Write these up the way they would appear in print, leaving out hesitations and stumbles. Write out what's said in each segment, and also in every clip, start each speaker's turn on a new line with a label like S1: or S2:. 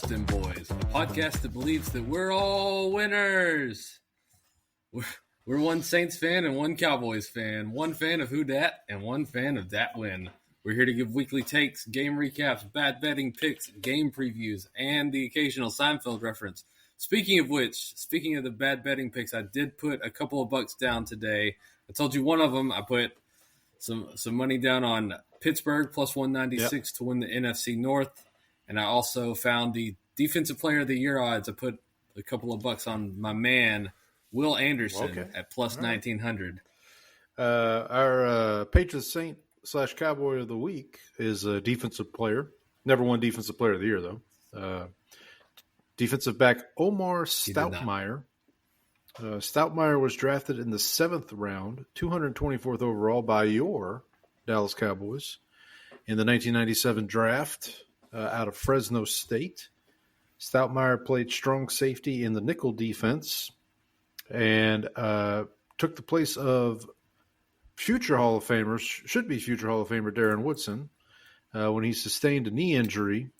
S1: Dem Boyz, a podcast that believes that we're all winners. We're one Saints fan and one Cowboys fan, one fan of who dat and one fan of that win. We're here to give weekly takes, game recaps, bad betting picks, game previews, and the occasional Seinfeld reference. Speaking of the bad betting picks, I did put a couple of bucks down today. I told you one of them. I put some money down on Pittsburgh plus 196 to win the NFC North. And I also found the Defensive Player of the Year odds. I put a couple of bucks on my man, Will Anderson, at plus 1,900.
S2: Our patron saint / Cowboy of the Week is a defensive player. Never won Defensive Player of the Year, though. Defensive back Omar Stoutmire. Stoutmire was drafted in the 7th round, 224th overall by your Dallas Cowboys in the 1997 draft out of Fresno State. Stoutmire played strong safety in the nickel defense and took the place of future Hall of Famer Darren Woodson when he sustained a knee injury.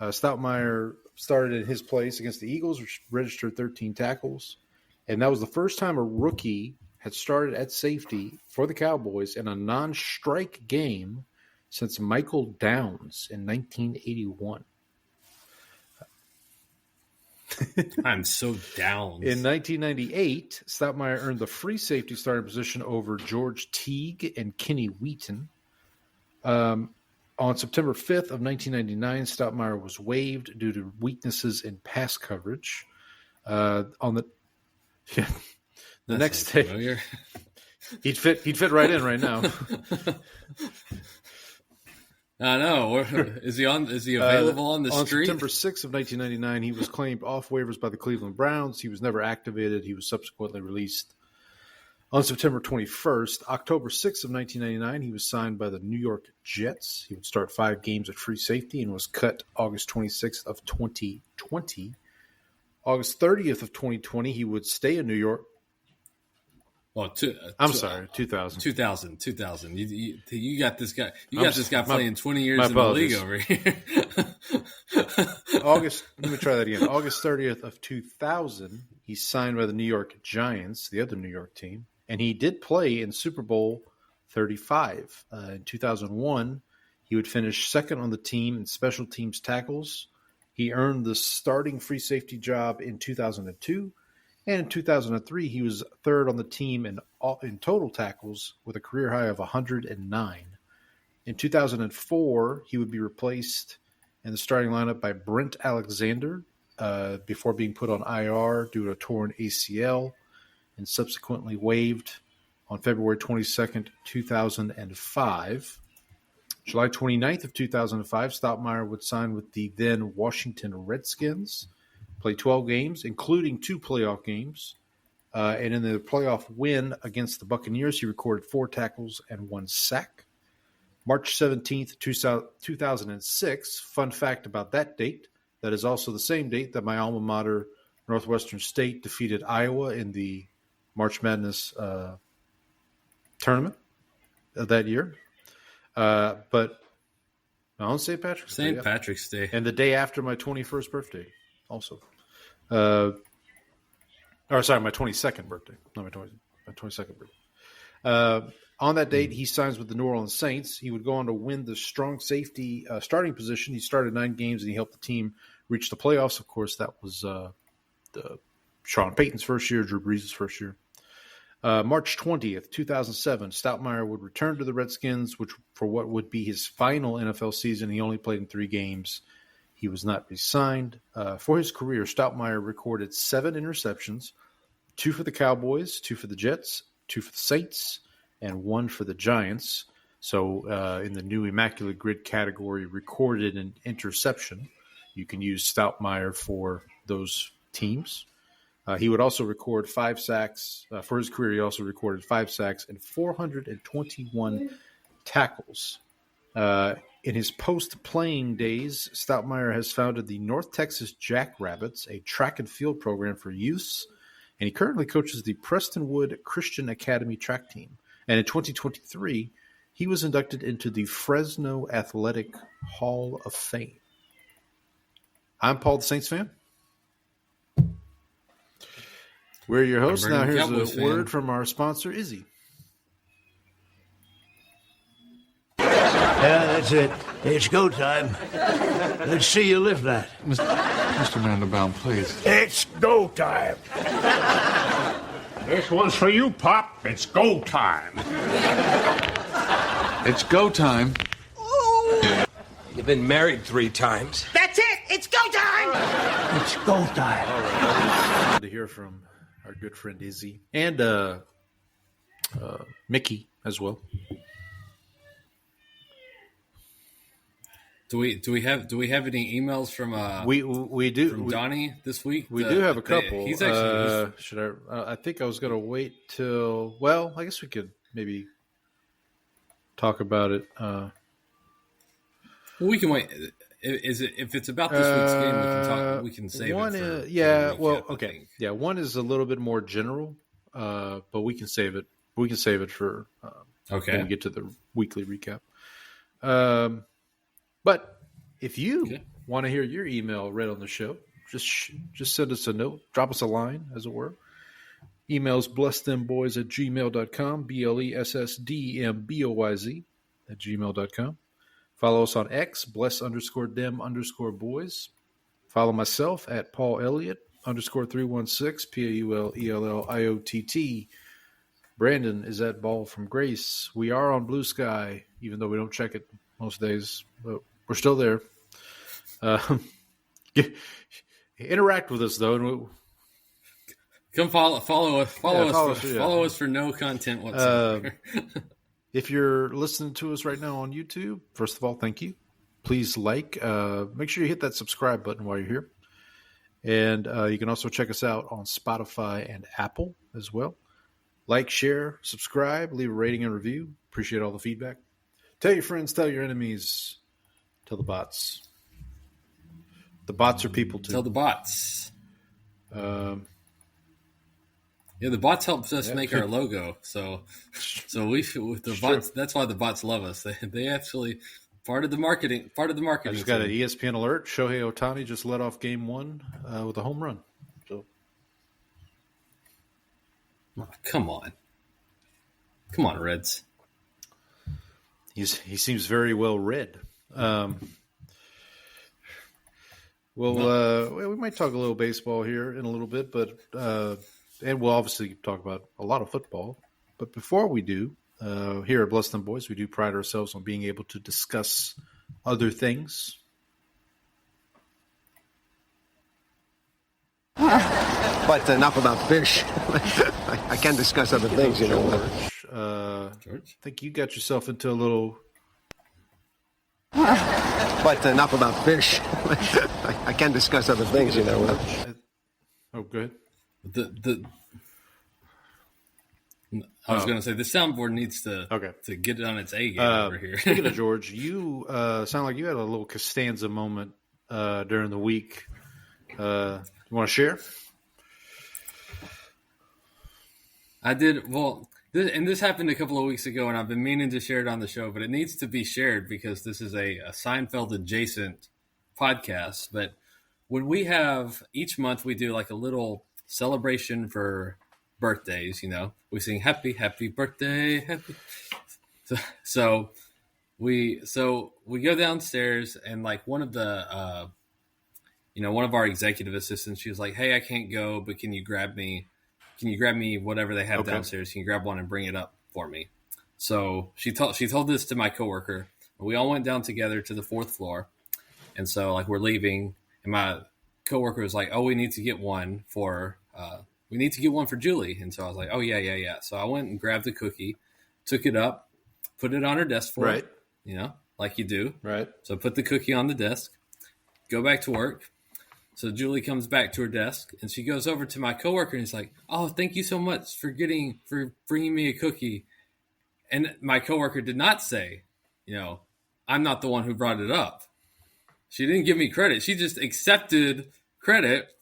S2: Stoutmire started in his place against the Eagles, which registered 13 tackles. And that was the first time a rookie had started at safety for the Cowboys in a non-strike game since Michael Downs in 1981.
S1: I'm so down.
S2: In 1998, Stoutmire earned the free safety starting position over George Teague and Kenny Wheaton. On September 5th of 1999, Stoutmire was waived due to weaknesses in pass coverage. The next day, he'd fit right in right now.
S1: I know. Is he available on the street?
S2: On September 6th of 1999, he was claimed off waivers by the Cleveland Browns. He was never activated. He was subsequently released. On September 21st, October 6th of 1999, he was signed by the New York Jets. He would start 5 games at free safety and was cut August 26th of 2020. August 30th of 2020, he would stay in New York.
S1: Well,
S2: 2000.
S1: 2000. You got this guy. This guy playing 20 years in the league over here.
S2: Let me try that again. August 30th of 2000, he's signed by the New York Giants, the other New York team, and he did play in Super Bowl 35. In 2001, he would finish second on the team in special teams tackles. He earned the starting free safety job in 2002. And in 2003, he was third on the team in total tackles with a career high of 109. In 2004, he would be replaced in the starting lineup by Brent Alexander before being put on IR due to a torn ACL and subsequently waived on February 22nd, 2005. July 29th of 2005, Stoutmire would sign with the then Washington Redskins. Played 12 games, including 2 playoff games. And in the playoff win against the Buccaneers, he recorded 4 tackles and 1 sack. March 17th, 2006, fun fact about that date, that is also the same date that my alma mater, Northwestern State, defeated Iowa in the March Madness tournament that year. But on St. Patrick's Day.
S1: St. Patrick's Day.
S2: And the day after my 21st birthday. Also, my 22nd birthday. Not my 22nd birthday. On that date, he signs with the New Orleans Saints. He would go on to win the strong safety starting position. He started 9 games, and he helped the team reach the playoffs. Of course, that was Sean Payton's first year, Drew Brees' first year. March 20th, 2007, Stoutmire would return to the Redskins, which for what would be his final NFL season. He only played in 3 games. He was not re-signed. For his career, Stoutmire recorded 7 interceptions, 2 for the Cowboys, 2 for the Jets, 2 for the Saints, and 1 for the Giants. So in the new Immaculate Grid category, recorded an interception, you can use Stoutmire for those teams. He would also record 5 sacks. For his career, he also recorded 5 sacks and 421 tackles. In his post-playing days, Stoutmire has founded the North Texas Jackrabbits, a track and field program for youths, and he currently coaches the Prestonwood Christian Academy track team. And in 2023, he was inducted into the Fresno Athletic Hall of Fame. I'm Paul the Saints fan. We're your hosts. Now here's a word from our sponsor, Izzy.
S3: Yeah, that's it. It's go time. Let's see you lift that.
S4: Mr. Mandelbaum, please.
S3: It's go time.
S5: This one's for you, Pop. It's go time.
S4: It's go time.
S6: You've been married 3 times.
S7: That's it! It's go time!
S3: It's go time.
S2: All right. Good to hear from our good friend Izzy and Mickey as well.
S1: Do we have any emails from
S2: we do
S1: from Donnie this week?
S2: We do have a couple.
S1: He's actually
S2: should I think I was going to wait till. Well, I guess we could maybe talk about it.
S1: We can wait. If it's about this week's game, we can talk. We can save
S2: one.
S1: it.
S2: Okay. Yeah, one is a little bit more general, but we can save it. We can save it for when we get to the weekly recap. But if you want to hear your email read on the show, just send us a note, drop us a line, as it were. Emails blessthemboys@gmail.com, BLESSDEMBOYZ @gmail.com. Follow us on X, bless_dem_boys. Follow myself at Paul Elliott _316, PAULELLIOTT. Brandon is at Ball from Grace. We are on Blue Sky, even though we don't check it most days, but we're still there. Interact with us, though. And
S1: come follow us. Follow us for no content whatsoever.
S2: If you're listening to us right now on YouTube, first of all, thank you. Please like. Make sure you hit that subscribe button while you're here. And you can also check us out on Spotify and Apple as well. Like, share, subscribe, leave a rating and review. Appreciate all the feedback. Tell your friends, tell your enemies, tell the bots. The bots are people too.
S1: Tell the bots. The bots helps us make our logo. So we with the bots. That's why the bots love us. They actually part of the marketing. I just
S2: got an ESPN alert. Shohei Ohtani just led off Game 1 with a home run. So,
S1: come on, Reds.
S2: He seems very well read. We might talk a little baseball here in a little bit, but and we'll obviously talk about a lot of football. But before we do, here at Bless Them Boys, we do pride ourselves on being able to discuss other things.
S3: But enough about fish. I can discuss other things, you know.
S2: George, I think you got yourself into a little.
S3: But enough about fish. I can discuss other things, you know.
S2: Oh, good.
S1: I was going to say the soundboard needs to get it on its A game over here.
S2: Speaking of George, you sound like you had a little Costanza moment during the week. You want to share?
S1: I did. Well, this happened a couple of weeks ago, and I've been meaning to share it on the show, but it needs to be shared because this is a Seinfeld adjacent podcast. But when we have each month, we do like a little celebration for birthdays. You know, we sing "Happy Happy Birthday," happy. So we go downstairs, and like one of the one of our executive assistants, she was like, "Hey, I can't go, but can you grab me whatever they have downstairs? Can you grab one and bring it up for me?" So she told this to my coworker. We all went down together to the 4th floor, and so like we're leaving, and my coworker was like, "Oh, we need to get one for Julie." And so I was like, "Oh yeah." So I went and grabbed the cookie, took it up, put it on her desk for her, like you do.
S2: Right.
S1: So I put the cookie on the desk, go back to work. So Julie comes back to her desk, and she goes over to my coworker, and he's like, "Oh, thank you so much for bringing me a cookie." And my coworker did not say, "I'm not the one who brought it up." She didn't give me credit. She just accepted credit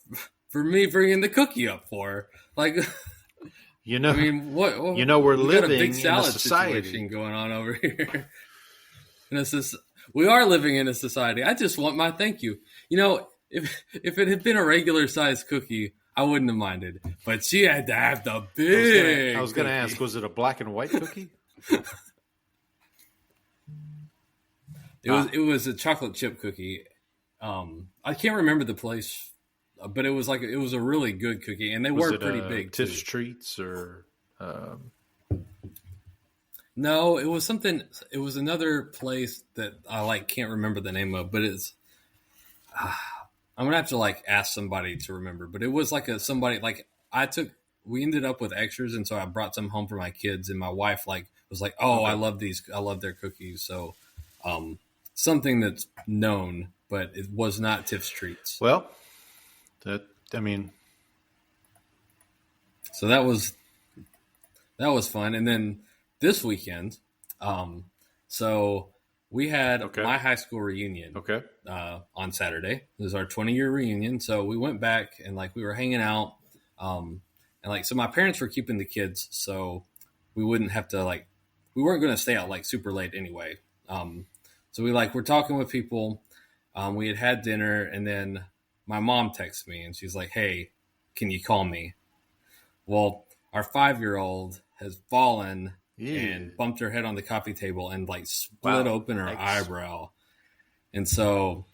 S1: for me bringing the cookie up for her. Like, I mean, what?
S2: We're living
S1: got a big salad
S2: in a society
S1: situation going on over here. And we are living in a society. I just want my thank you. if it had been a regular sized cookie, I wouldn't have minded. But she had to have the big.
S2: I was going to ask, was it a black and white cookie?
S1: It was a chocolate chip cookie. I can't remember the place, but it was a really good cookie, and they were pretty big.
S2: Tiff's Treats or.
S1: No, it was something. It was another place that I can't remember the name of, but it's. I'm gonna have to ask somebody to remember, but it was we ended up with extras, and so I brought some home for my kids, and my wife was like, "Oh, okay. I love these. I love their cookies." So, something that's known, but it was not Tiff's Treats.
S2: Well,
S1: so that was fun, and then this weekend, so we had my high school reunion. On Saturday. It was our 20-year reunion. So we went back and we were hanging out. So my parents were keeping the kids, so we wouldn't have to we weren't going to stay out super late anyway. So we were talking with people. We had dinner, and then my mom texts me and she's like, "Hey, can you call me?" Well, our 5-year-old has fallen and bumped her head on the coffee table and split open her eyebrow. And so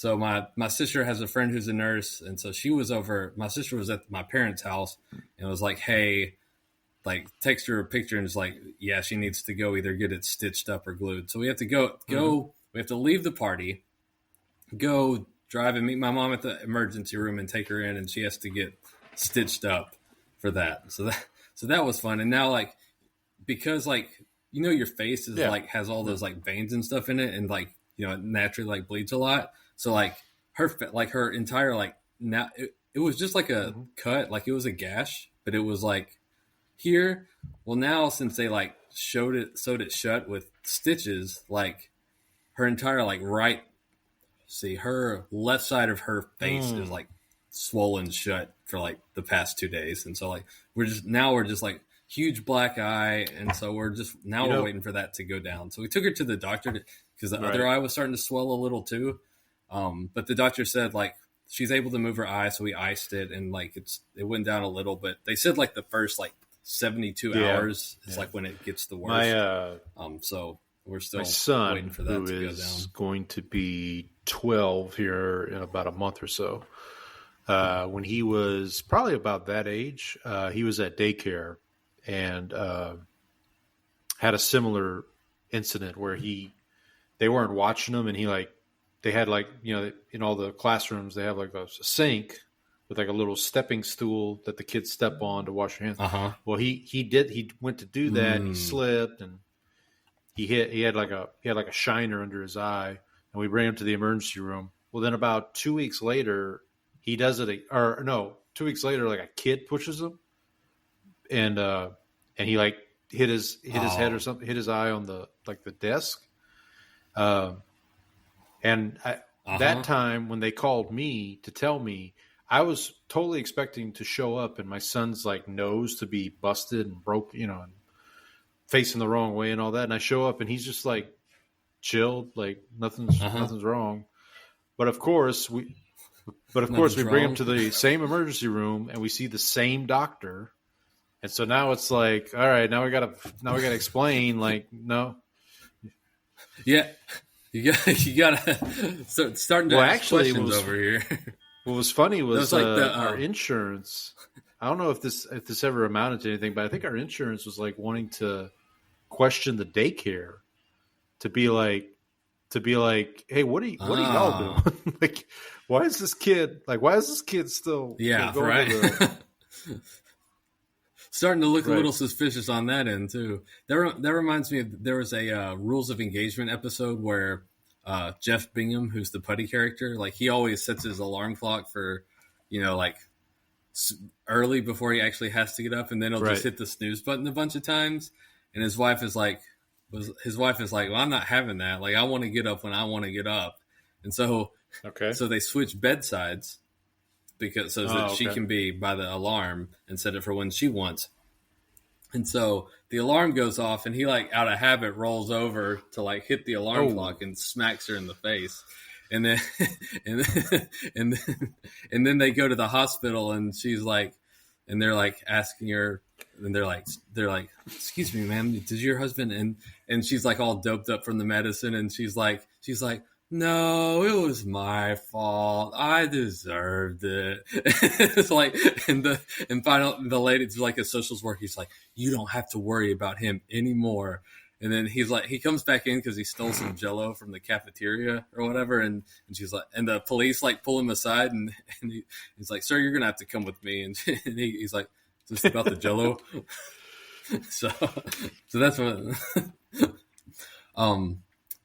S1: my sister has a friend who's a nurse, and so she was over. My sister was at my parents' house and was like, "Hey," text her a picture and is like, "Yeah, she needs to go either get it stitched up or glued." So we have to go. We have to leave the party, go drive and meet my mom at the emergency room and take her in, and she has to get stitched up for that. So that was fun. And now because your face is has all those veins and stuff in it, and it naturally bleeds a lot. So her entire now it was just a cut, it was a gash, but it was here. Well, now since they sewed it shut with stitches, her entire her left side of her face is swollen shut for the past 2 days, and so we're just huge black eye, and so we're waiting for that to go down. So we took her to the doctor because the other eye was starting to swell a little too. But the doctor said she's able to move her eye, so we iced it, and it went down a little. But they said the first 72 hours is when it gets the worst. So we're still waiting for that to go down. My son, who is
S2: going to be 12 here in about a month or so, when he was probably about that age, he was at daycare and had a similar incident where they weren't watching him, and they had in all the classrooms they have a sink with a little stepping stool that the kids step on to wash their hands. Well, he went to do that, and he slipped, and he had a shiner under his eye, and we bring him to the emergency room. Well, then about 2 weeks later, he does it, 2 weeks later, a kid pushes him, and he hit his head or something, hit his eye on the the desk. That time when they called me to tell me, I was totally expecting to show up and my son's nose to be busted and broke, and facing the wrong way and all that. And I show up and he's just chilled, nothing's wrong. But of course we bring him to the same emergency room and we see the same doctor. And so now it's all right, now we gotta explain, no.
S1: Yeah. You gotta start starting to ask questions over here.
S2: What was funny was our insurance. I don't know if this ever amounted to anything, but I think our insurance was wanting to question the daycare to be hey, what are y'all doing? Why is this kid still
S1: right? Starting to look a little suspicious on that end too. That reminds me of there was a Rules of Engagement episode where Jeff Bingham, who's the putty character, he always sets his alarm clock for, early before he actually has to get up, and then he'll just hit the snooze button a bunch of times. And his wife is like, well, I'm not having that. I want to get up when I want to get up. And so they switch bedsides. Because that she can be by the alarm and set it for when she wants. And so the alarm goes off and he out of habit rolls over to hit the alarm clock and smacks her in the face. and then and then, and then they go to the hospital, and she's like, and they're like asking her, and they're like, excuse me, ma'am, did your husband? And she's like all doped up from the medicine, and she's like, no, it was my fault. I deserved it. It's like, and finally, the lady's like a socials worker. He's like, you don't have to worry about him anymore. And then he's like, he comes back in because he stole some Jell-O from the cafeteria or whatever. And she's like, and the police like pull him aside, and he's like, sir, you're gonna have to come with me. And he's like, is this about the Jell-O? so that's what.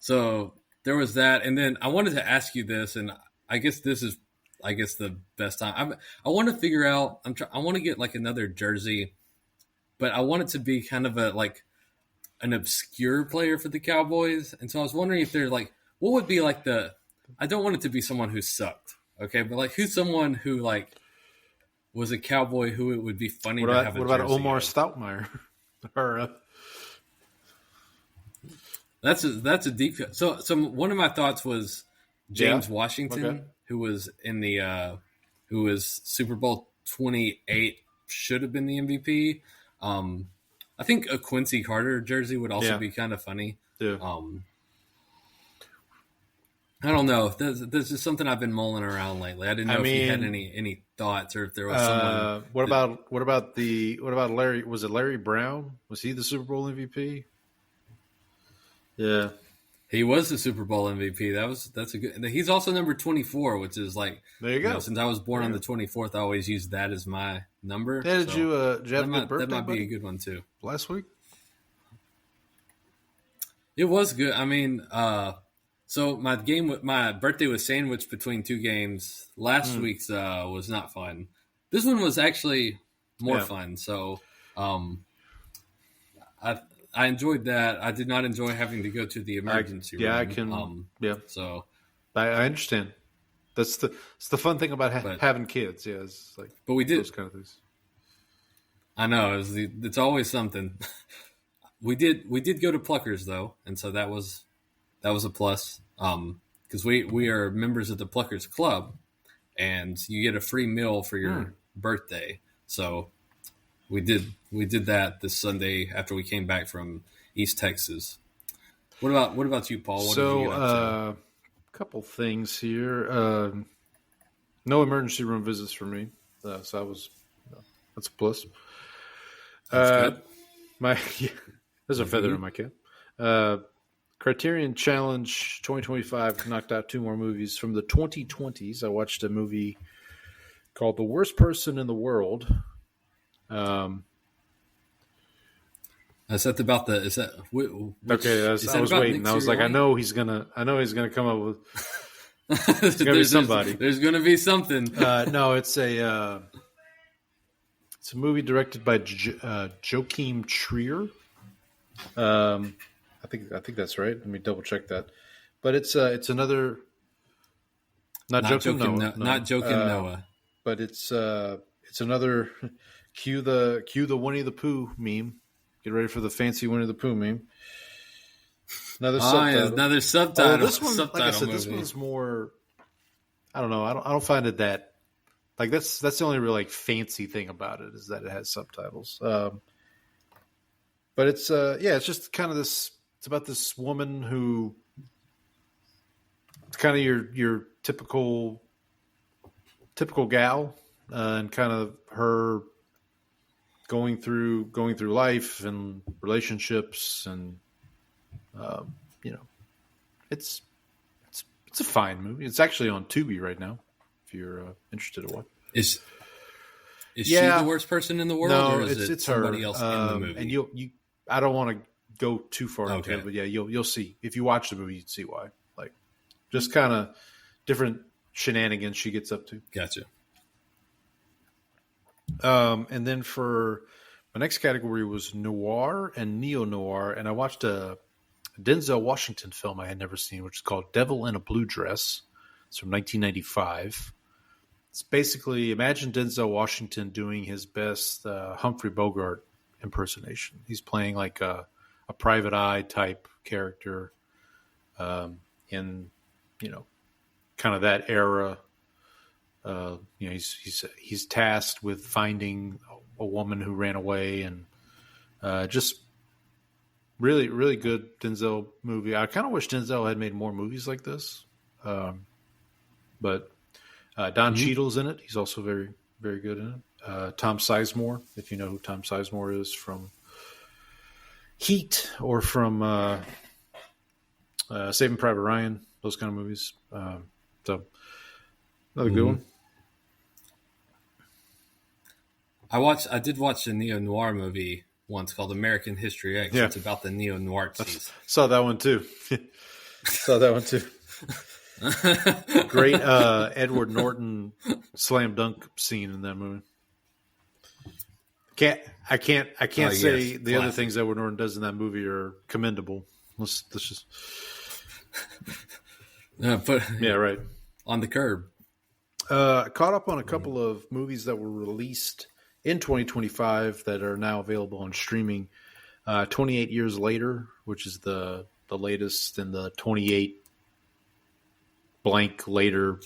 S1: So there was that, and then I wanted to ask you this, and I guess this is, the best time. I want to figure out. I want to get like another jersey, but I want it to be kind of an obscure player for the Cowboys, and so I was wondering if they're like, what would be like I don't want it to be someone who sucked, okay, but like who's someone who like was a Cowboy who it would be funny to have. What about
S2: Omar Stoutmire? Or
S1: That's a deep. So one of my thoughts was James Washington, who was in the who was Super Bowl 28, should have been the MVP. I think a Quincy Carter jersey would also be kind of funny.
S2: Yeah.
S1: I don't know. This is something I've been mulling around lately. I didn't know if you had any thoughts, or if there was someone.
S2: What about Larry? Was it Larry Brown? Was he the Super Bowl MVP? Yeah,
S1: he was the Super Bowl MVP. That's a good. He's also number 24, which is like,
S2: there you go.
S1: Since I was born on the 24th, I always use that as my number.
S2: Yeah, did you have a good birthday?
S1: That might be a good one too.
S2: Last week,
S1: it was good. I mean, so my birthday was sandwiched between two games. Last week's was not fun. This one was actually more fun. So, I enjoyed that. I did not enjoy having to go to the emergency room.
S2: I can.
S1: So
S2: I understand. It's the fun thing about having kids. Yeah, it's like.
S1: But we did
S2: those kind of things.
S1: I know it's always something. We did go to Pluckers though, and so that was a plus. Because we are members of the Pluckers Club, and you get a free meal for your birthday. So we did that this Sunday after we came back from East Texas. What about you, Paul? What did you get up to?
S2: A couple things here. No emergency room visits for me, so that's a plus.
S1: That's good.
S2: There's a feather in my cap. Criterion Challenge 2025 knocked out two more movies from the 2020s. I watched a movie called The Worst Person in the World.
S1: Is that about the? Is that
S2: okay? I was waiting. I was like, I know he's gonna come up with. It's gonna be somebody.
S1: There's gonna be something.
S2: No, it's a movie directed by Joachim Trier. I think that's right. Let me double check that. But it's another. Not Joachim Noah.
S1: Not Joachim Noah.
S2: But it's another. Cue the Winnie the Pooh meme. Get ready for the fancy Winnie the Pooh meme. Another subtitle.
S1: Yeah, another subtitle.
S2: This one, like I said, this one's more. I don't know. I don't find it that. Like that's the only real like fancy thing about it is that it has subtitles. But it's it's just kind of this. It's about this woman who. It's kind of your typical gal, and kind of her. Going through life and relationships, and it's a fine movie. It's actually on Tubi right now. If you're interested in what
S1: is she the worst person in the world,
S2: no,
S1: or is it's somebody
S2: her.
S1: else in the movie?
S2: And you I don't want to go too far into it, but yeah, you'll see if you watch the movie, you'd see why. Like just kind of different shenanigans she gets up to.
S1: Gotcha.
S2: And then for my next category was noir and neo-noir, and I watched a Denzel Washington film I had never seen, which is called Devil in a Blue Dress. It's from 1995. It's basically, imagine Denzel Washington doing his best Humphrey Bogart impersonation. He's playing like a private eye type character in, kind of that era. He's tasked with finding a woman who ran away, and just really, really good Denzel movie. I kind of wish Denzel had made more movies like this, but Don Cheadle's in it. He's also very, very good in it. Tom Sizemore, if you know who Tom Sizemore is from Heat or from Saving Private Ryan, those kind of movies. So another good one.
S1: I did watch a neo-noir movie once called American History X.
S2: Yeah.
S1: It's about the neo-Nazis.
S2: Saw that one too. Great Edward Norton slam dunk scene in that movie. I can't say the other things Edward Norton does in that movie are commendable. Let's just right
S1: on the curb.
S2: Caught up on a couple of movies that were released in 2025 that are now available on streaming. 28 Years Later, which is the latest in the 28 blank later,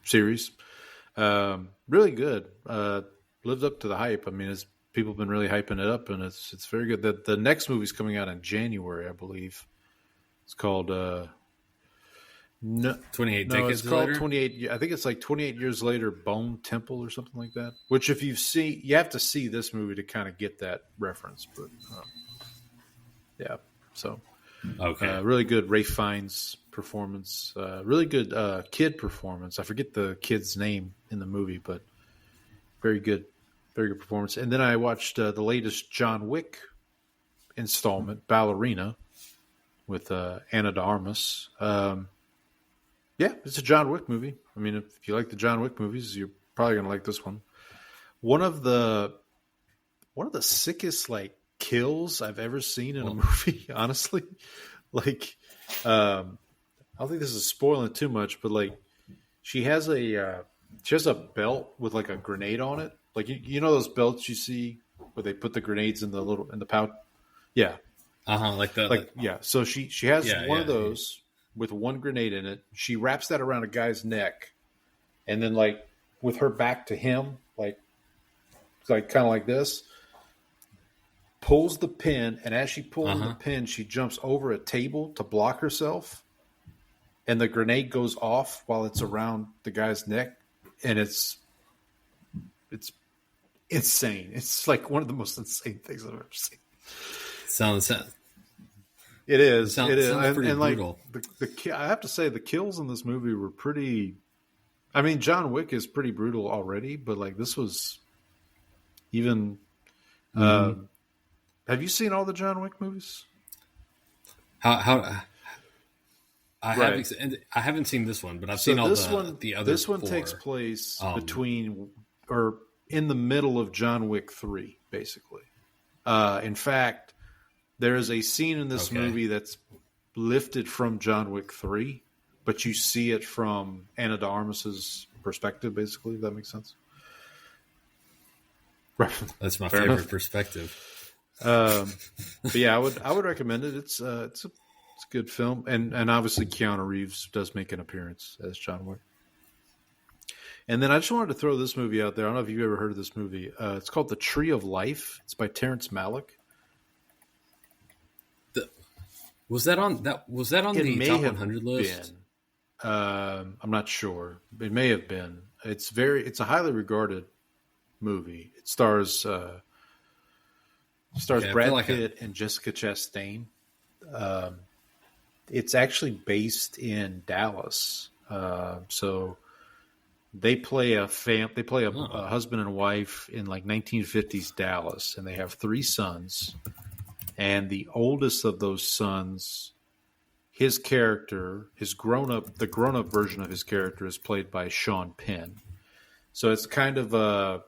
S2: series. Really good. Lived up to the hype. I mean, people have been really hyping it up, and it's very good. The next movie's coming out in January, I believe. It's called
S1: 28
S2: it's called 28. I think it's like 28 Years Later, Bone Temple or something like that. Which, if you've seen, you have to see this movie to kind of get that reference. But yeah, so really good. Ralph Fiennes performance, really good kid performance. I forget the kid's name in the movie, but very good performance. And then I watched the latest John Wick installment, Ballerina, with Ana de Armas. Yeah, it's a John Wick movie. I mean, if you like the John Wick movies, you're probably going to like this one. One of the sickest kills I've ever seen in a movie, honestly. I don't think this is spoiling too much, but she has a belt with a grenade on it. You know those belts you see where they put the grenades in the pouch? Yeah.
S1: Uh-huh.
S2: So she has one of those with one grenade in it. She wraps that around a guy's neck, and then with her back to him, kind of like this, pulls the pin, and as she pulls the pin, she jumps over a table to block herself, and the grenade goes off while it's around the guy's neck, and it's insane. It's one of the most insane things I've ever seen.
S1: Sounds
S2: It is.
S1: Sounds pretty brutal.
S2: I have to say the kills in this movie were pretty. I mean, John Wick is pretty brutal already, but this was even. Have you seen all the John Wick movies?
S1: I haven't seen this one, but I've seen all the other.
S2: This one takes place between or in the middle of John Wick 3, basically. In fact, there is a scene in this movie that's lifted from John Wick 3, but you see it from Ana de Armas's perspective, basically, if that makes sense.
S1: That's my favorite perspective.
S2: But yeah, I would recommend it. It's a good film, and obviously Keanu Reeves does make an appearance as John Wick. And then I just wanted to throw this movie out there. I don't know if you've ever heard of this movie. It's called The Tree of Life. It's by Terrence Malick.
S1: Was that on the top 100 list?
S2: I'm not sure. It may have been. It's a highly regarded movie. It stars Brad Pitt and Jessica Chastain. It's actually based in Dallas. So they play a husband and wife in 1950s Dallas, and they have 3 sons. And the oldest of those sons, his character, the grown-up version of his character is played by Sean Penn. So it's kind of a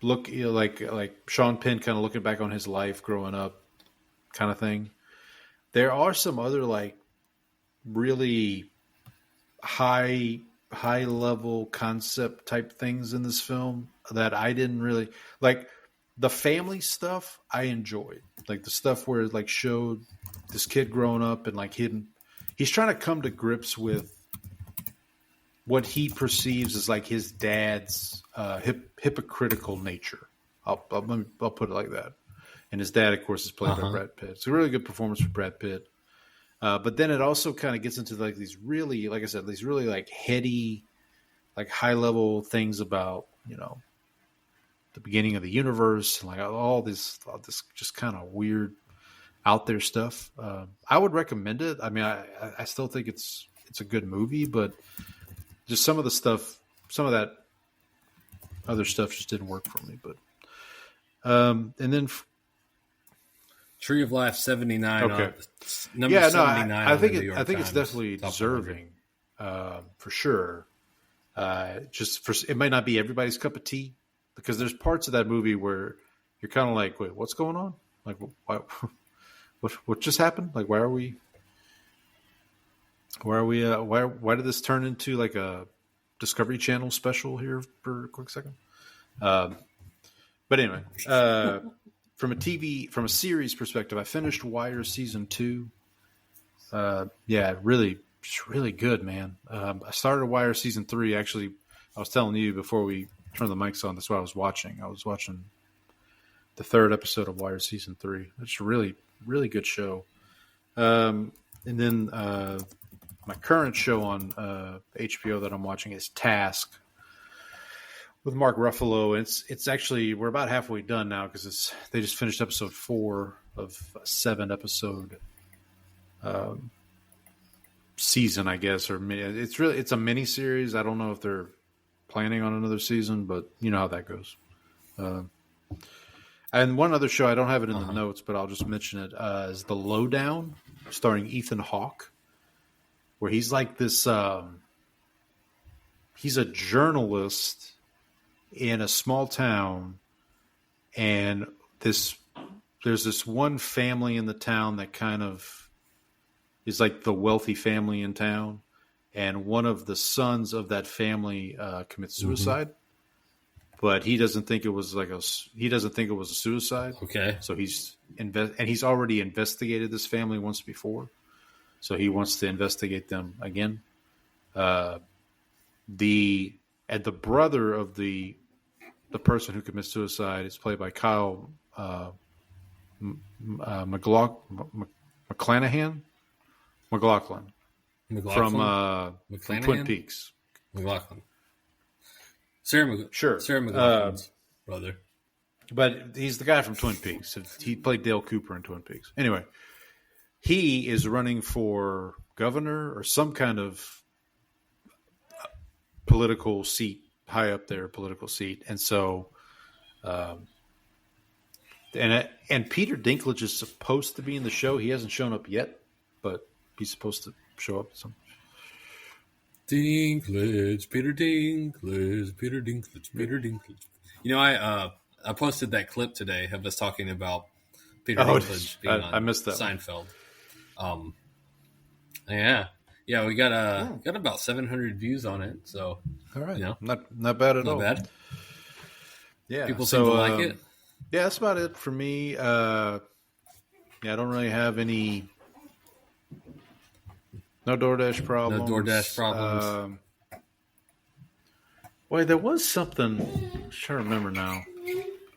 S2: look, like Sean Penn kind of looking back on his life growing up kind of thing. There are some other really high level concept type things in this film that I didn't really like. The family stuff I enjoyed, the stuff where it showed this kid growing up and he's trying to come to grips with what he perceives as like his dad's hypocritical nature. I'll put it like that. And his dad, of course, is played by Brad Pitt. It's a really good performance for Brad Pitt. But then it also kind of gets into like these really, like I said, these really like heady, like high level things about, you know, the beginning of the universe, like all this just kind of weird out there stuff. I would recommend it. I mean, I still think it's a good movie, but just some of that other stuff just didn't work for me. But and then
S1: Tree of Life 79.
S2: Okay.
S1: Number 79.
S2: I think it's
S1: Times
S2: definitely
S1: top
S2: deserving for sure. It might not be everybody's cup of tea because there's parts of that movie where you're kind of like, wait, what's going on? Like, what just happened? Like, why did this turn into like a Discovery Channel special here for a quick second? But anyway, from a series perspective, I finished Wire season 2. Really good, man. I started Wire season 3. Actually, I was telling you before we turned the mics on, that's what I was watching. I was watching the 3rd episode of Wire season 3. It's a really, really good show. And then my current show on HBO that I'm watching is Task with Mark Ruffalo. It's actually, we're about halfway done now because they just finished episode 4 of a 7-episode season, I guess, or it's a mini series. I don't know if they're planning on another season, but you know how that goes. And one other show, I don't have it in the notes, but I'll just mention it, is The Lowdown, starring Ethan Hawke, where he's like this, he's a journalist in a small town, and there's this one family in the town that kind of is like the wealthy family in town, and one of the sons of that family commits suicide. But he doesn't think it was a suicide. Okay. So he's already investigated this family once before. So he wants to investigate them again. The brother of the person who commits suicide is played by Kyle McLaughlin from Twin Peaks.
S1: McLaughlin. Sarah McLaughlin's brother.
S2: But he's the guy from Twin Peaks. He played Dale Cooper in Twin Peaks. Anyway, he is running for governor or some kind of political seat, high up there political seat. And so, and Peter Dinklage is supposed to be in the show. He hasn't shown up yet, but he's supposed to show up.
S1: Peter Dinklage. You know, I posted that clip today of us talking about Peter Dinklage being on
S2: I missed that
S1: Seinfeld. Yeah, we got about 700 views on it. So,
S2: all right,
S1: you know,
S2: not bad at all.
S1: Not bad.
S2: Yeah,
S1: people seem to like it.
S2: Yeah, that's about it for me. I don't really have any. No DoorDash problems. Wait, there was something. I'm trying to remember now.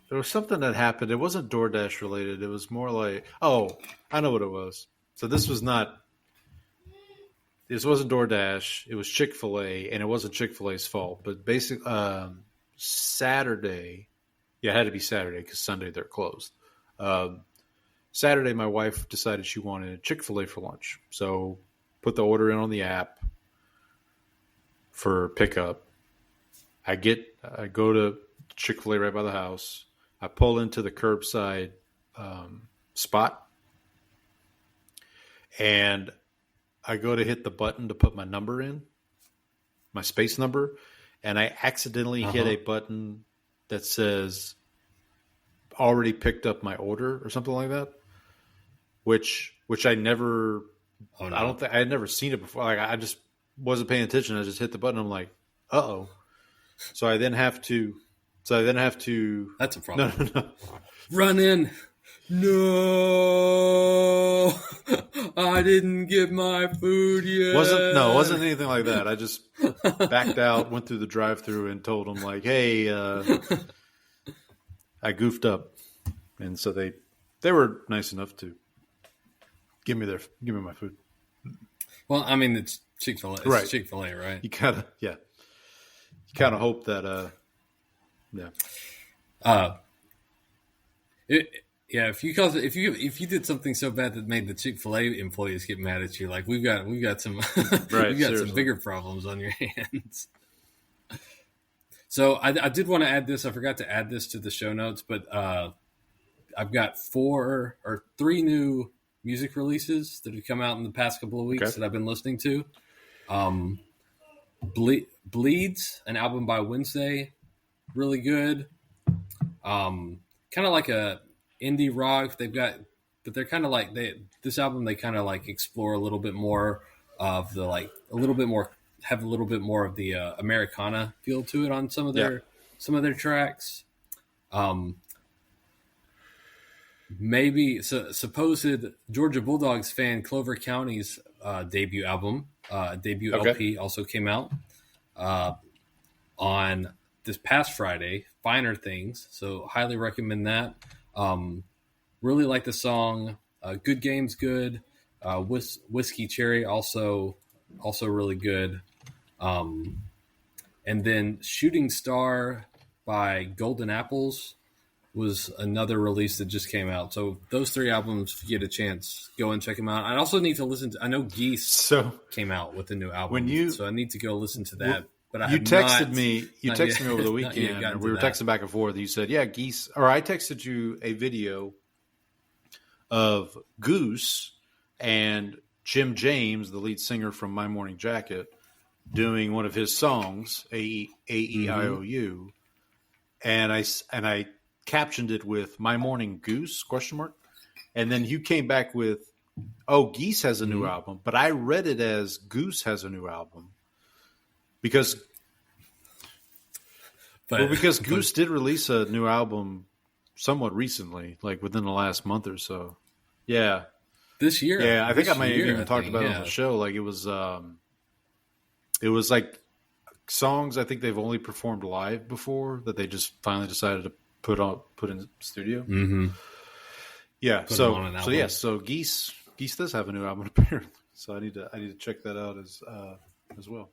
S2: There was something that happened. It wasn't DoorDash related. It was more like, I know what it was. So this wasn't DoorDash. It was Chick-Fil-A, and it wasn't Chick-fil-A's fault. But basically, Saturday, it had to be Saturday because Sunday they're closed. Saturday, my wife decided she wanted Chick-fil-A for lunch. So put the order in on the app for pickup. I go to Chick-fil-A right by the house. I pull into the curbside spot, and I go to hit the button to put my number in, my space number, and I accidentally hit a button that says already picked up my order or something like that, which I never – I don't think I had never seen it before. Like I just wasn't paying attention. I just hit the button. I'm like, uh-oh. So I then have to.
S1: That's a problem.
S2: No.
S1: Run in. No, I didn't get my food yet.
S2: Wasn't anything like that. I just backed out, went through the drive-thru, and told them like, "Hey, I goofed up," and so they were nice enough to give me my food.
S1: Well, I mean, it's Chick-fil-A. It's
S2: Right.
S1: Chick-fil-A, right?
S2: You kind of hope that, yeah.
S1: If you did something so bad that made the Chick-fil-A employees get mad at you, like we've got some
S2: Right,
S1: we've got some
S2: seriously.
S1: bigger problems on your hands. So I did want to add this. I forgot to add this to the show notes, but I've got 3 new music releases that have come out in the past couple of weeks that I've been listening to. Bleeds, an album by Wednesday, really good. Kind of like a indie rock. But they're kind of like this album. They kind of like explore a little bit more of the have a little bit more of the Americana feel to it on some of their tracks. Supposed Georgia Bulldogs fan Clover County's debut album, LP also came out on this past Friday, Finer Things. So highly recommend that. Really like the song. Good Game's good. Whiskey Cherry also really good. And then Shooting Star by Golden Apples was another release that just came out. So those 3 albums, if you get a chance, go and check them out. I also need to listen to. I know Geese came out with a new album, so I need to go listen to that. But
S2: you texted me over the
S1: not yet
S2: weekend,
S1: gotten
S2: and
S1: to
S2: we were
S1: that.
S2: texting back and forth. You said, "Yeah, Geese," or I texted you a video of Goose and Jim James, the lead singer from My Morning Jacket, doing one of his songs, A-E-I-O-U, and I captioned it with "My Morning Goose?" ? And then you came back with, "Oh, Geese has a new album," but I read it as Goose has a new album because Goose did release a new album somewhat recently, like within the last month or so. Yeah,
S1: this year.
S2: Yeah, I think I might have even
S1: I
S2: talked
S1: think,
S2: about it on the show. Like it was like songs I think they've only performed live before that they just finally decided to put in the studio.
S1: Mm-hmm.
S2: Yeah,
S1: Put them on an album.
S2: so Geese does have a new album apparently. So I need to check that out as well.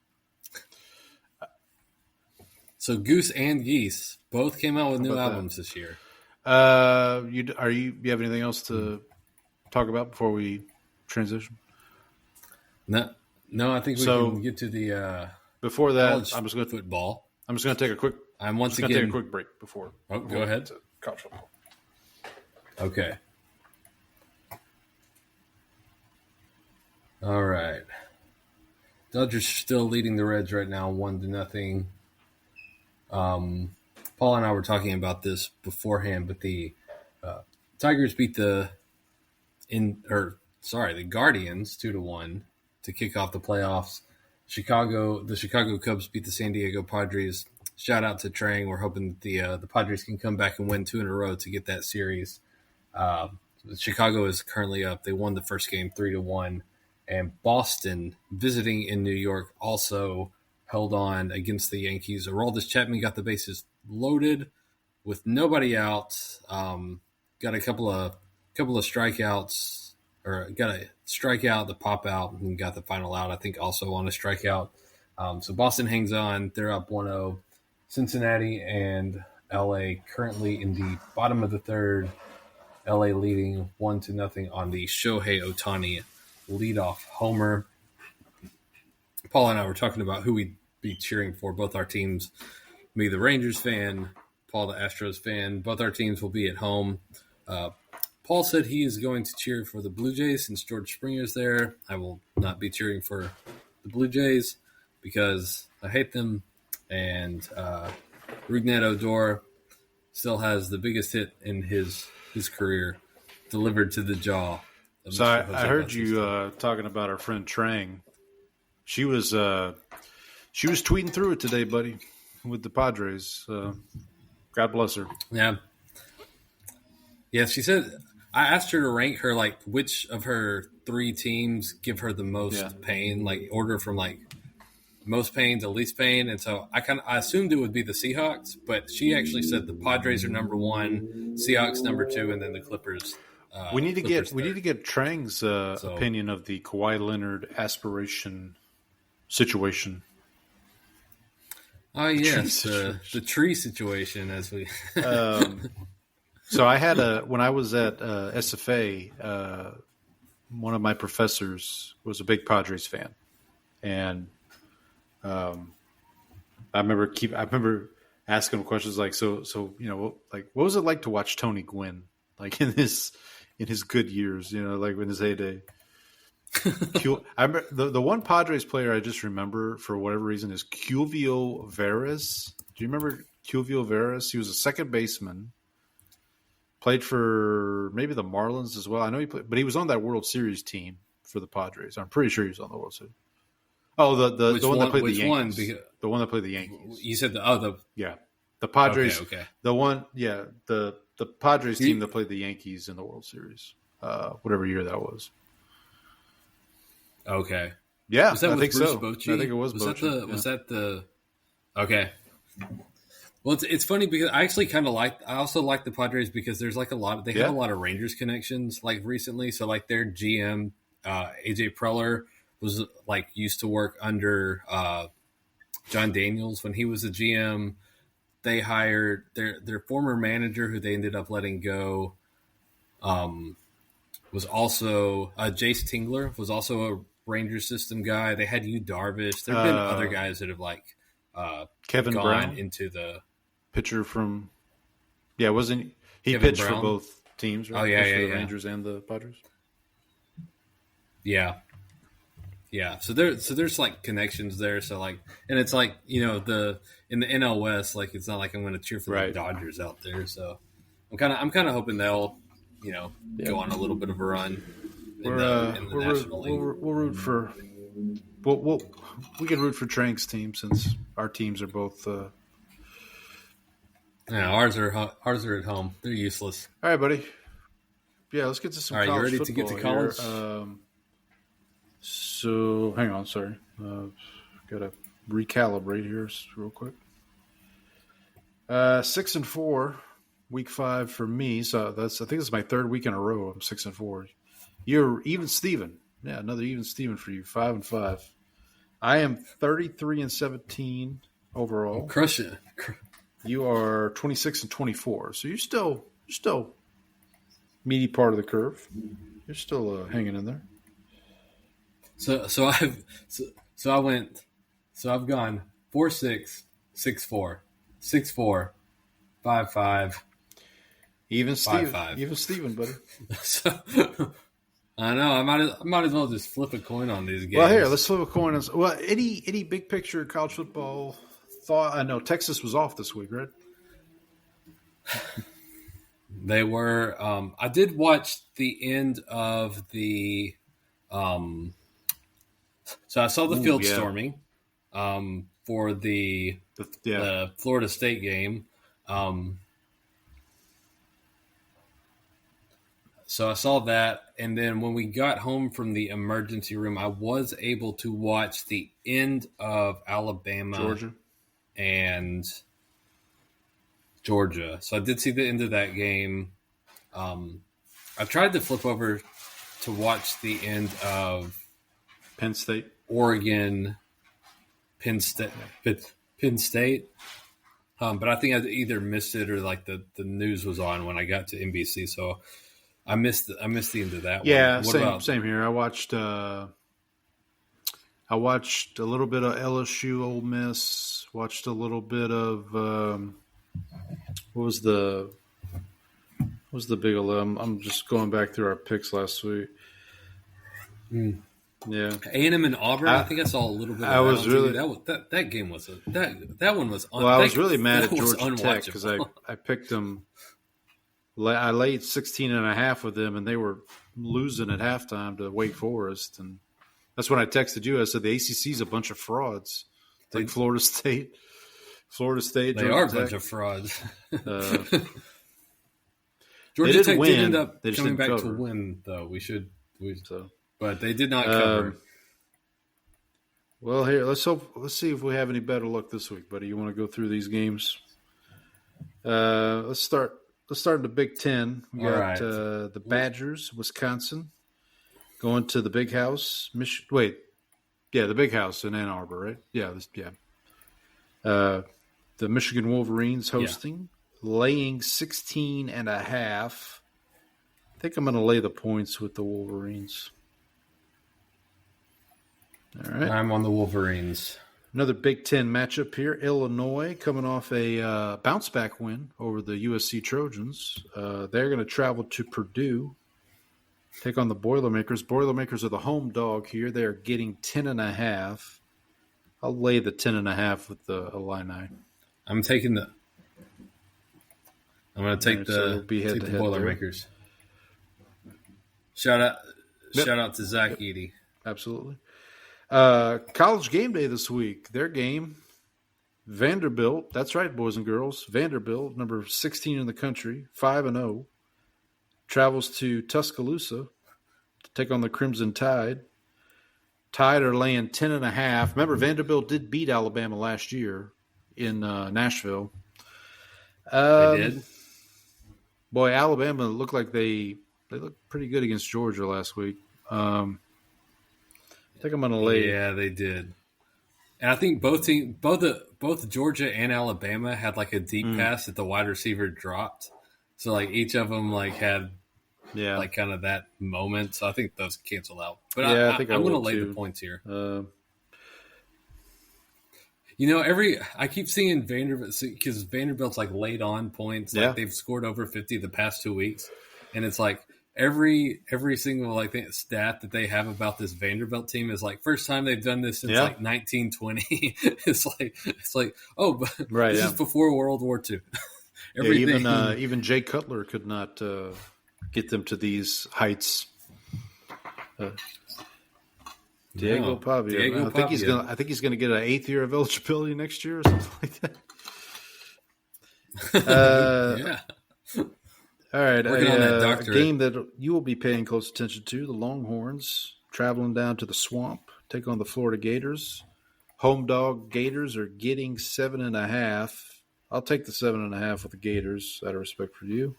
S1: So Goose and Geese both came out with new
S2: about
S1: albums this year.
S2: You have anything else to talk about before we transition?
S1: No, I think we can get to the
S2: before that.
S1: college
S2: I'm just going
S1: football.
S2: to take a quick.
S1: I'm once
S2: going to take
S1: again.
S2: a quick break before.
S1: Oh, go ahead.
S2: College football.
S1: Okay. All right. Dodgers still leading the Reds right now, 1-0. Paul and I were talking about this beforehand, but the Tigers beat the Guardians 2-1 to kick off the playoffs. The Chicago Cubs beat the San Diego Padres. Shout out to Trang. We're hoping that the Padres can come back and win 2 in a row to get that series. Chicago is currently up. They won the first game 3-1. And Boston, visiting in New York, also held on against the Yankees. Aroldis Chapman got the bases loaded with nobody out. Got a couple of strikeouts, or got a strikeout, the pop out, and got the final out, I think, also on a strikeout. So Boston hangs on. They're up 1-0. Cincinnati and LA currently in the bottom of the third. LA leading 1-0 on the Shohei Ohtani leadoff homer. Paul and I were talking about who we'd be cheering for. Both our teams, me the Rangers fan, Paul the Astros fan. Both our teams will be at home. Paul said he is going to cheer for the Blue Jays since George Springer's there. I will not be cheering for the Blue Jays because I hate them. And Rougned Odor still has the biggest hit in his career, delivered to the jaw.
S2: So I heard you talking about our friend Trang. She was tweeting through it today, buddy, with the Padres. God bless her.
S1: Yeah. Yeah, she said I asked her to rank her like which of her 3 teams give her the most pain, like order from like most pain to least pain, and so I assumed it would be the Seahawks, but she actually said the Padres are number 1, Seahawks number 2, and then the Clippers.
S2: We need to
S1: Clippers
S2: get Trang's opinion of the Kawhi Leonard aspiration situation.
S1: Oh yes, the tree situation, as we.
S2: So I had when I was at SFA, one of my professors was a big Padres fan, and I remember asking him questions like, so like what was it like to watch Tony Gwynn like in his good years, like in his heyday. I remember the one Padres player I just remember for whatever reason is Culvio Veras. Do you remember Culvio Veras? He was a second baseman. Played for maybe the Marlins as well. I know he played, but he was on that World Series team for the Padres. I'm pretty sure he was on the World Series. Oh, the one that played the Yankees. The one that played the Yankees.
S1: You said the
S2: Padres.
S1: Okay.
S2: The one, the Padres team that played the Yankees in the World Series, whatever year that was.
S1: Okay.
S2: Yeah,
S1: was that
S2: I think
S1: Bruce
S2: so.
S1: Bochy?
S2: I think it was Bochy.
S1: Was that the? Okay. Well, it's funny because I actually I also like the Padres because there's like they have a lot of Rangers connections like recently. So like their GM, AJ Preller was like used to work under John Daniels when he was the GM. They hired their former manager who they ended up letting go. Was also Jace Tingler was also a Ranger system guy. They had Yu Darvish. There have been other guys that have like
S2: Kevin
S1: gone
S2: Brown
S1: into the
S2: pitcher from wasn't he
S1: Kevin
S2: pitched
S1: Brown?
S2: for both teams, right?
S1: Oh yeah,
S2: for the
S1: yeah.
S2: Rangers and the Padres.
S1: Yeah. So there's like connections there. So like, and it's like in the NL West, like it's not like I'm going to cheer for the Dodgers out there. So I'm kind of hoping they'll go on a little bit of a run in the National League.
S2: We'll root for. We can root for Trank's team since our teams are both.
S1: Ours are at home. They're useless.
S2: All right, buddy. Yeah, let's get to some.
S1: All right,
S2: college
S1: you ready to get to college?
S2: So hang on, sorry. Got to recalibrate here real quick. 6-4, week 5 for me. So I think this is my 3rd week in a row. I'm 6-4. You're even Steven. Yeah, another even Steven for you. 5-5. I am 33-17 overall.
S1: I'm crushing it.
S2: You are 26-24. So you're still meaty part of the curve. You're still hanging in there.
S1: So I've gone 4-6, 6-4, 6-4, 5-5.
S2: Even Steven.
S1: 5-5.
S2: Even Steven, buddy.
S1: So I know I might as well just flip a coin on these games.
S2: Well, here, let's flip a coin. Well, any big picture college football thought? I know Texas was off this week, right?
S1: They were. I did watch the end of the. So I saw the field storming for the Florida State game. So I saw that, and then when we got home from the emergency room, I was able to watch the end of Alabama, Georgia. So I did see the end of that game. I tried to flip over to watch the end of
S2: Penn State,
S1: Oregon, Penn State. But I think I either missed it or like the news was on when I got to NBC. So I missed the end of that.
S2: Yeah,
S1: one.
S2: Same here. I watched a little bit of LSU, Ole Miss. Watched a little bit of what was the big 11? I'm just going back through our picks last week. Yeah,
S1: A&M and Auburn. I think I saw a little bit.
S2: I was really
S1: that game was that one was.
S2: Well, I was really mad at Georgia Tech because I picked them. I laid 16.5 with them, and they were losing at halftime to Wake Forest, and that's when I texted you. I said the ACC is a bunch of frauds, like Florida State.
S1: They
S2: Georgia
S1: are a
S2: Tech.
S1: bunch of frauds. Georgia Tech
S2: win.
S1: did end up
S2: They just
S1: coming
S2: didn't
S1: back
S2: cover.
S1: to win, though. But they did not cover.
S2: Well, here let's see if we have any better luck this week, buddy. You want to go through these games? Let's start in the Big Ten. We got the Badgers, Wisconsin, going to the Big House. The Big House in Ann Arbor, right? Yeah. The Michigan Wolverines hosting, laying 16.5. I think I'm going to lay the points with the Wolverines. All right.
S1: I'm on the Wolverines.
S2: Another Big Ten matchup here. Illinois coming off a bounce-back win over the USC Trojans. They're going to travel to Purdue, take on the Boilermakers. Boilermakers are the home dog here. They are getting 10.5. I'll lay the 10.5 with the Illini.
S1: I'm going to take the Boilermakers. Shout out to Zach Edey.
S2: Absolutely. College game day this week. Their game, Vanderbilt. That's right, boys and girls. Vanderbilt, number 16 in the country, 5-0, travels to Tuscaloosa to take on the Crimson Tide. Tide are laying 10.5. Remember, Vanderbilt did beat Alabama last year in Nashville.
S1: They did.
S2: Boy, Alabama looked like they looked pretty good against Georgia last week. I think I'm going to lay.
S1: Yeah, they did. And I think both Georgia and Alabama had like a deep pass that the wide receiver dropped. So like each of them had like kind of that moment. So I think those cancel out. But I think I'm going to lay the points here. I keep seeing Vanderbilt because Vanderbilt's like laid on points. Like they've scored over 50 the past 2 weeks, and it's like every single stat that they have about this Vanderbilt team is like first time they've done this since like 1920. It's like this is before World War II.
S2: Even Jay Cutler could not get them to these heights. Diego Pavia. I think he's gonna get an 8th year of eligibility next year or something like that. All right, a game that you will be paying close attention to: the Longhorns traveling down to the Swamp, take on the Florida Gators. Home dog Gators are getting 7.5. I'll take the 7.5 with the Gators out of respect for you.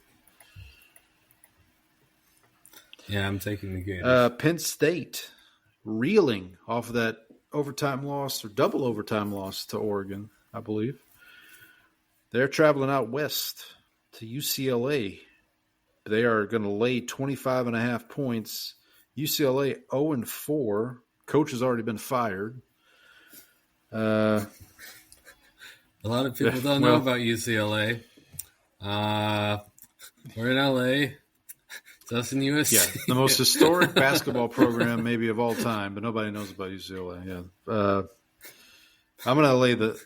S1: Yeah, I'm taking the Gators.
S2: Penn State reeling off of that overtime loss or double overtime loss to Oregon, I believe. They're traveling out west to UCLA. They are going to lay 25.5 points. UCLA 0-4. Coach has already been fired.
S1: A lot of people don't know about UCLA. We're in LA. It's us in USC.
S2: Yeah, the most historic basketball program maybe of all time, but nobody knows about UCLA. Yeah, I'm going to lay the.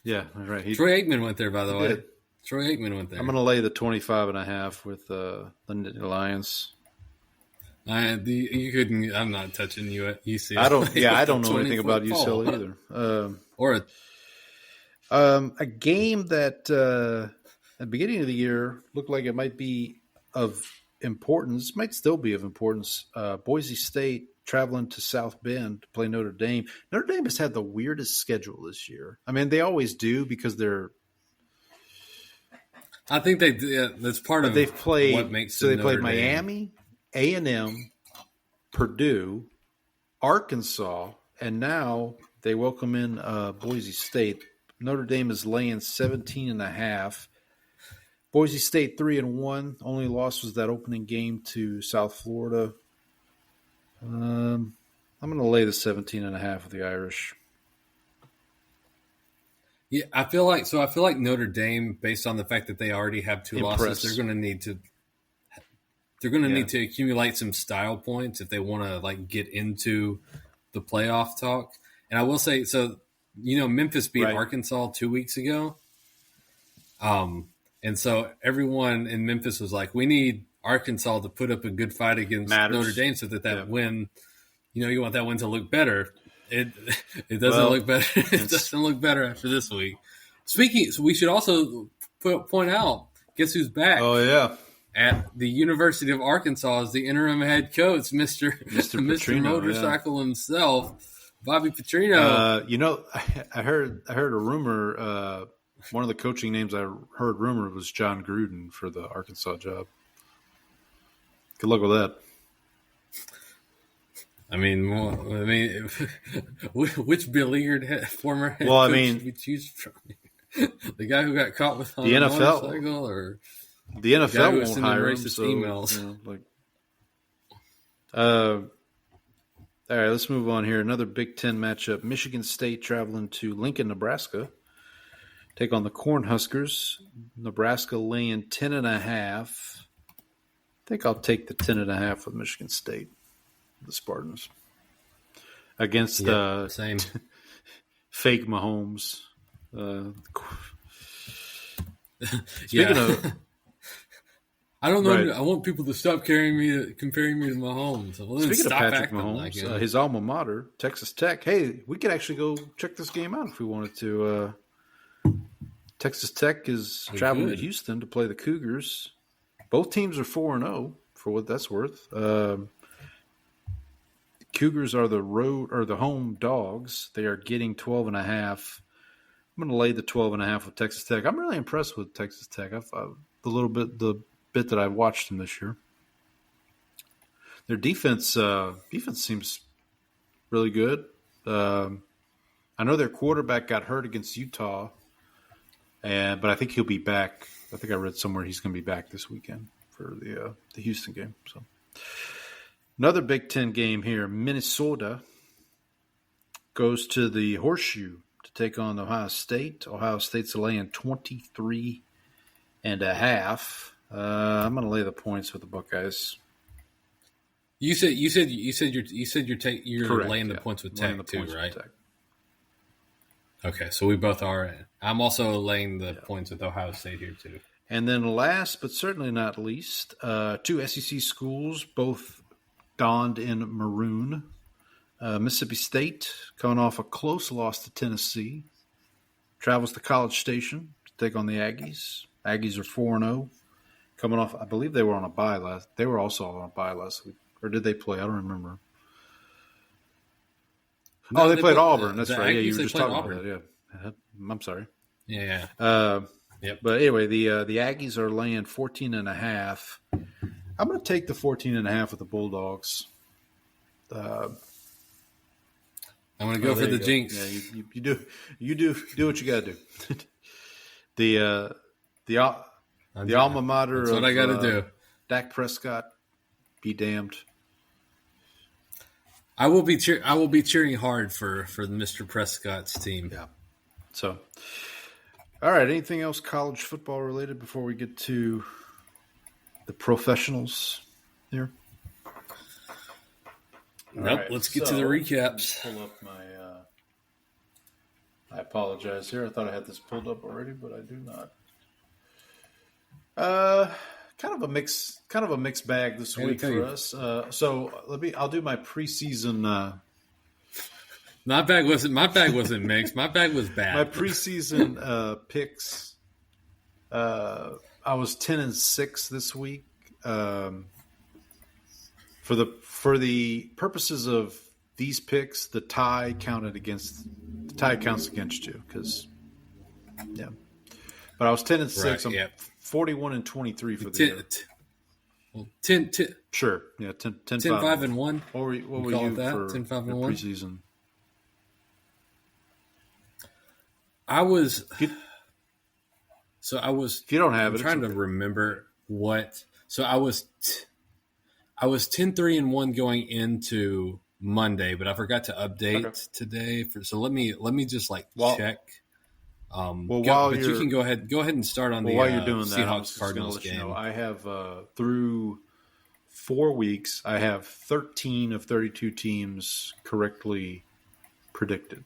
S2: Yeah, right.
S1: Troy Aikman went there, by the way. Did. Troy Aikman went there.
S2: I'm going to lay the 25.5 with the Lions.
S1: You couldn't. I'm not touching UCLA.
S2: I don't. Yeah, I don't know anything about UCLA either. A game that at the beginning of the year looked like it might be of importance, might still be of importance. Boise State traveling to South Bend to play Notre Dame. Notre Dame has had the weirdest schedule this year. I mean, they always do because they're.
S1: I think that's part of
S2: they've played.
S1: What makes
S2: so they played
S1: Notre Dame.
S2: Miami, A&M, Purdue, Arkansas, and now they welcome in Boise State. Notre Dame is laying 17.5. Boise State 3-1. Only loss was that opening game to South Florida. I'm going to lay the 17.5 with the Irish.
S1: Yeah, I feel like Notre Dame, based on the fact that they already have 2 losses, they're going to need to accumulate some style points if they want to get into the playoff talk. And I will say, Memphis beat Arkansas 2 weeks ago. And so everyone in Memphis was like, we need Arkansas to put up a good fight against Notre Dame so that win, you want that win to look better. It doesn't look better. It doesn't look better after this week. So we should also point out, guess who's back?
S2: Oh, yeah.
S1: at the University of Arkansas is the interim head coach, Mr.
S2: Petrino,
S1: Motorcycle himself, Bobby Petrino.
S2: I heard a rumor. One of the coaching names I heard rumored was John Gruden for the Arkansas job. Good luck with that.
S1: Which beleaguered former head
S2: Well,
S1: coach should we choose from? The guy who got caught with on
S2: the
S1: a
S2: NFL,
S1: motorcycle, or
S2: the NFL won't hire him.
S1: Racist emails.
S2: All right, let's move on here. Another Big Ten matchup: Michigan State traveling to Lincoln, Nebraska, take on the Cornhuskers. Nebraska laying 10.5. I think I'll take the 10.5 with Michigan State. The Spartans against
S1: same
S2: fake Mahomes. Speaking of,
S1: I don't know.
S2: Right.
S1: I want people to stop comparing me to Mahomes.
S2: Speaking of Patrick Mahomes, his alma mater, Texas Tech. Hey, we could actually go check this game out if we wanted to. Texas Tech is traveling to Houston to play the Cougars. Both teams are 4-0 for what that's worth. Cougars are the home dogs. They are getting 12.5. I'm going to lay the 12.5 with Texas Tech. I'm really impressed with Texas Tech. The bit that I've watched them this year. Their defense seems really good. I know their quarterback got hurt against Utah, but I think he'll be back. I think I read somewhere he's going to be back this weekend for the Houston game. So. Another Big Ten game here. Minnesota goes to the Horseshoe to take on Ohio State. Ohio State's laying 23.5. I'm going to lay the points with the Buckeyes.
S1: You said you're
S2: Correct,
S1: laying the points with Tech too, right?
S2: Tech.
S1: Okay, so we both are. I'm also laying the points with Ohio State here too.
S2: And then last but certainly not least, two SEC schools, both donned in maroon. Mississippi State, coming off a close loss to Tennessee, travels to College Station to take on the Aggies. Aggies are 4-0, coming off. I believe they were on a bye last. They were also on a bye last week, or did they play? I don't remember. No, they played Auburn. That's right.
S1: Aggies,
S2: you were just talking
S1: Auburn.
S2: about that. Yeah, I'm sorry.
S1: Yeah.
S2: Yep. But anyway, the Aggies are laying 14.5. I'm going to take the 14.5 with the Bulldogs.
S1: I'm going to go for the jinx.
S2: Yeah, you do what you got to do. the alma mater.
S1: That's what I got to do.
S2: Dak Prescott, be damned.
S1: I will be cheering hard for Mr. Prescott's team.
S2: Yeah. So, all right. Anything else college football related before we get to the professionals here?
S1: Nope.
S2: Right,
S1: let's get to the recaps.
S2: Pull up my. I apologize here. I thought I had this pulled up already, but I do not. Kind of a mixed bag this week for us. So I'll do my preseason.
S1: My bag wasn't mixed. My bag was bad.
S2: My preseason picks. I was 10-6 this week. For the purposes of these picks, the tie counts against you because, yeah. But I was 10-6.
S1: Right,
S2: I'm
S1: yeah.
S2: 41-23 for the year.
S1: 10,
S2: Sure, yeah, 10
S1: 5 and 1.
S2: What were
S1: call
S2: you
S1: it that?
S2: for
S1: 10, 5 and
S2: the
S1: 1?
S2: preseason?
S1: I was. If
S2: you don't have
S1: I'm
S2: it,
S1: trying to remember what. So I was 10-3 and 1 going into Monday, but I forgot to update today. So let me just check.
S2: But
S1: you can go ahead and start on the
S2: while you're doing that,
S1: Seahawks Cardinals game.
S2: You know, I have through 4 weeks, I have 13 of 32 teams correctly predicted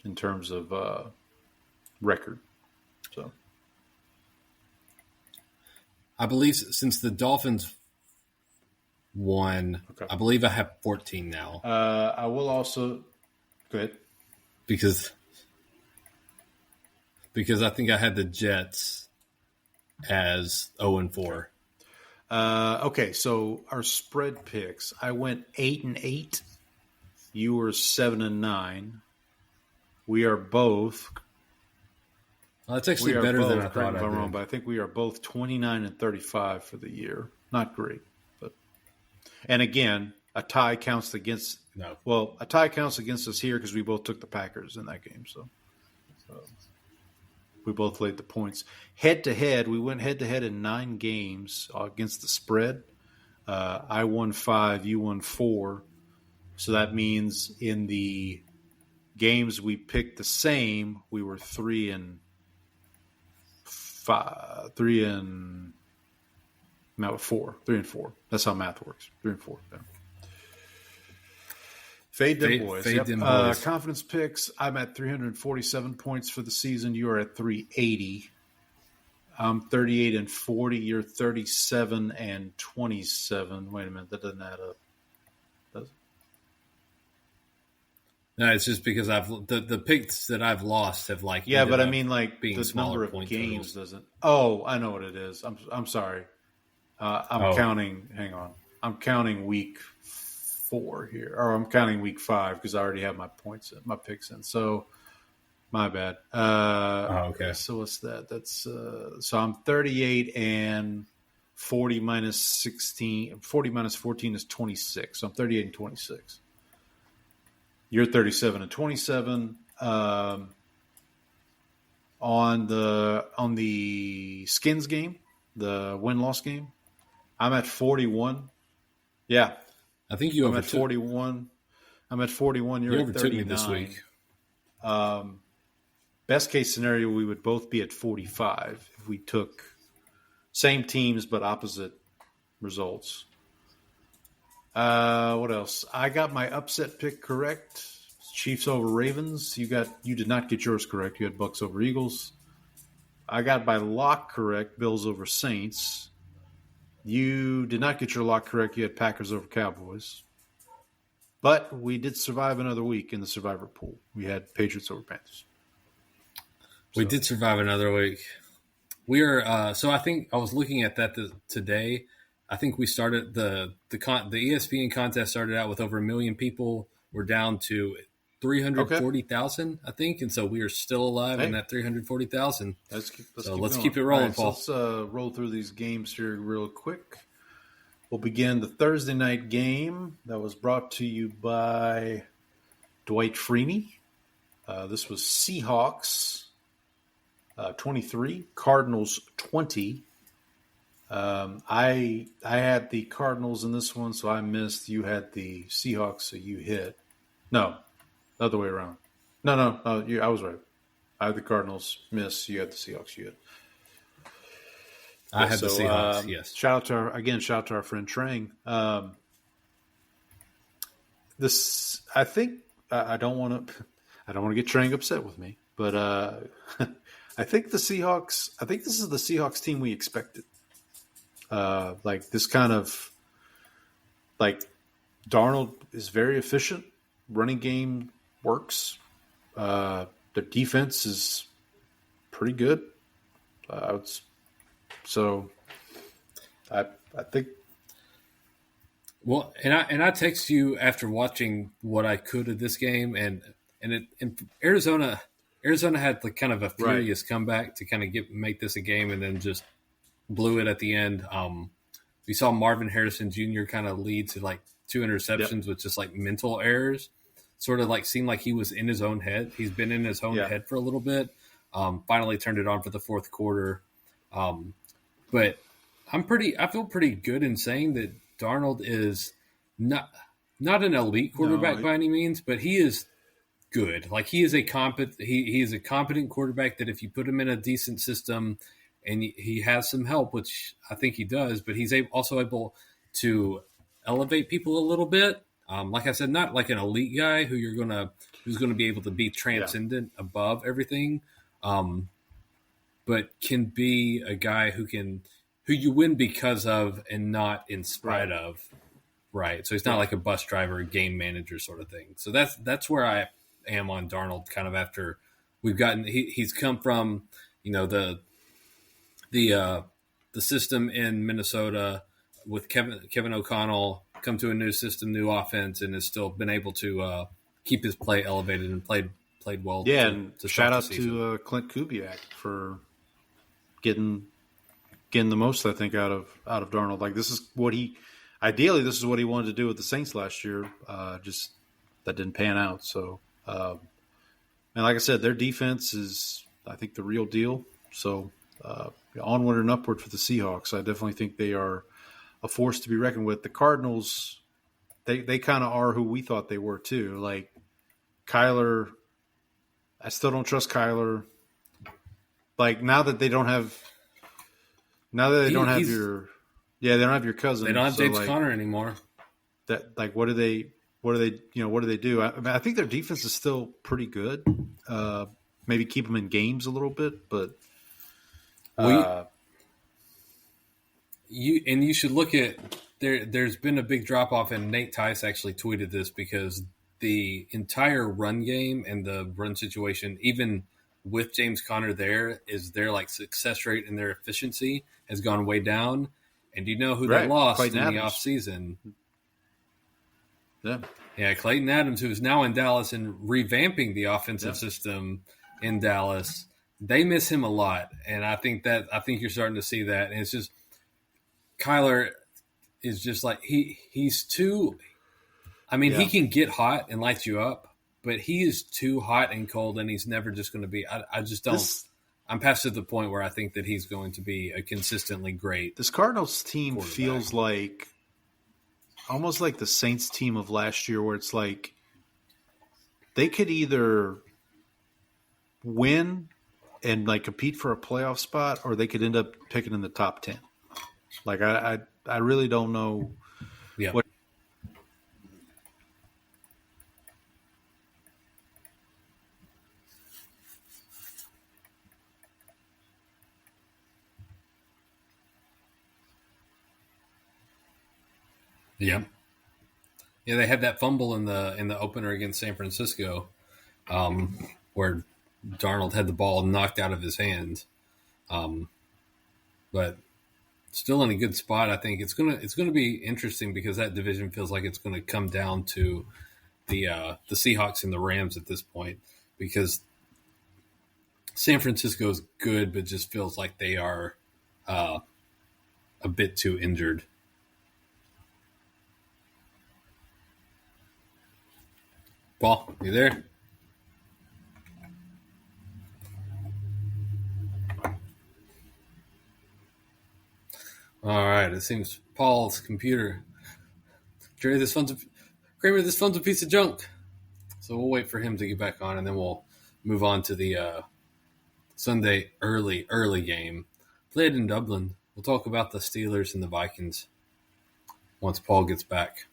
S2: in terms of record. So
S1: I believe since the Dolphins won, I believe I have 14 now.
S2: I will also go ahead
S1: because I think I had the Jets as 0-4.
S2: Okay, so our spread picks. I went 8-8. You were 7-9. We are both.
S1: Well, that's actually better than I thought.
S2: If I'm wrong, but I think we are both 29-35 for the year. Not great, but and again, a tie counts against.
S1: No.
S2: Well, a tie counts against us here because we both took the Packers in that game. So we both laid the points. Head to head, we went head to head in 9 games against the spread. I won 5, you won 4. So that means in the games we picked the same, we were 3-5, 3-4. That's how math works. 3-4. Yeah. Fade Dem Boyz.
S1: Fade Dem Boyz.
S2: Confidence picks. I'm at 347 points for the season. You are at 380. I'm 38-40. You're 37-27. Wait a minute, that doesn't add up. Does it?
S1: No, it's just because the picks that I've lost have but
S2: I mean being the number of games
S1: totals.
S2: doesn't. Oh, I know what it is. I'm sorry. I'm counting. Hang on. I'm counting week 4 here, or I'm counting week 5 because I already have my points, my picks in. So, my bad.
S1: Okay.
S2: So what's that? That's so I'm 38-40 minus 16. 40 minus 14 is 26. So I'm 38-26. You're 37-27. On the Skins game, the win-loss game, I'm at 41. Yeah.
S1: I think you
S2: I'm at 41. I'm at 41. You're at 39.
S1: Me this week.
S2: Best case scenario, we would both be at 45 if we took same teams but opposite results. What else? I got my upset pick correct. Chiefs over Ravens. You did not get yours correct. You had Bucks over Eagles. I got my lock correct. Bills over Saints. You did not get your lock correct. You had Packers over Cowboys. But we did survive another week in the survivor pool. We had Patriots over Panthers.
S1: We did survive another week. We are so I think I was looking at that today. I think we started the ESPN contest started out with over 1 million people. We're down to 340,000, I think, and so we are still alive in that 340,000.
S2: Let's
S1: keep it rolling,
S2: right,
S1: Paul.
S2: So let's roll through these games here real quick. We'll begin the Thursday night game that was brought to you by Dwight Freeney. This was Seahawks 23, Cardinals 20. I had the Cardinals in this one, so I missed. You had the Seahawks, so you hit. No, the other way around. No, I was right. I had the Cardinals, miss. You had the Seahawks, you hit.
S1: I had the Seahawks, yes.
S2: Shout out to our friend Trang. This, I think, I don't want to get Trang upset with me, but I think this is the Seahawks team we expected. This kind of, Darnold is very efficient. Running game works. Their defense is pretty good. So I think.
S1: Well, and I text you after watching what I could of this game, and Arizona had kind of a furious comeback to kind of make this a game, and then just blew it at the end. We saw Marvin Harrison Jr. kind of lead to 2 interceptions with just mental errors. Sort of seemed like he was in his own head. He's been in his own head for a little bit. Finally turned it on for the fourth quarter. But I feel pretty good in saying that Darnold is not an elite quarterback by any means, but he is good. He is a competent quarterback that if you put him in a decent system and he has some help, which I think he does, but he's also able to elevate people a little bit. Like I said, not like an elite guy who's going to be able to be transcendent above everything, but can be a guy who you win because of and not in spite of. Right. So he's not like a bus driver, game manager sort of thing. So that's where I am on Darnold kind of after we've gotten he's come from, the system in Minnesota with Kevin O'Connell come to a new system, new offense, and has still been able to keep his play elevated and played well.
S2: Yeah, and shout out to Clint Kubiak for getting the most, I think, out of Darnold. Like, this is what he wanted to do with the Saints last year. Just that didn't pan out. So, and like I said, their defense is, I think, the real deal. So, onward and upward for the Seahawks. I definitely think they are a force to be reckoned with. The Cardinals, they kind of are who we thought they were too. Like Kyler, I still don't trust Kyler. Like, now that they don't have your cousin.
S1: They don't have James
S2: like,
S1: Conner anymore.
S2: That, like, what do they do? I mean, I think their defense is still pretty good. Maybe keep them in games a little bit, but
S1: you should look at there's been a big drop off, and Nate Tice actually tweeted this because the entire run game and the run situation, even with James Conner there, is their like success rate and their efficiency has gone way down. And do you know who they lost
S2: Clayton
S1: in
S2: Adams.
S1: the offseason?
S2: Yeah,
S1: Clayton Adams, who is now in Dallas and revamping the offensive system in Dallas. They miss him a lot, and I think you're starting to see that. And it's just Kyler is just like he's too. I mean, he can get hot and light you up, but he is too hot and cold, and he's never just going to be. I just don't. I'm past to the point where I think that he's going to be a consistently great.
S2: This Cardinals team feels like almost like the Saints team of last year, where it's like they could either win and like compete for a playoff spot, or they could end up picking in the top 10. Like, I really don't know.
S1: Yeah.
S2: What.
S1: Yeah. Yeah, they had that fumble in the opener against San Francisco, where Darnold had the ball knocked out of his hands. But still in a good spot. I think it's gonna be interesting because that division feels like it's gonna come down to the Seahawks and the Rams at this point, because San Francisco is good, but just feels like they are a bit too injured. Paul, you there? All right. It seems Paul's computer. Kramer, this phone's a piece of junk. So we'll wait for him to get back on, and then we'll move on to the Sunday early game played in Dublin. We'll talk about the Steelers and the Vikings once Paul gets back.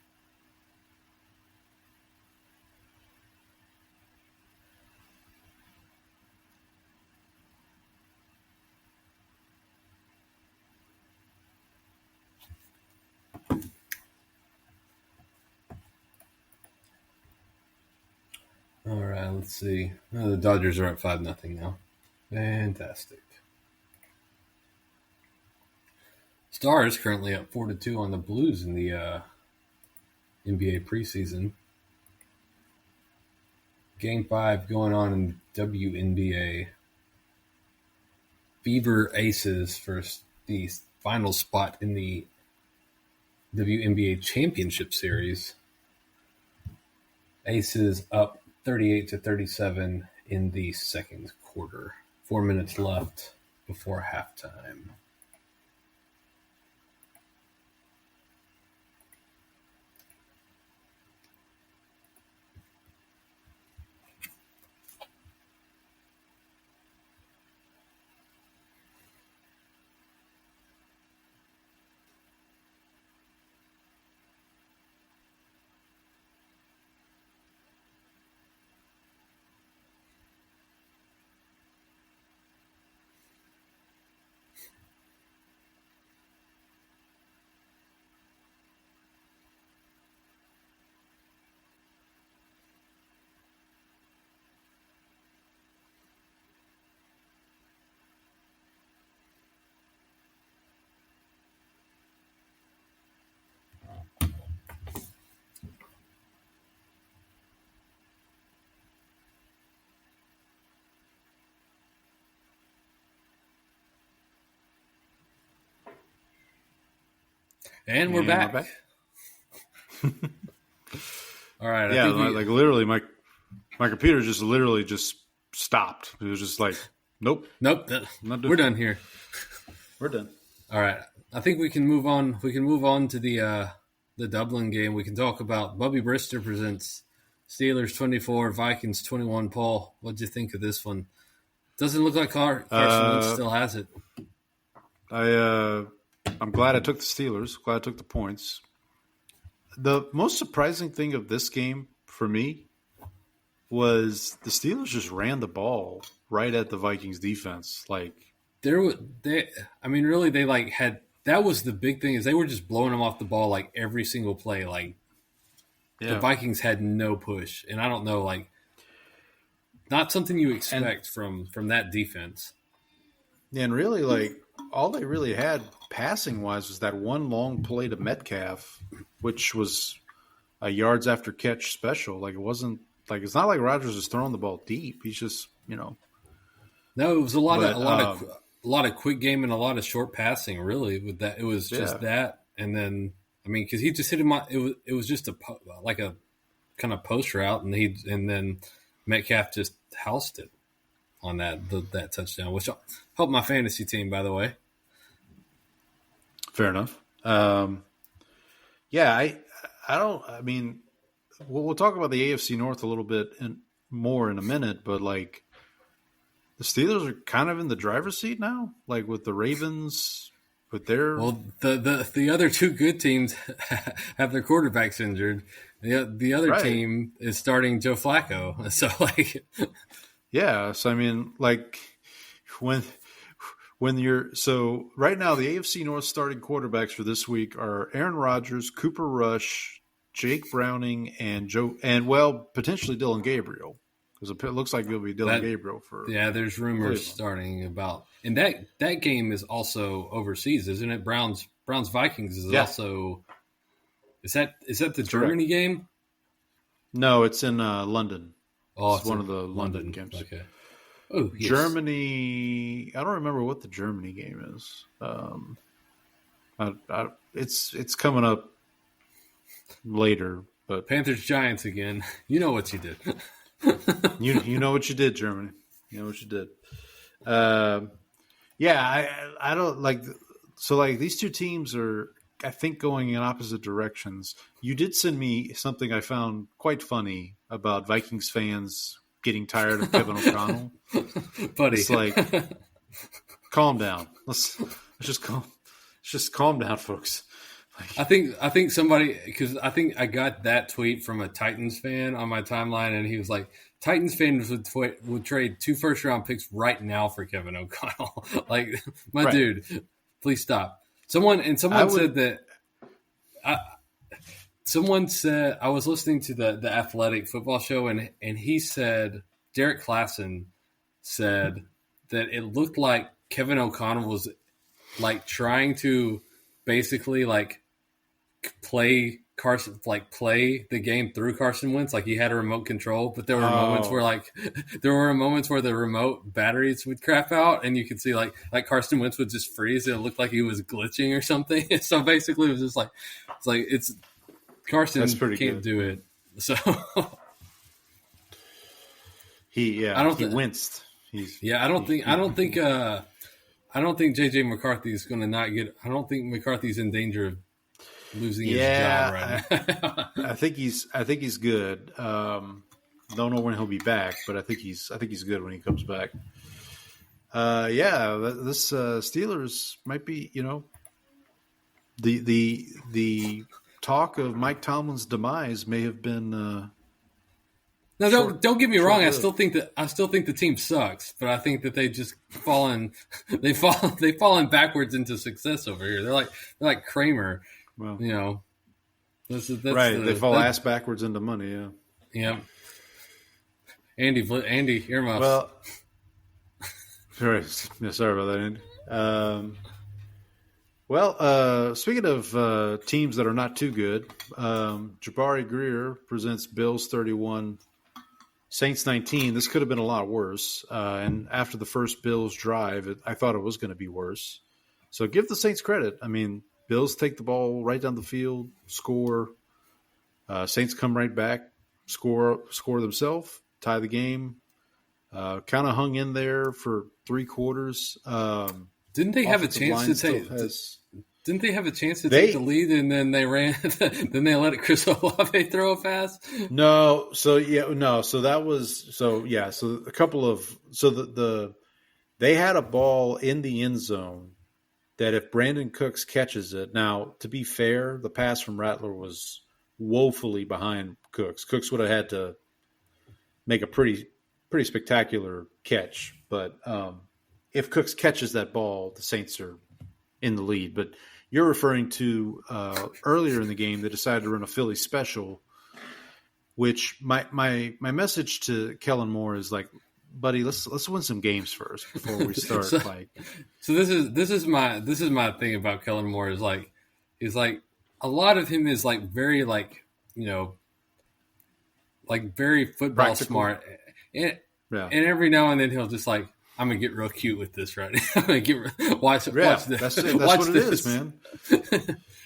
S1: All right, let's see. The Dodgers are at 5-0 now. Fantastic. Stars currently up 4-2 on the Blues in the NBA preseason. Game 5 going on in WNBA. Fever Aces for the final spot in the WNBA Championship Series. Aces up 38-37 in the second quarter. 4 minutes left before halftime. And we're back. All right.
S2: Yeah, like literally, my computer just stopped. It was just like, nope.
S1: We're done here.
S2: We're done.
S1: All right. I think we can move on. We can move on to the Dublin game. We can talk about Bubby Brister presents Steelers 24, Vikings 21. Paul, what'd you think of this one? Doesn't look like Carson Wentz still has it.
S2: I'm glad I took the Steelers. Glad I took the points. The most surprising thing of this game for me was the Steelers just ran the ball right at the Vikings defense. Like
S1: that was the big thing is they were just blowing them off the ball like every single play. Like the Vikings had no push, and I don't know, like not something you expect from that defense.
S2: And really, like all they really had passing wise was that one long play to Metcalf, which was a yards after catch special. Like it wasn't like it's not like Rodgers is throwing the ball deep. He's just No,
S1: it was a lot of quick game and a lot of short passing. Really, with that, it was just that, and then because he just hit him. It was just a kind of post route, and then Metcalf just housed it on that touchdown, which helped my fantasy team, by the way.
S2: Fair enough. We'll talk about the AFC North a little bit more in a minute, but like the Steelers are kind of in the driver's seat now, like with the Ravens, with their
S1: the other two good teams have their quarterbacks injured. The other team is starting Joe Flacco, so like
S2: right now the AFC North starting quarterbacks for this week are Aaron Rodgers, Cooper Rush, Jake Browning, and potentially Dylan Gabriel, because it looks like it'll be Dylan Gabriel for.
S1: Yeah, there's rumors
S2: Cleveland.
S1: Starting about, and that game is also overseas, isn't it? Browns Vikings is also. Is that the Germany game?
S2: No, it's in London.
S1: Oh,
S2: it's one of the London games.
S1: Okay. Oh, yes.
S2: Germany. I don't remember what the Germany game is. It's coming up later, but
S1: Panthers Giants again. You know what you did.
S2: you know what you did, Germany. You know what you did. I don't like. So like these two teams are, I think, going in opposite directions. You did send me something I found quite funny about Vikings fans getting tired of Kevin O'Connell.
S1: Buddy.
S2: It's like, calm down. Let's just calm down, folks. Like,
S1: I think somebody, because I think I got that tweet from a Titans fan on my timeline, and he was like, Titans fans would trade 2 first-round picks right now for Kevin O'Connell. Like, dude, please stop. Someone said that. Someone said, I was listening to the Athletic football show, and he said, Derek Klassen said that it looked like Kevin O'Connell was like trying to basically like play the game through Carson Wentz, like he had a remote control, but there were moments where the remote batteries would crap out, and you could see like Carson Wentz would just freeze, and it looked like he was glitching or something. So basically, it was just like it's Carson can't do it. So he winced. I don't think JJ McCarthy is going to not get. I don't think McCarthy's in danger of losing his job right now.
S2: I think he's good. Don't know when he'll be back, but I think he's good when he comes back. This Steelers might be, the talk of Mike Tomlin's demise may have been.
S1: No, don't get me wrong. I still think the team sucks, but I think that they just they've fallen backwards into success over here. They're like Kramer. Well, that's
S2: right. They fall ass backwards into money. Yeah.
S1: Yeah. Andy, earmuffs.
S2: Well, sorry about that, Andy. Speaking of teams that are not too good, Jabari Greer presents Bills 31, Saints 19. This could have been a lot worse. And after the first Bills drive, I thought it was going to be worse. So give the Saints credit. I mean, Bills take the ball right down the field, score. Saints come right back, score themselves, tie the game. Kind of hung in there for 3 quarters.
S1: Didn't they have a chance to take? Didn't they have a chance to take the lead and then they ran? Then they let Chris Olave throw a pass.
S2: No, so that was so a couple of they had a ball in the end zone that if Brandon Cooks catches it. Now, to be fair, the pass from Rattler was woefully behind Cooks. Cooks would have had to make a pretty spectacular catch, but if Cooks catches that ball, the Saints are in the lead. But you're referring to earlier in the game, they decided to run a Philly special, which my message to Kellen Moore is like, buddy, let's win some games first before we start.
S1: So this is my thing about Kellen Moore is like a lot of him is like very like like very football practical. Smart, and every now and then he'll just like, I'm gonna get real cute with this right now. I'm gonna watch this.
S2: That's what it is, man.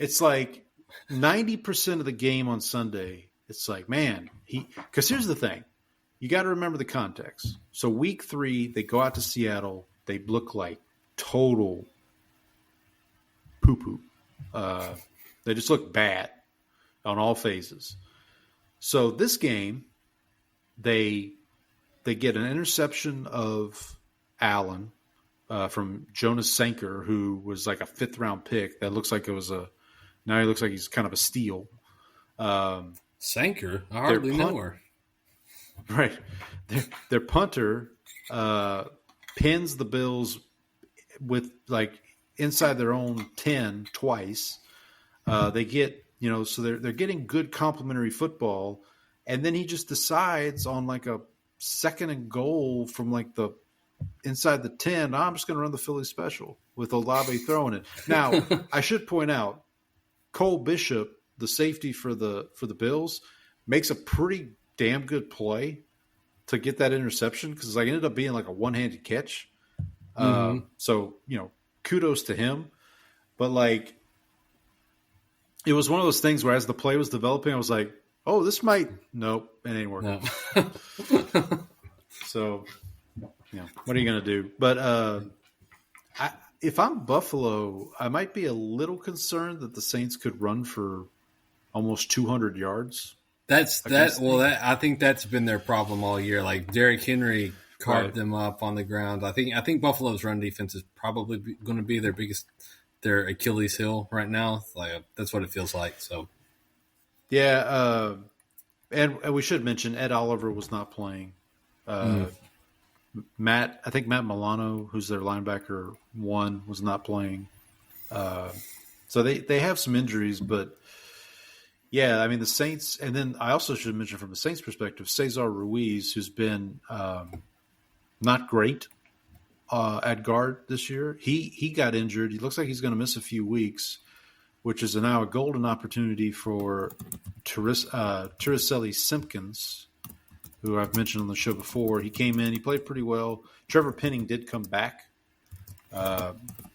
S2: It's like 90% of the game on Sunday. It's like, man, because here's the thing. You got to remember the context. So week 3, they go out to Seattle. They look like total poo-poo. They just look bad on all phases. So this game, they get an interception of Allen from Jonas Sanker, who was like a 5th-round pick. That looks like now he looks like he's kind of a steal.
S1: Sanker? I hardly know her.
S2: Right. Their punter pins the Bills with like inside their own 10 twice. They get, so they're getting good complimentary football. And then he just decides on like a 2nd and goal from like the inside the 10, I'm just going to run the Philly special with Olave throwing it. Now, I should point out, Cole Bishop, the safety for the Bills, makes a pretty damn good play to get that interception because like, it ended up being like a one-handed catch. So, kudos to him. But like, it was one of those things where as the play was developing, I was like, oh, nope, it ain't working. No. So, what are you going to do? But if I'm Buffalo, I might be a little concerned that the Saints could run for almost 200 yards.
S1: I think that's been their problem all year. Like Derrick Henry carved them up on the ground. I think Buffalo's run defense is probably going to be their Achilles heel right now. Like that's what it feels like. So,
S2: yeah, and we should mention Ed Oliver was not playing. I think Matt Milano, who's their linebacker, was not playing. So they have some injuries, but. Yeah, I mean, the Saints, and then I also should mention from the Saints' perspective, Cesar Ruiz, who's been not great at guard this year. He got injured. He looks like he's going to miss a few weeks, which is now a golden opportunity for Tiricelli Simpkins, who I've mentioned on the show before. He came in. He played pretty well. Trevor Penning did come back.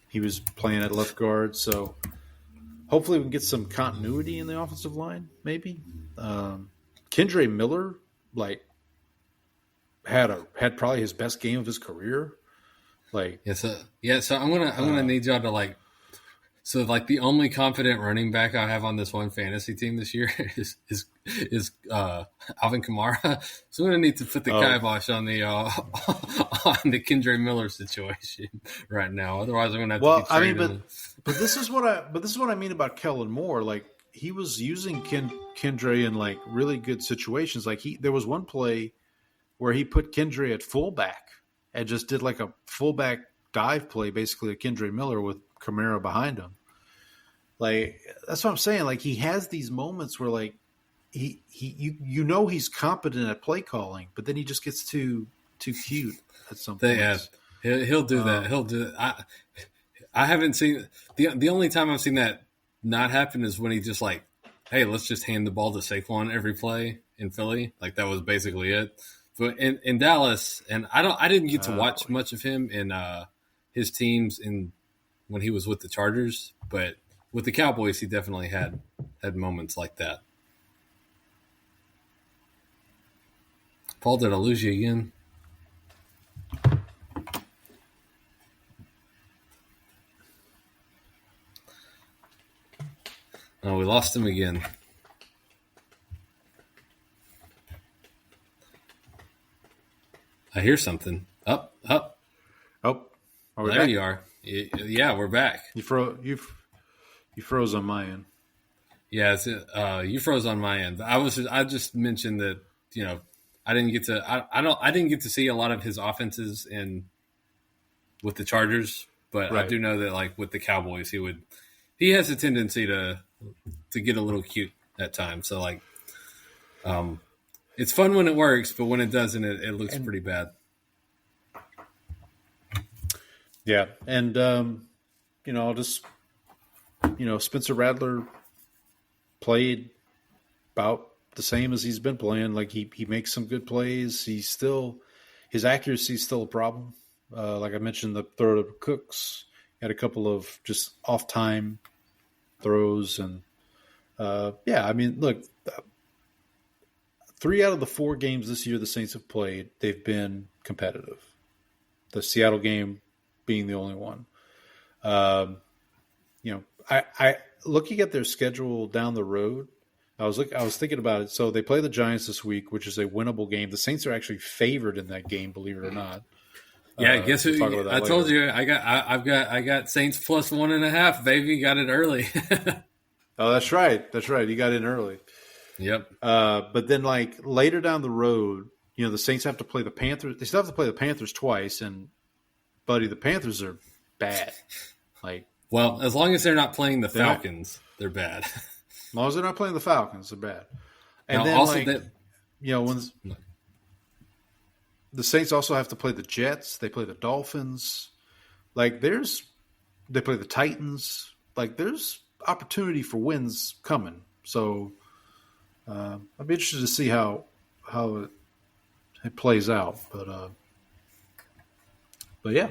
S2: He was playing at left guard, so – hopefully we can get some continuity in the offensive line, maybe. Kendre Miller, had probably his best game of his career.
S1: So I'm gonna need y'all to the only confident running back I have on this one fantasy team this year is Alvin Kamara. So I'm gonna need to put the kibosh on the Kendre Miller situation right now. Otherwise, I'm gonna have to.
S2: But this is what I mean about Kellen Moore. Like he was using Kendre in really good situations. There was one play where he put Kendre at fullback and just did like a fullback dive play, basically a Kendre Miller with Kamara behind him. That's what I'm saying. He has these moments where he's competent at play calling, but then he just gets too cute at some point.
S1: Yeah, he'll do that. He'll do it. I haven't seen the only time I've seen that not happen is when he just hey, let's just hand the ball to Saquon every play in Philly. That was basically it. But in Dallas, and I didn't get to watch much of him in his teams when he was with the Chargers, but with the Cowboys, he definitely had moments like that. Paul, did I lose you again? Oh, we lost him again. I hear something. Up.
S2: Oh, are we
S1: There
S2: back?
S1: you are. Yeah, we're back.
S2: You froze on my end.
S1: Yeah, you froze on my end. I just mentioned that, I didn't get to see a lot of his offenses with the Chargers, but
S2: Right.
S1: I do know that like with the Cowboys, he has a tendency to get a little cute at times. So like, it's fun when it works, but when it doesn't, it looks pretty bad.
S2: Yeah, and I'll just Spencer Rattler played about the same as he's been playing. Like he makes some good plays. His accuracy is still a problem. Like I mentioned, the throw to Cooks had a couple of just off time throws, and look, 3 out of the 4 games this year the Saints have played, they've been competitive. The Seattle game being the only one. I looking at their schedule down the road, I was thinking about it. So they play the Giants this week, which is a winnable game. The Saints are actually favored in that game, believe it or not.
S1: Yeah, guess who?
S2: We'll
S1: I told you I got Saints plus 1.5. Baby, got it early.
S2: Oh, that's right. You got in early.
S1: Yep.
S2: But then, like later down the road, the Saints have to play the Panthers. They still have to play the Panthers twice, and buddy, the Panthers are bad. Like,
S1: well, as long as they're not playing the Falcons, they're bad.
S2: As long as they're not playing the Falcons, they're bad. And
S1: now,
S2: then,
S1: also
S2: when the Saints also have to play the Jets, they play the Dolphins. Like, they play the Titans. Like, there's opportunity for wins coming. So, I'd be interested to see how it plays out. But yeah.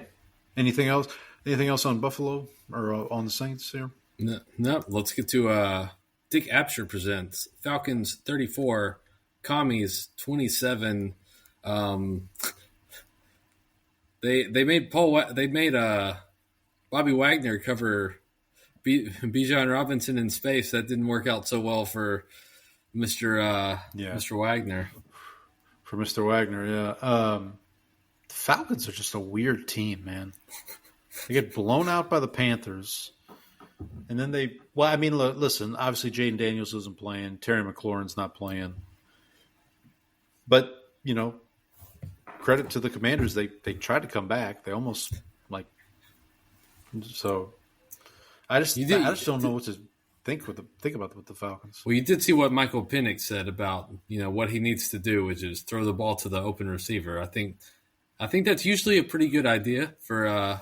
S2: Anything else? Anything else on Buffalo or on the Saints here?
S1: No. Let's get to Dick Apsher presents Falcons 34, Commies 27. They made Bobby Wagner cover Bijan Robinson in space. That didn't work out so well for Mr. Wagner.
S2: For Mr. Wagner, yeah. The Falcons are just a weird team, man. They get blown out by the Panthers, and then listen, obviously Jaden Daniels isn't playing. Terry McLaurin's not playing. But, credit to the Commanders. They tried to come back. They almost, so I just don't know what to think about with the Falcons.
S1: Well, you did see what Michael Penix said about, what he needs to do, which is throw the ball to the open receiver. I think that's usually a pretty good idea for,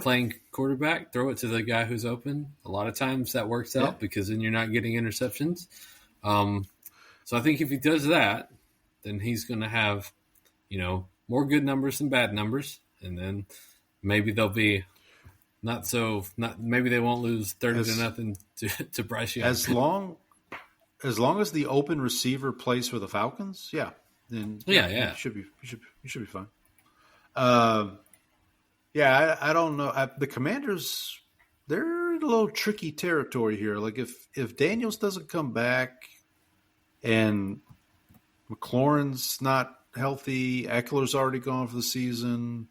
S1: playing quarterback. Throw it to the guy who's open. A lot of times that works out because then you're not getting interceptions. So I think if he does that, then he's going to have, more good numbers than bad numbers. And then maybe they'll be maybe they won't lose 30-0 to Bryce Young.
S2: As long as the open receiver plays for the Falcons, then it should be fine. I don't know. The Commanders, they're in a little tricky territory here. Like if Daniels doesn't come back and McLaurin's not healthy, Eckler's already gone for the season,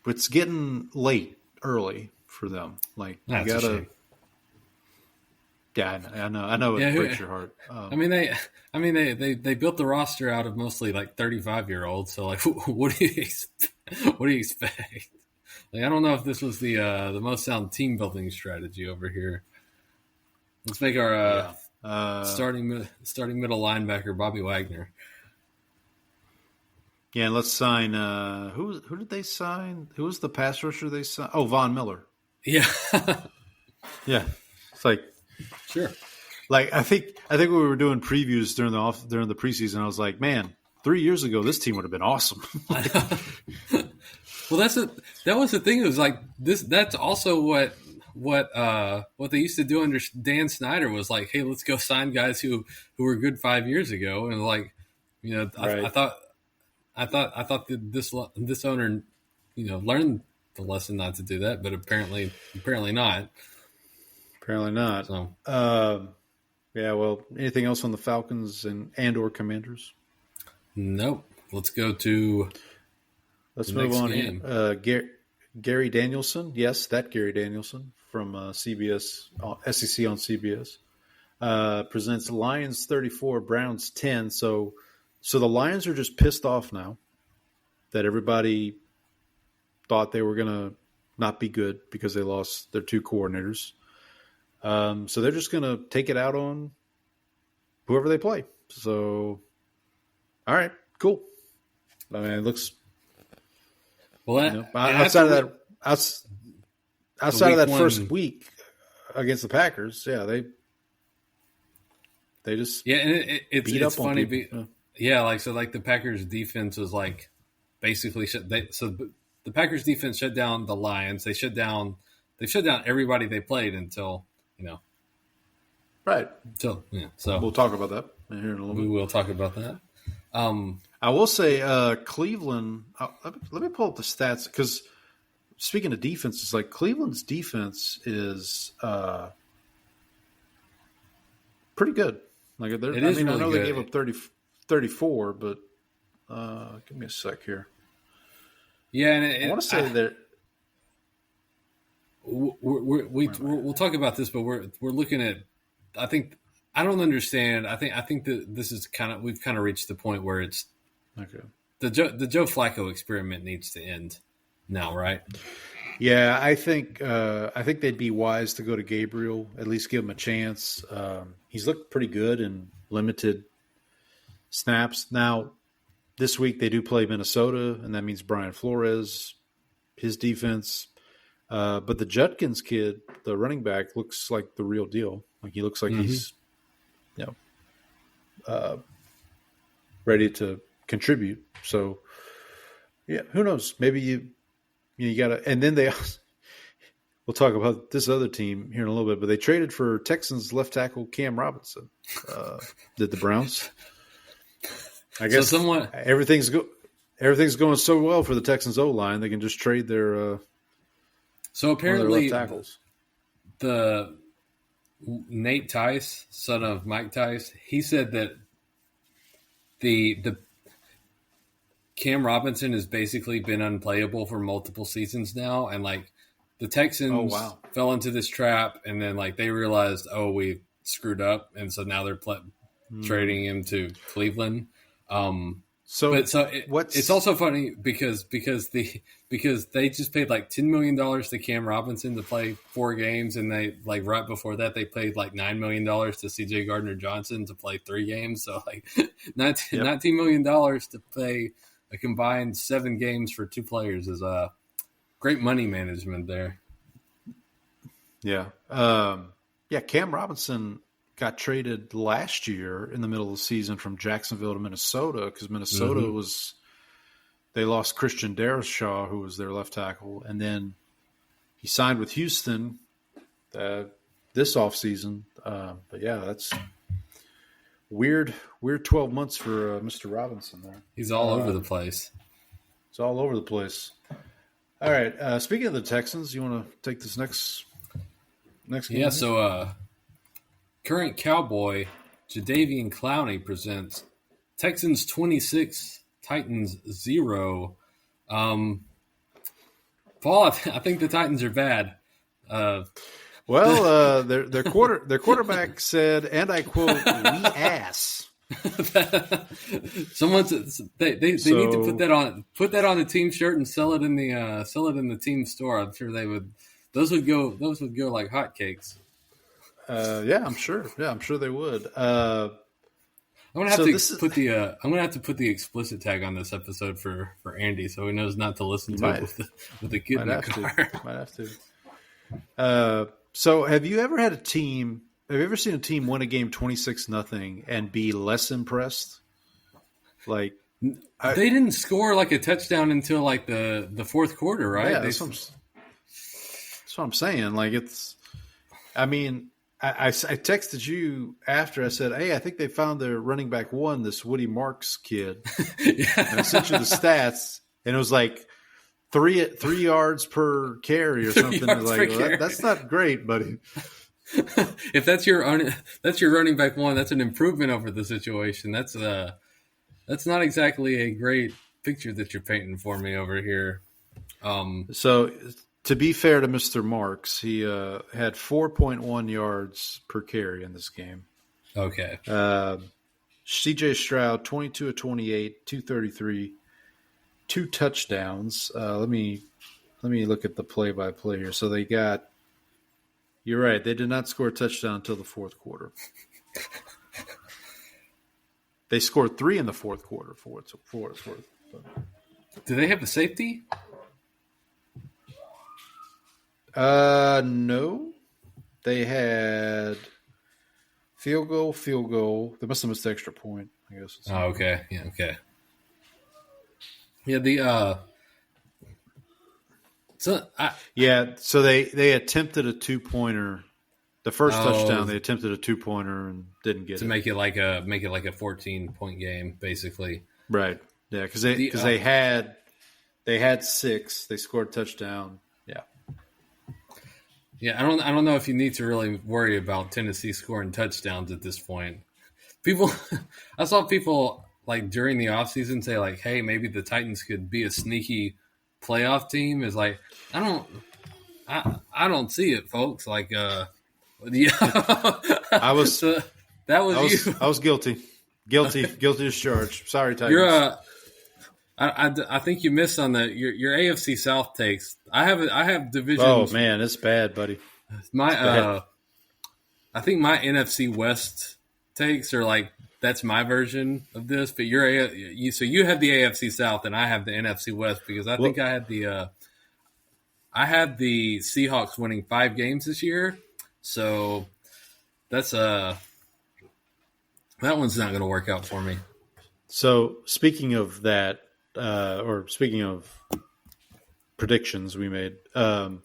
S2: it's getting early for them. Like, you
S1: That's
S2: gotta.
S1: a shame.
S2: Yeah, I know. It breaks your heart.
S1: They built the roster out of mostly 35-year-olds. So what do you expect? I don't know if this was the most sound team building strategy over here. Let's make our starting middle linebacker Bobby Wagner.
S2: Yeah, and let's sign. Who did they sign? Who was the pass rusher they signed? Oh, Von Miller.
S1: Yeah,
S2: yeah. It's
S1: sure.
S2: I think when we were doing previews during the preseason, I was like, man, 3 years ago this team would have been awesome.
S1: Well, that was the thing. It was like this. That's also what they used to do under Dan Snyder was like, hey, let's go sign guys who were good 5 years ago, and like,
S2: Right.
S1: I thought that this owner, learned the lesson not to do that, but apparently not.
S2: Apparently not.
S1: So
S2: Yeah. Well, anything else on the Falcons and or Commanders?
S1: nope. Let's go to.
S2: Let's
S1: The
S2: move
S1: next
S2: on.
S1: game.
S2: Gary Danielson. Yes, that Gary Danielson from CBS, SEC on CBS, presents Lions 34, Browns 10. So the Lions are just pissed off now that everybody thought they were going to not be good because they lost their two coordinators. So they're just going to take it out on whoever they play. So, all right, cool. I mean, it looks –
S1: Well,
S2: outside of that
S1: week
S2: first
S1: one-
S2: week against the Packers, they just
S1: and it's
S2: beat up on
S1: funny.
S2: people.
S1: Like the Packers defense was like basically the Packers defense shut down the Lions. They shut down everybody they played until
S2: Right.
S1: So
S2: We'll talk about that here in a little
S1: we
S2: bit.
S1: will talk about that.
S2: I will say Cleveland. Let me pull up the stats because speaking of defense, it's like Cleveland's defense is pretty good. Like I
S1: really
S2: know
S1: good.
S2: they gave up 34, but give me a sec here.
S1: Yeah, and
S2: I want to say that
S1: we'll talk about this, but we're looking at. I don't understand. I think that this is we've kind of reached the point where it's
S2: okay.
S1: the Joe Flacco experiment needs to end now, right?
S2: Yeah, I think they'd be wise to go to Gabriel, at least give him a chance. He's looked pretty good in limited snaps. Now, this week they do play Minnesota, and that means Brian Flores, his defense. But the Judkins kid, the running back, looks like the real deal. Like he looks like he's, ready to contribute. So, yeah, who knows? Maybe you got to. And then we'll talk about this other team here in a little bit. But they traded for Texans left tackle Cam Robinson. Did the Browns? I guess everything's going so well for the Texans O-line. They can just trade their.
S1: So apparently,
S2: left tackles.
S1: The Nate Tice, son of Mike Tice, he said that the Cam Robinson has basically been unplayable for multiple seasons now, and like the Texans fell into this trap, and then like they realized, we screwed up, and so now they're trading him to Cleveland. It's also funny because they just paid like $10 million to Cam Robinson to play 4 games, and they like right before that they paid like $9 million to CJ Gardner-Johnson to play 3 games. So like $19 million to play a combined 7 games for 2 players is great money management there.
S2: Yeah, Cam Robinson got traded last year in the middle of the season from Jacksonville to Minnesota because Minnesota they lost Christian Darrisaw, who was their left tackle, and then he signed with Houston this offseason. But yeah, that's weird 12 months for Mr. Robinson there.
S1: He's all over the place.
S2: It's all over the place. All right. Speaking of the Texans, you want to take this next game?
S1: Yeah, so current Cowboy Jadeveon Clowney presents Texans 26, Titans 0. Paul, I think the Titans are bad.
S2: Their quarterback said, and I quote, "We ass."
S1: They need to put that on the team shirt and sell it in the team store. I'm sure they would. Those would go like hotcakes.
S2: I'm sure. Yeah, I'm sure they would.
S1: I'm gonna have to put the explicit tag on this episode for Andy, so he knows not to listen to it with the kid in the car.
S2: Might have to. So, have you ever seen a team win a game 26-0 and be less impressed? Like
S1: They didn't score like a touchdown until like the fourth quarter, right?
S2: Yeah, that's what I'm saying. Like I texted you after. I said, "Hey, I think they found their running back one, this Woody Marks kid."
S1: Yeah.
S2: And I sent you the stats, and it was like three yards per carry or something. Like, well, that's not great, buddy.
S1: If that's your running back one, that's an improvement over the situation. That's not exactly a great picture that you're painting for me over here.
S2: So, to be fair to Mr. Marks, he had 4.1 yards per carry in this game.
S1: Okay.
S2: C.J. Stroud, 22 of 28, 233, 2 touchdowns. Let me look at the play-by-play here. So they got – you're right. They did not score a touchdown until the fourth quarter. They scored 3 in the fourth quarter for what it's worth.
S1: Do they have a safety?
S2: No. They had field goal. They must have missed the extra point, I guess.
S1: Oh, okay. Yeah, okay. Yeah,
S2: so they attempted a 2-pointer. The first touchdown, they attempted a 2-pointer and didn't get it.
S1: To make it like a 14-point game, basically.
S2: Right. Yeah, because they had 6. They scored a touchdown. Yeah.
S1: Yeah, I don't know if you need to really worry about Tennessee scoring touchdowns at this point. I saw people like during the offseason say like, hey, maybe the Titans could be a sneaky playoff team. Is like, I don't see it, folks. Like, yeah,
S2: I was
S1: you.
S2: I was guilty as charged. Sorry, Titans.
S1: I think you missed on your AFC South takes. I have divisions.
S2: Oh man, it's bad, buddy.
S1: I think my NFC West takes are like that's my version of this. But you have the AFC South and I have the NFC West because I think I had the Seahawks winning 5 games this year. So that's that one's not going to work out for me.
S2: So speaking of that. Or speaking of predictions we made, so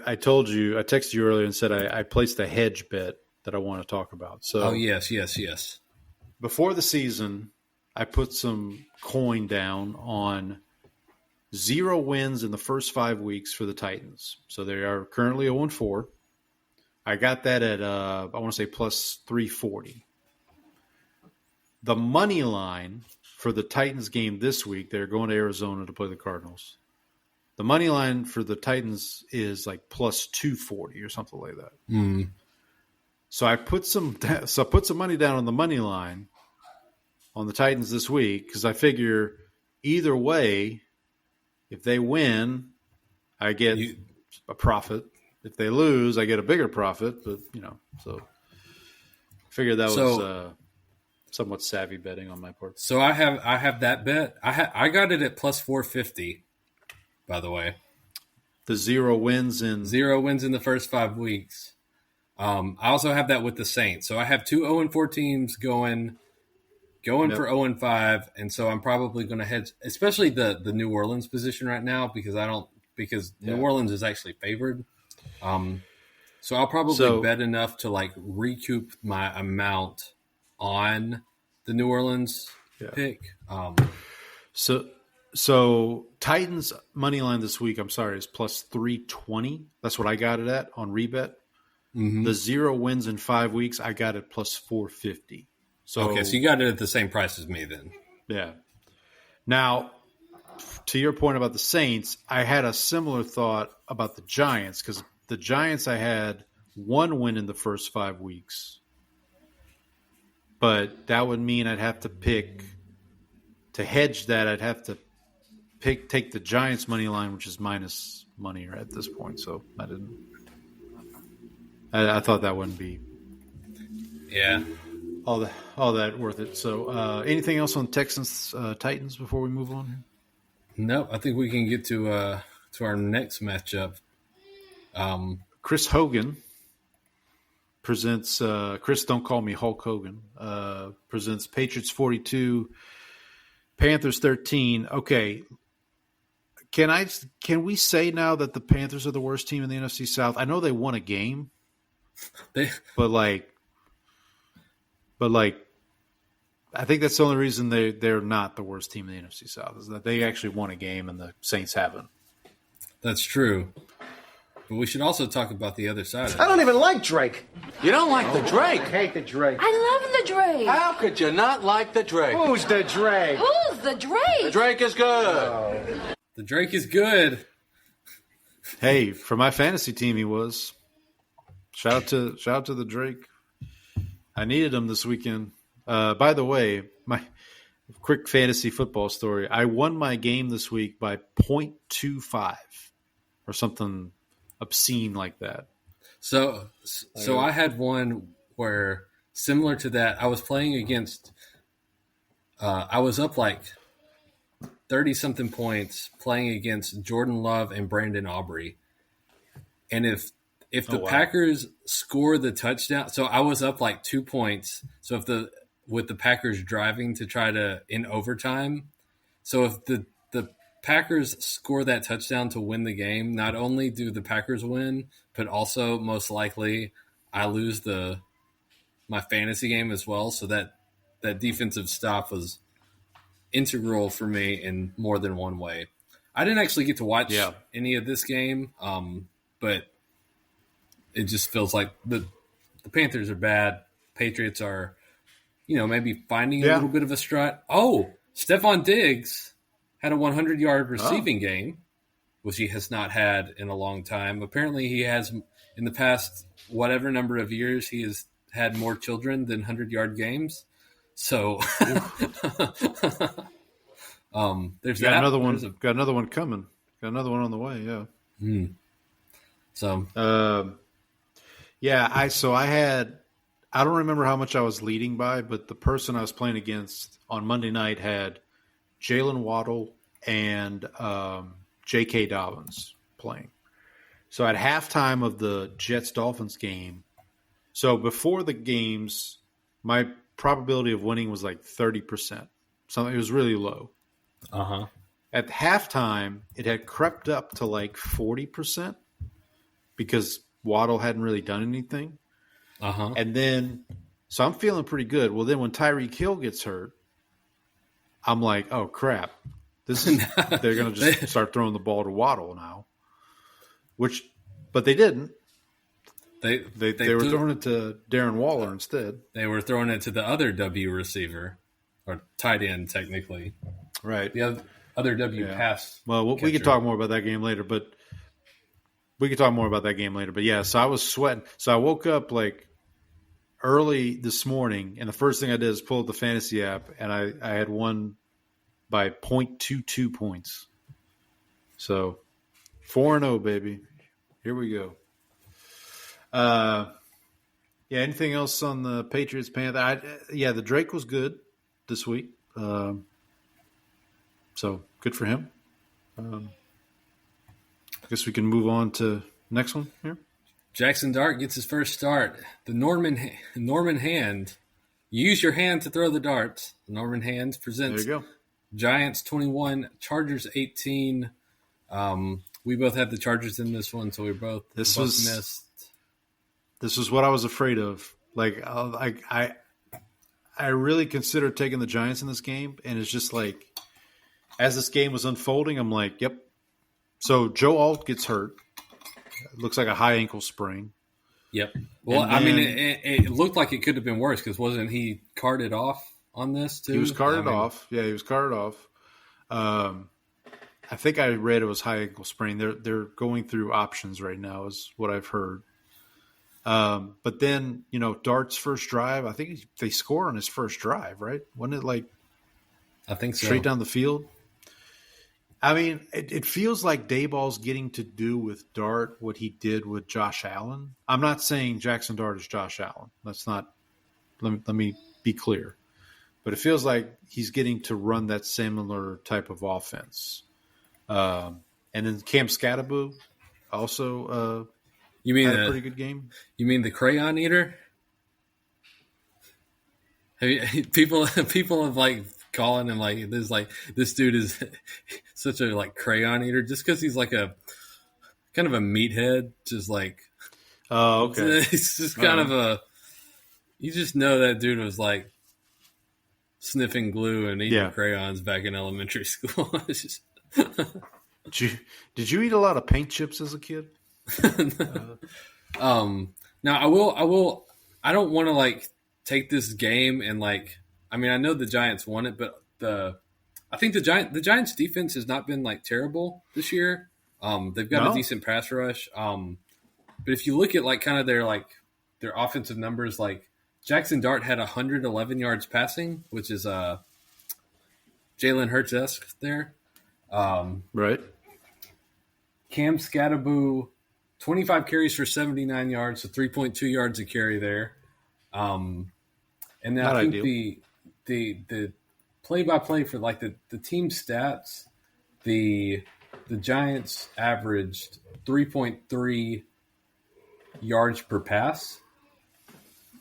S2: I told you, I texted you earlier and said I placed a hedge bet that I want to talk about. So
S1: yes.
S2: Before the season, I put some coin down on 0 wins in the first 5 weeks for the Titans. So they are currently 0-4. I got that at I want to say plus 340. The money line for the Titans game this week, they're going to Arizona to play the Cardinals. The money line for the Titans is like plus 240 or something like that.
S1: Mm.
S2: So I put some money down on the money line on the Titans this week because I figure either way, if they win, I get a profit. If they lose, I get a bigger profit. But so I figured that was somewhat savvy betting on my part.
S1: So I have that bet. I got it at plus 450. By the way,
S2: the 0 wins in
S1: the first 5 weeks. I also have that with the Saints. So I have 2 0-4 teams going for 0-5, and so I'm probably going to hedge, especially the New Orleans position right now because New Orleans is actually favored. So I'll probably bet enough to like recoup my amount on the New Orleans pick.
S2: So Titans money line this week, I'm sorry, is plus 320. That's what I got it at on rebet.
S1: Mm-hmm.
S2: The 0 wins in 5 weeks, I got it plus 450. So
S1: okay, so you got it at the same price as me then.
S2: Yeah. Now, to your point about the Saints, I had a similar thought about the Giants because the Giants I had 1 win in the first 5 weeks. But that would mean I'd have to pick to hedge that. I'd have to take the Giants money line, which is minus money at this point. So I didn't. I thought that wouldn't be.
S1: Yeah.
S2: All that worth it. So anything else on Texans Titans before we move on?
S1: No, I think we can get to our next matchup.
S2: Chris Hogan presents Chris, don't call me Hulk Hogan. Presents Patriots 42, Panthers 13. Okay. Can we say now that the Panthers are the worst team in the NFC South? I know they won a game, but I think that's the only reason they're not the worst team in the NFC South is that they actually won a game and the Saints haven't.
S1: That's true. But we should also talk about the other side of
S3: I
S1: it.
S3: don't even like Drake.
S6: You don't like the Drake?
S3: I hate the Drake.
S8: I love the Drake.
S6: How could you not like the Drake?
S3: Who's the Drake?
S8: Who's the Drake?
S6: The Drake is good.
S1: The Drake is good.
S2: Hey, for my fantasy team, he was. Shout out to the Drake. I needed him this weekend. By the way, my quick fantasy football story. I won my game this week by 0.25 or something obscene like that.
S1: So I had one where similar to that. I was playing against. I was up like 30-something points playing against Jordan Love and Brandon Aubrey, and if the Packers score the touchdown, so I was up like 2 points. So with the Packers driving to try to in overtime, so if the Packers score that touchdown to win the game, not only do the Packers win, but also most likely I lose my fantasy game as well. So that defensive stop was integral for me in more than one way. I didn't actually get to watch any of this game, but it just feels like the Panthers are bad. Patriots are, maybe finding a little bit of a strut. Oh, Stephon Diggs had a 100-yard receiving game, which he has not had in a long time. Apparently he has, in the past whatever number of years, he has had more children than 100-yard games. So there's
S2: got
S1: that.
S2: another one. Got another one coming. Got another one on the way. Yeah.
S1: So
S2: I don't remember how much I was leading by, but the person I was playing against on Monday night had Jalen Waddle and J.K. Dobbins playing. So at halftime of the Jets-Dolphins game, so before the games, my probability of winning was like 30%. So it was really low.
S1: Uh-huh.
S2: At halftime, it had crept up to like 40% because Waddle hadn't really done anything.
S1: Uh-huh.
S2: And then, so I'm feeling pretty good. Well, then when Tyreek Hill gets hurt, I'm like, oh, crap. They're going to just start throwing the ball to Waddle now. But they didn't. They were throwing it to Darren Waller instead.
S1: They were throwing it to the other W receiver, or tight end, technically.
S2: Right.
S1: The other W pass.
S2: Well, we can talk more about that game later, but yeah, so I was sweating. So I woke up like early this morning, and the first thing I did is pull up the fantasy app, and I had won by 0.22 points. So 4-0, baby. Here we go. Anything else on the Patriots Panther? The Drake was good this week. So good for him. I guess we can move on to next one here.
S1: Jackson Dart gets his first start. The Norman Hand. You use your hand to throw the darts. The Norman Hand presents
S2: There you go.
S1: Giants 21, Chargers 18. We both had the Chargers in this one, so we both missed.
S2: This was what I was afraid of. Like I really considered taking the Giants in this game, and it's just like as this game was unfolding, I'm like, yep. So Joe Alt gets hurt. It looks like a high ankle sprain.
S1: Yep. Well, it looked like it could have been worse because wasn't he carted off on this too?
S2: He was carted off. Yeah, he was carted off. I think I read it was high ankle sprain. They're going through options right now, is what I've heard. But then Dart's first drive, I think they score on his first drive, right? Wasn't it like
S1: I think so.
S2: Straight down the field? I mean, it feels like Dayball's getting to do with Dart what he did with Josh Allen. I'm not saying Jackson Dart is Josh Allen. That's not. Let me be clear. But it feels like he's getting to run that similar type of offense. And then Cam Scatterbo also
S1: you mean
S2: had a pretty good game.
S1: You mean the crayon eater? People have like calling him like this dude is such a like crayon eater just because he's like a kind of a meathead, just like
S2: Oh, okay.
S1: it's just kind of a you just know that dude was like sniffing glue and eating crayons back in elementary school. It's just
S2: Did you eat a lot of paint chips as a kid?
S1: Now I will. I don't want to like take this game and like. I mean, I know the Giants won it, but I think the Giants defense has not been like terrible this year. They've got a decent pass rush. But if you look at like kind of their offensive numbers, like Jackson Dart had 111 yards passing, which is Jalen Hurts-esque there.
S2: Right.
S1: Cam Scatterboo, 25 carries for 79 yards, so 3.2 yards a carry there. And then I think the play-by-play for like the team stats, the Giants averaged 3.3 yards per pass.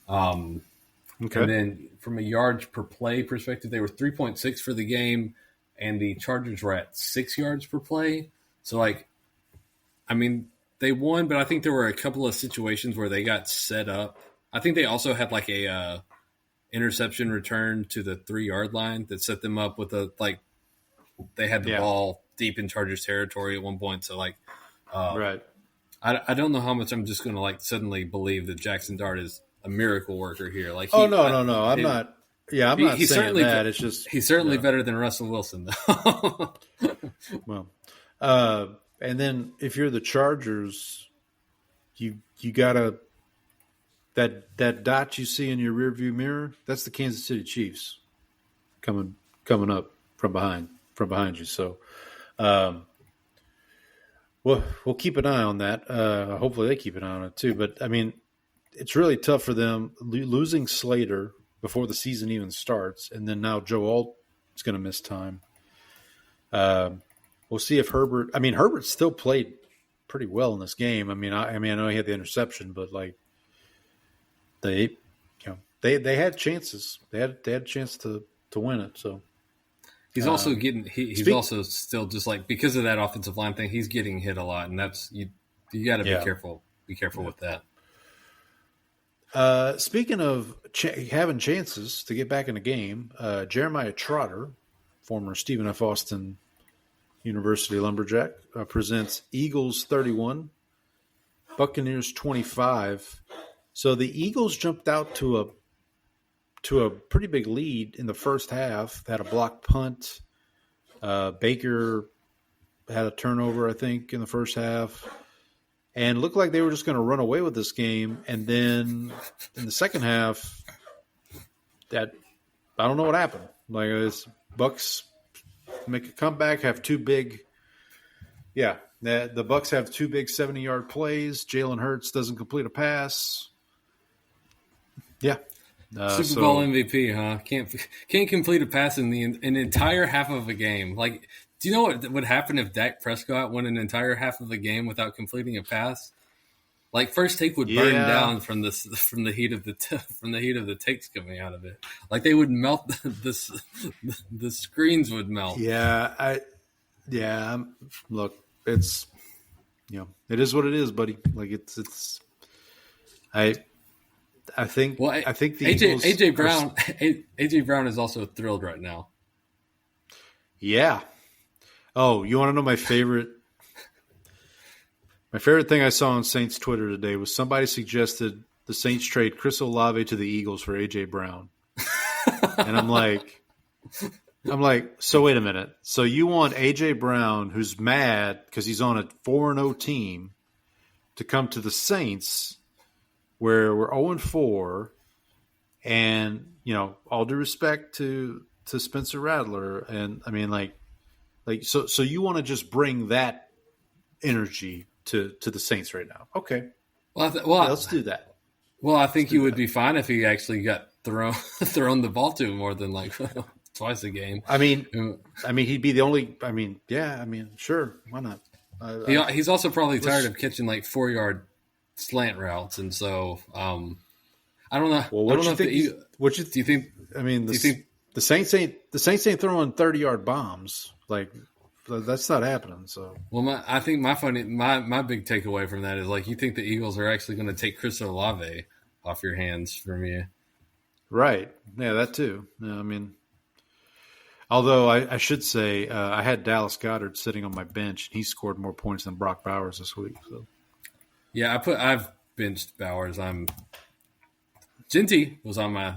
S1: Okay. And then from a yards per play perspective, they were 3.6 for the game, and the Chargers were at 6 yards per play. So, like, I mean, they won, but I think there were a couple of situations where they got set up. I think they also had like a interception return to the 3-yard line that set them up with they had the ball deep in Chargers territory at one point. So, like,
S2: right.
S1: I don't know how much I'm just going to like suddenly believe that Jackson Dart is a miracle worker here. Like,
S2: no. I'm not. Yeah, I'm not saying that. It's just
S1: he's certainly better than Russell Wilson, though.
S2: Well, and then if you're the Chargers, you gotta that dot you see in your rearview mirror. That's the Kansas City Chiefs coming up from behind you. So, we'll keep an eye on that. Hopefully, they keep an eye on it too. But I mean, it's really tough for them losing Slater before the season even starts, and then now Joe Alt is going to miss time. We'll see if Herbert. I mean, Herbert still played pretty well in this game. I mean, I know he had the interception, but like they had chances. They had a chance to win it. So
S1: he's also getting. He's also still just like because of that offensive line thing. He's getting hit a lot, and that's you got to be careful. Be careful with that.
S2: Speaking of having chances to get back in the game, Jeremiah Trotter, former Stephen F. Austin University Lumberjack, presents Eagles 31, Buccaneers 25. So the Eagles jumped out to a pretty big lead in the first half. They had a blocked punt. Baker had a turnover, I think, in the first half. And looked like they were just going to run away with this game. And then in the second half, I don't know what happened. Like Bucks make a comeback, have two big – the Bucks have two big 70-yard plays. Jalen Hurts doesn't complete a pass. Yeah.
S1: Super Bowl MVP, huh? Can't complete a pass in an entire half of a game. Like – do you know what would happen if Dak Prescott went an entire half of the game without completing a pass? Like First Take would burn down from the heat of the takes coming out of it. Like they would melt the screens would melt.
S2: Look, it's it is what it is, buddy. Like it's. I think.
S1: Well,
S2: I think the
S1: AJ Brown is also thrilled right now.
S2: Yeah. Oh, you want to know my favorite? My favorite thing I saw on Saints Twitter today was somebody suggested the Saints trade Chris Olave to the Eagles for AJ Brown, and I'm like, so wait a minute. So you want AJ Brown, who's mad because he's on a 4-0 team, to come to the Saints, where we're 0-4, and all due respect to Spencer Rattler, and I mean so you want to just bring that energy to the Saints right now? Okay, let's do that.
S1: Well, I think he would be fine if he actually got thrown the ball to him more than like twice a game.
S2: I mean, he'd be the only. I mean, sure, why not?
S1: He's also probably tired of catching like 4-yard slant routes, and so I don't know.
S2: Well, what do you think?
S1: Do you think?
S2: I mean, The Saints ain't throwing 30-yard bombs. Like, that's not happening. So,
S1: well, I think my big takeaway from that is like, you think the Eagles are actually going to take Chris Olave off your hands from you,
S2: right? Yeah, that too. Yeah, I mean, although I should say I had Dallas Goedert sitting on my bench, and he scored more points than Brock Bowers this week. So,
S1: yeah, I've benched Bowers. Genty was in my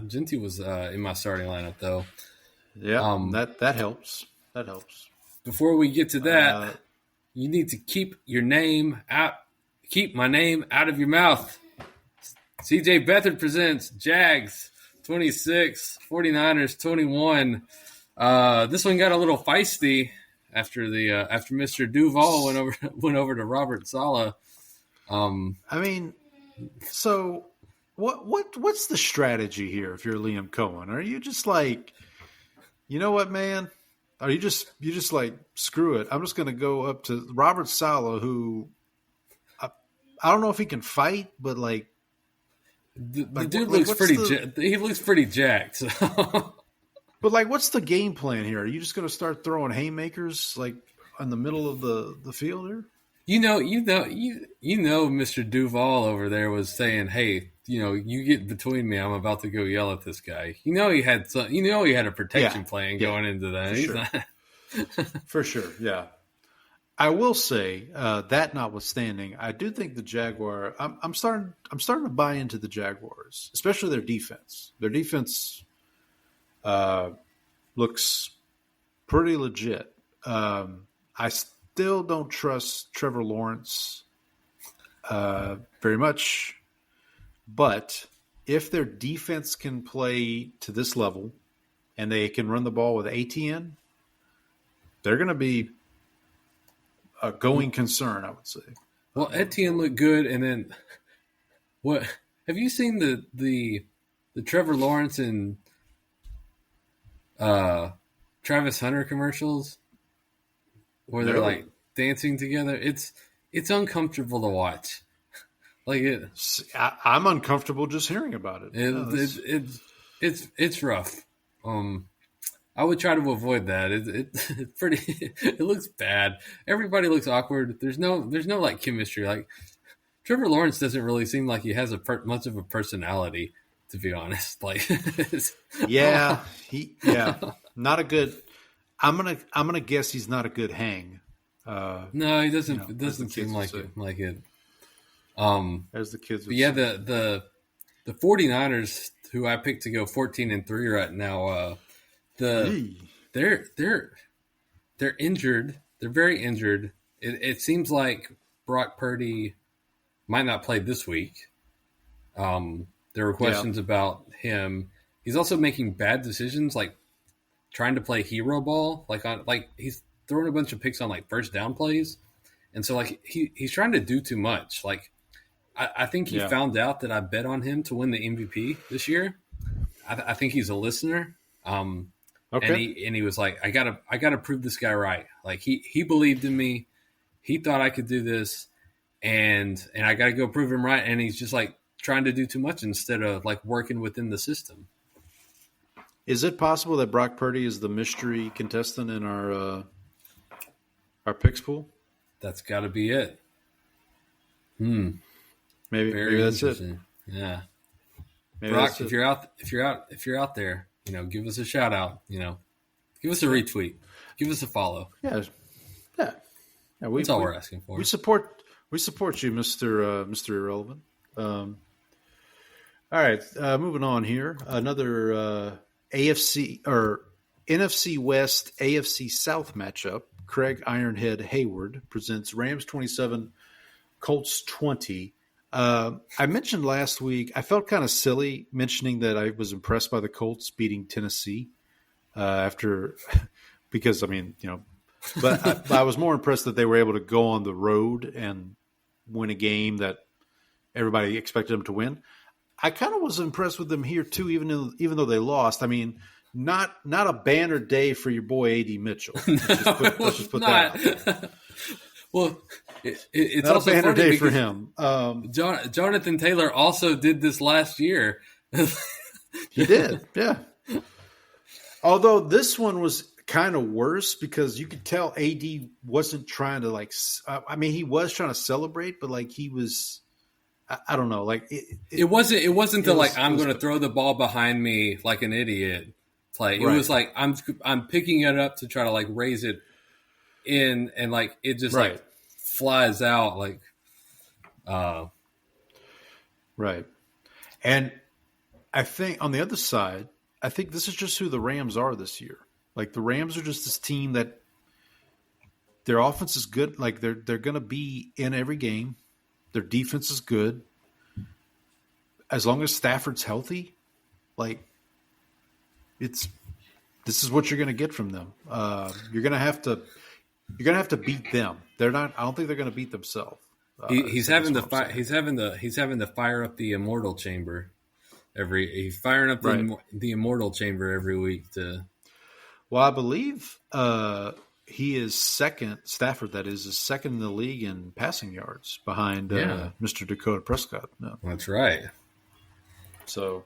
S1: starting lineup though.
S2: Yeah, that helps. That helps.
S1: Before we get to that, you need to keep my name out of your mouth. CJ Beathard presents Jags 26, 49ers 21. This one got a little feisty after Mr. Duval went over to Robert Saleh.
S2: I mean, so what's the strategy here if you're Liam Cohen? Are you just like, you know what, man? Are you just like, screw it, I'm just going to go up to Robert Saleh, who I don't know if he can fight, but like
S1: the dude looks he looks pretty jacked. So.
S2: But like, what's the game plan here? Are you just going to start throwing haymakers like in the middle of the field here?
S1: You know, Mr. Duval over there was saying, "Hey, you get between me. I'm about to go yell at this guy." He had a protection plan going into that.
S2: For sure, yeah. I will say that notwithstanding, I do think the Jaguar. I'm starting to buy into the Jaguars, especially their defense. Their defense looks pretty legit. I still don't trust Trevor Lawrence very much, but if their defense can play to this level and they can run the ball with ATN, they're going to be a going concern, I would say.
S1: Well, Etienne looked good, and then what? Have you seen the Trevor Lawrence and Travis Hunter commercials where they're like dancing together? It's uncomfortable to watch. Like
S2: I'm uncomfortable just hearing about it.
S1: It's rough. I would try to avoid that. It's pretty. It looks bad. Everybody looks awkward. There's no like chemistry. Like Trevor Lawrence doesn't really seem like he has much of a personality, to be honest. Like not a good. I'm gonna guess he's not a good hang. No, he doesn't. It doesn't seem like it. Like it.
S2: As the kids would
S1: yeah,
S2: say.
S1: the 49ers, who I picked to go 14-3 right now, they're injured. They're very injured. It seems like Brock Purdy might not play this week. There were questions about him. He's also making bad decisions, like trying to play hero ball, like he's throwing a bunch of picks on like first down plays, and so like he's trying to do too much. Like I think he found out that I bet on him to win the MVP this year. I think he's a listener. Okay. And he was like, I gotta prove this guy right. Like he believed in me. He thought I could do this, and I gotta go prove him right. And he's just like trying to do too much instead of like working within the system.
S2: Is it possible that Brock Purdy is the mystery contestant in our picks pool?
S1: That's got to be it.
S2: Maybe that's it.
S1: Yeah.
S2: Maybe
S1: Brock, if you're out there, give us a shout out. Give us a retweet. Give us a follow.
S2: Yeah.
S1: That's all we're asking for.
S2: We support you, Mr. Irrelevant. All right, moving on here. Another AFC or NFC West, AFC South matchup. Craig Ironhead Hayward presents Rams 27, Colts 20. I mentioned last week, I felt kind of silly mentioning that I was impressed by the Colts beating Tennessee because but I was more impressed that they were able to go on the road and win a game that everybody expected them to win. I kind of was impressed with them here too, even though they lost. I mean, not a banner day for your boy A.D. Mitchell. Let's just put that out.
S1: Well, it's
S2: not
S1: also
S2: a banner day for
S1: him.
S2: him.
S1: Jonathan Taylor also did this last year.
S2: He did, yeah. Although this one was kind of worse because you could tell AD wasn't trying to he was trying to celebrate, but like he was, I don't know, like
S1: it wasn't I'm going to throw the ball behind me like an idiot. Like it was like I'm picking it up to try to like raise it in, and like it just like flies out like.
S2: Right, and I think on the other side, I think this is just who the Rams are this year. Like the Rams are just this team that their offense is good. Like they're going to be in every game. Their defense is good. As long as Stafford's healthy, like this is what you're going to get from them. You're going to have to beat them. They're not. I don't think they're going to beat themselves.
S1: He's having to fire up the immortal chamber. He's firing up the immortal chamber every week to.
S2: Well, I believe he is second. Stafford, that is second in the league in passing yards behind Mr. Dakota Prescott. No.
S1: That's right.
S2: So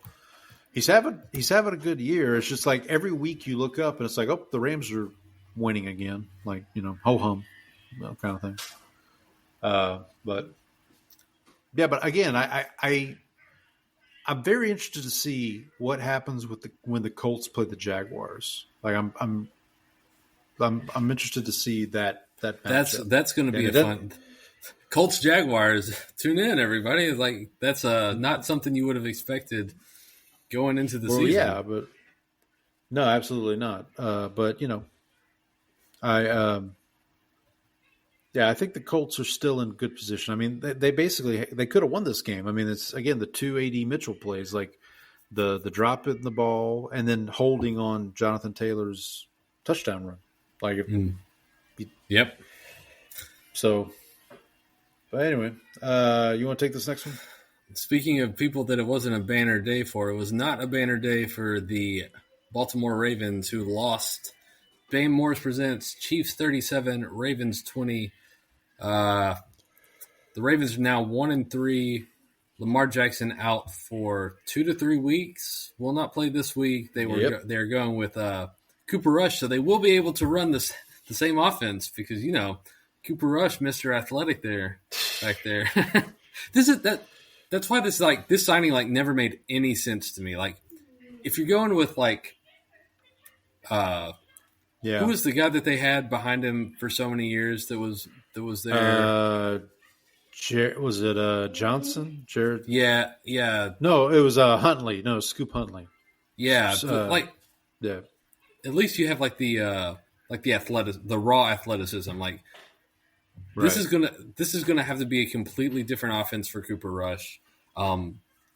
S2: he's having a good year. It's just like every week you look up and it's like, oh, the Rams are winning again. Like ho hum, kind of thing. But again, I'm very interested to see what happens when the Colts play the Jaguars. Like I'm interested to see that matchup.
S1: That's going to be fun. Colts Jaguars. Tune in, everybody. Like that's not something you would have expected going into the season.
S2: Yeah, but no, absolutely not. But I think the Colts are still in good position. I mean, they could have won this game. I mean, it's again the two AD Mitchell plays, like the drop in the ball and then holding on Jonathan Taylor's touchdown run. Like,
S1: yep.
S2: So, but anyway, you want to take this next one?
S1: Speaking of people that it wasn't a banner day for, it was not a banner day for the Baltimore Ravens, who lost. Dem Boyz presents Chiefs 37, Ravens 20. The Ravens are now 1-3. Lamar Jackson out for 2 to 3 weeks. Will not play this week. They're going with Cooper Rush, so they will be able to run the same offense because Cooper Rush, Mr. Athletic back there. That's why this signing never made any sense to me. Like if you're going with who was the guy that they had behind him for so many years that was there?
S2: Was it Johnson? Jared?
S1: Yeah.
S2: No, it was Huntley. No, Scoop Huntley.
S1: Yeah,
S2: yeah.
S1: At least you have the raw athleticism. Like this is gonna have to be a completely different offense for Cooper Rush.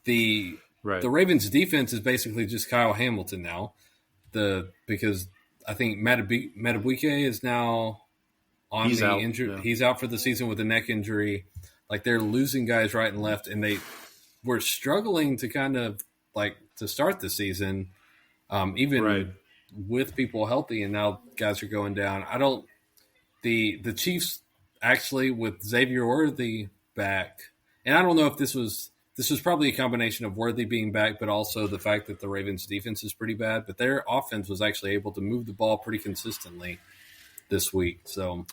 S1: The Ravens defense is basically just Kyle Hamilton now. Because I think Madubuike is now on the injury. Yeah. He's out for the season with a neck injury. Like they're losing guys right and left, and they were struggling to kind of to start the season, even with people healthy, and now guys are going down. The Chiefs actually with Xavier Worthy back, and I don't know if this was probably a combination of Worthy being back, but also the fact that the Ravens defense is pretty bad, but their offense was actually able to move the ball pretty consistently this week. So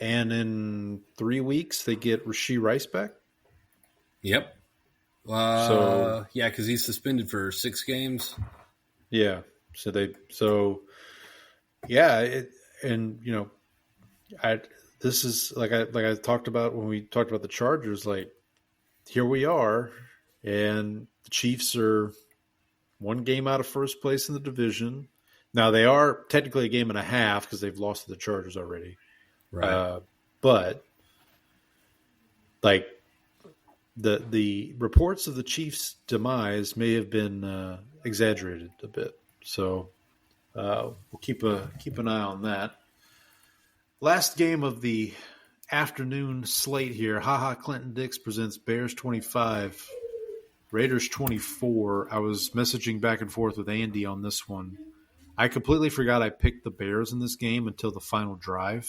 S2: and in 3 weeks they get Rashee Rice back.
S1: Yep. Because he's suspended for 6 games.
S2: Yeah. This is like I talked about when we talked about the Chargers. Like here we are, and the Chiefs are 1 game out of first place in the division. Now they are technically a game and a half because they've lost to the Chargers already.
S1: Right.
S2: But the reports of the Chiefs' demise may have been exaggerated a bit. So we'll keep an eye on that. Last game of the afternoon slate here. Clinton Dix presents Bears 25, Raiders 24. I was messaging back and forth with Andy on this one. I completely forgot I picked the Bears in this game until the final drive.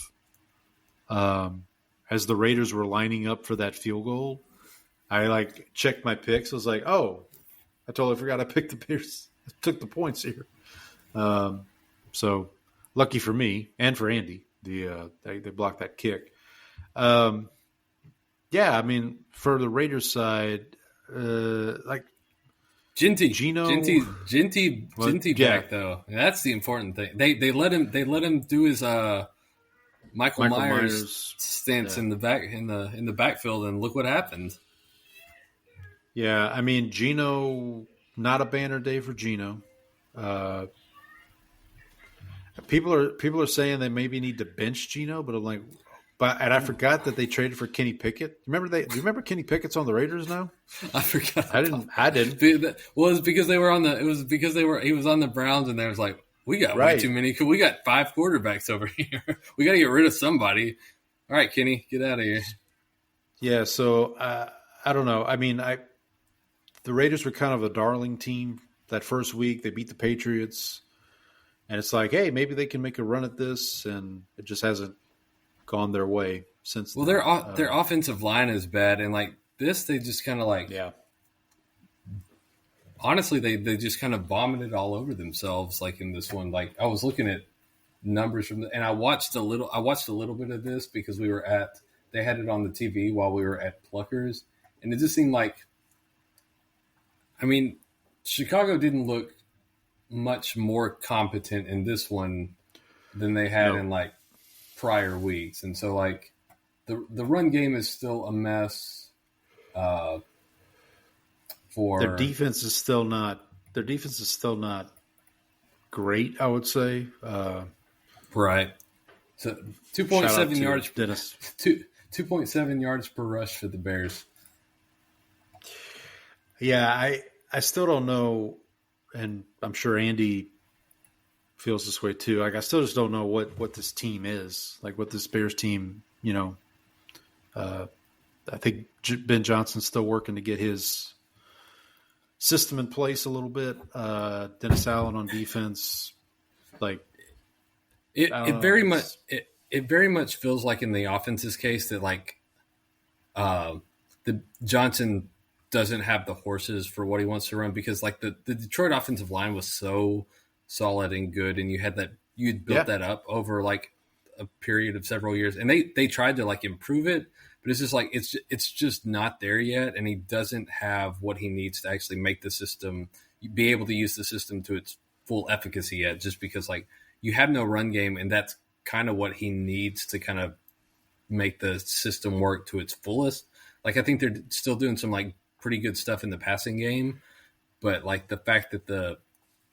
S2: As the Raiders were lining up for that field goal, I checked my picks. I was like, oh, I totally forgot I picked the Bears. I took the points here. So lucky for me and for Andy, they blocked that kick. Yeah, I mean, for the Raiders side, like
S1: Ginty back though. That's the important thing. They let him do his Michael Myers stance in the backfield, and look what happened.
S2: Yeah, I mean, Geno, not a banner day for Geno. People are saying they maybe need to bench Geno, but I'm like, and I forgot that they traded for Kenny Pickett. Do you remember Kenny Pickett's on the Raiders now?
S1: I forgot.
S2: I didn't.
S1: Well, it was because he was on the Browns, and they was like, we got way too many. We got 5 quarterbacks over here. We got to get rid of somebody. All right, Kenny, get out of here.
S2: Yeah. So I don't know. I mean, the Raiders were kind of a darling team that first week. They beat the Patriots, and it's like, hey, maybe they can make a run at this, and it just hasn't gone their way since.
S1: Well, their offensive line is bad, and like this, they just kind of like honestly, they just kind of vomited all over themselves. Like in this one, like I was looking at numbers and I watched a little bit of this because they had it on the TV while we were at Pluckers, and it just seemed like, I mean, Chicago didn't look much more competent in this one than they had in like prior weeks, and so like the run game is still a mess. For
S2: their defense is still not great, I would say.
S1: Right. So 2.7 yards,
S2: Dennis.
S1: 2.7 yards per rush for the Bears.
S2: Yeah, I still don't know, and I'm sure Andy feels this way too. Like I still just don't know what this team is, like what this Bears team. I think Ben Johnson's still working to get his system in place a little bit. Dennis Allen on defense, like
S1: it very much feels like in the offense's case that like the Johnson doesn't have the horses for what he wants to run, because like the Detroit offensive line was so solid and good, and you'd built that up over like a period of several years, and they tried to like improve it, but it's just like it's just not there yet, and he doesn't have what he needs to actually make the system, be able to use the system to its full efficacy yet, just because like you have no run game, and that's kind of what he needs to kind of make the system work to its fullest. Like I think they're still doing some like pretty good stuff in the passing game, but like the fact that the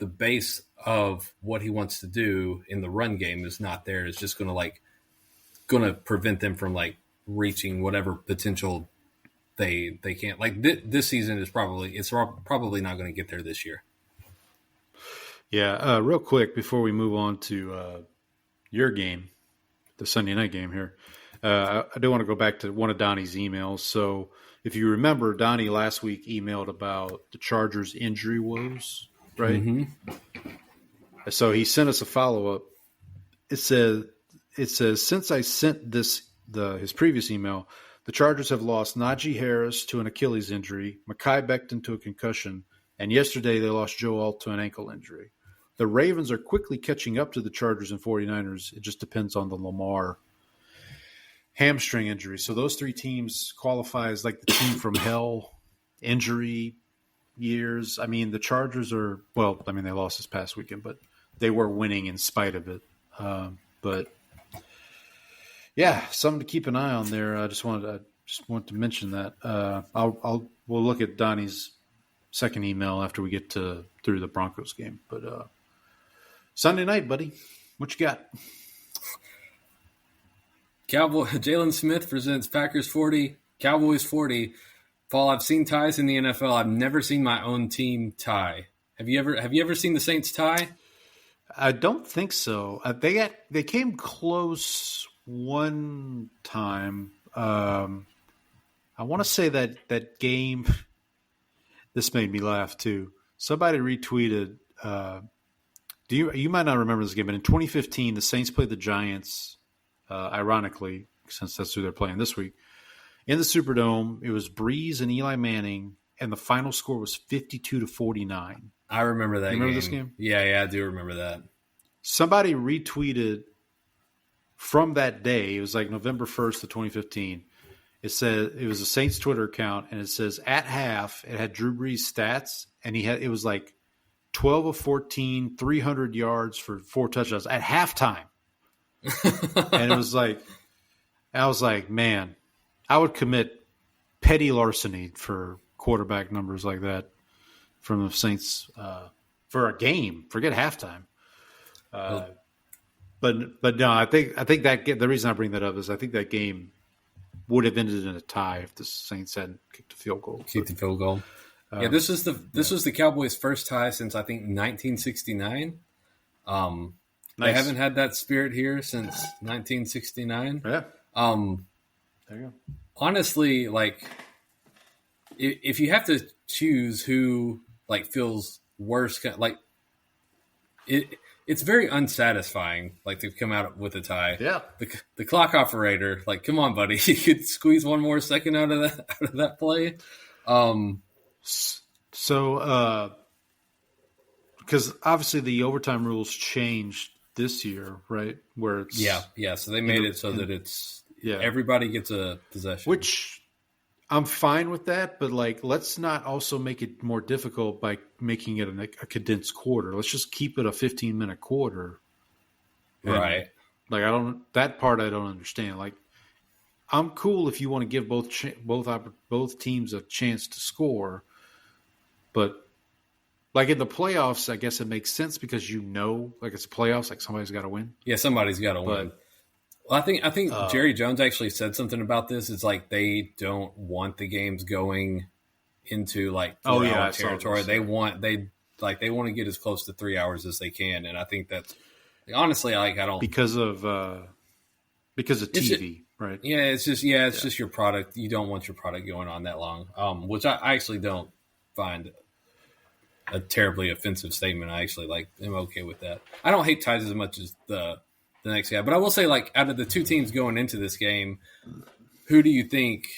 S1: base of what he wants to do in the run game is not there is just going to prevent them from like reaching whatever potential they can't. Like this season is probably not going to get there this year.
S2: Yeah. Real quick before we move on to your game, the Sunday night game here, I do want to go back to one of Donnie's emails. So if you remember, Donnie last week emailed about the Chargers injury woes, right? Mm-hmm. So he sent us a follow-up. It says, since I sent his previous email, the Chargers have lost Najee Harris to an Achilles injury, Mekhi Becton to a concussion, and yesterday they lost Joe Alt to an ankle injury. The Ravens are quickly catching up to the Chargers and 49ers. It just depends on the Lamar hamstring injury. So those three teams qualify as like the team from hell injury years. I mean, the Chargers are, well, I mean, they lost this past weekend, but they were winning in spite of it. But yeah, something to keep an eye on there. I just want to mention that. We'll look at Donnie's second email after we get through the Broncos game. But Sunday night, buddy, what you got?
S1: Jalen Smith presents Packers 40, Cowboys 40. Paul, I've seen ties in the NFL. I've never seen my own team tie. Have you ever seen the Saints tie?
S2: I don't think so. They came close one time. I want to say that game. This made me laugh too. Somebody retweeted. You might not remember this game, but in 2015, the Saints played the Giants. Ironically, since that's who they're playing this week, in the Superdome. It was Breeze and Eli Manning, and the final score was 52-49.
S1: I remember that.
S2: You remember this game?
S1: Yeah, I do remember that.
S2: Somebody retweeted from that day. It was like November 1st of 2015. It said it was a Saints Twitter account, and it says at half it had Drew Brees stats, and it was like 12 of 14, 300 yards for 4 touchdowns at halftime. And it was like, I was like, man, I would commit petty larceny for quarterback numbers like that from the Saints for a game. Forget halftime. But no, I think that the reason I bring that up is I think that game would have ended in a tie if the Saints hadn't kicked a field goal.
S1: Kicked the field goal. This was the Cowboys' first tie since I think 1969. Nice. They haven't had that spirit here since 1969.
S2: Yeah.
S1: There you go. Honestly, like if you have to choose who like feels worse, like it's very unsatisfying. Like to come out with a tie.
S2: Yeah.
S1: The clock operator, like, come on, buddy, you could squeeze one more second out of that play.
S2: So, because obviously the overtime rules changed this year, right? Where it's
S1: yeah. So they made it so that it's everybody gets a possession,
S2: which I'm fine with that. But like, let's not also make it more difficult by making it a condensed quarter. Let's just keep it a 15-minute quarter,
S1: right?
S2: Like, that part I don't understand. Like, I'm cool if you want to give both teams a chance to score, but like in the playoffs, I guess it makes sense because like it's playoffs, like somebody's got to win.
S1: Yeah, somebody's got to win. Well, I think Jerry Jones actually said something about this. It's like they don't want the games going into like 4 hour territory. They want to get as close to 3 hours as they can, and I think that's honestly I don't
S2: because of TV. Right.
S1: Yeah, it's just your product. You don't want your product going on that long, which I actually don't find a terribly offensive statement. I actually am okay with that. I don't hate ties as much as the next guy, but I will say, like, out of the two teams going into this game, who do you think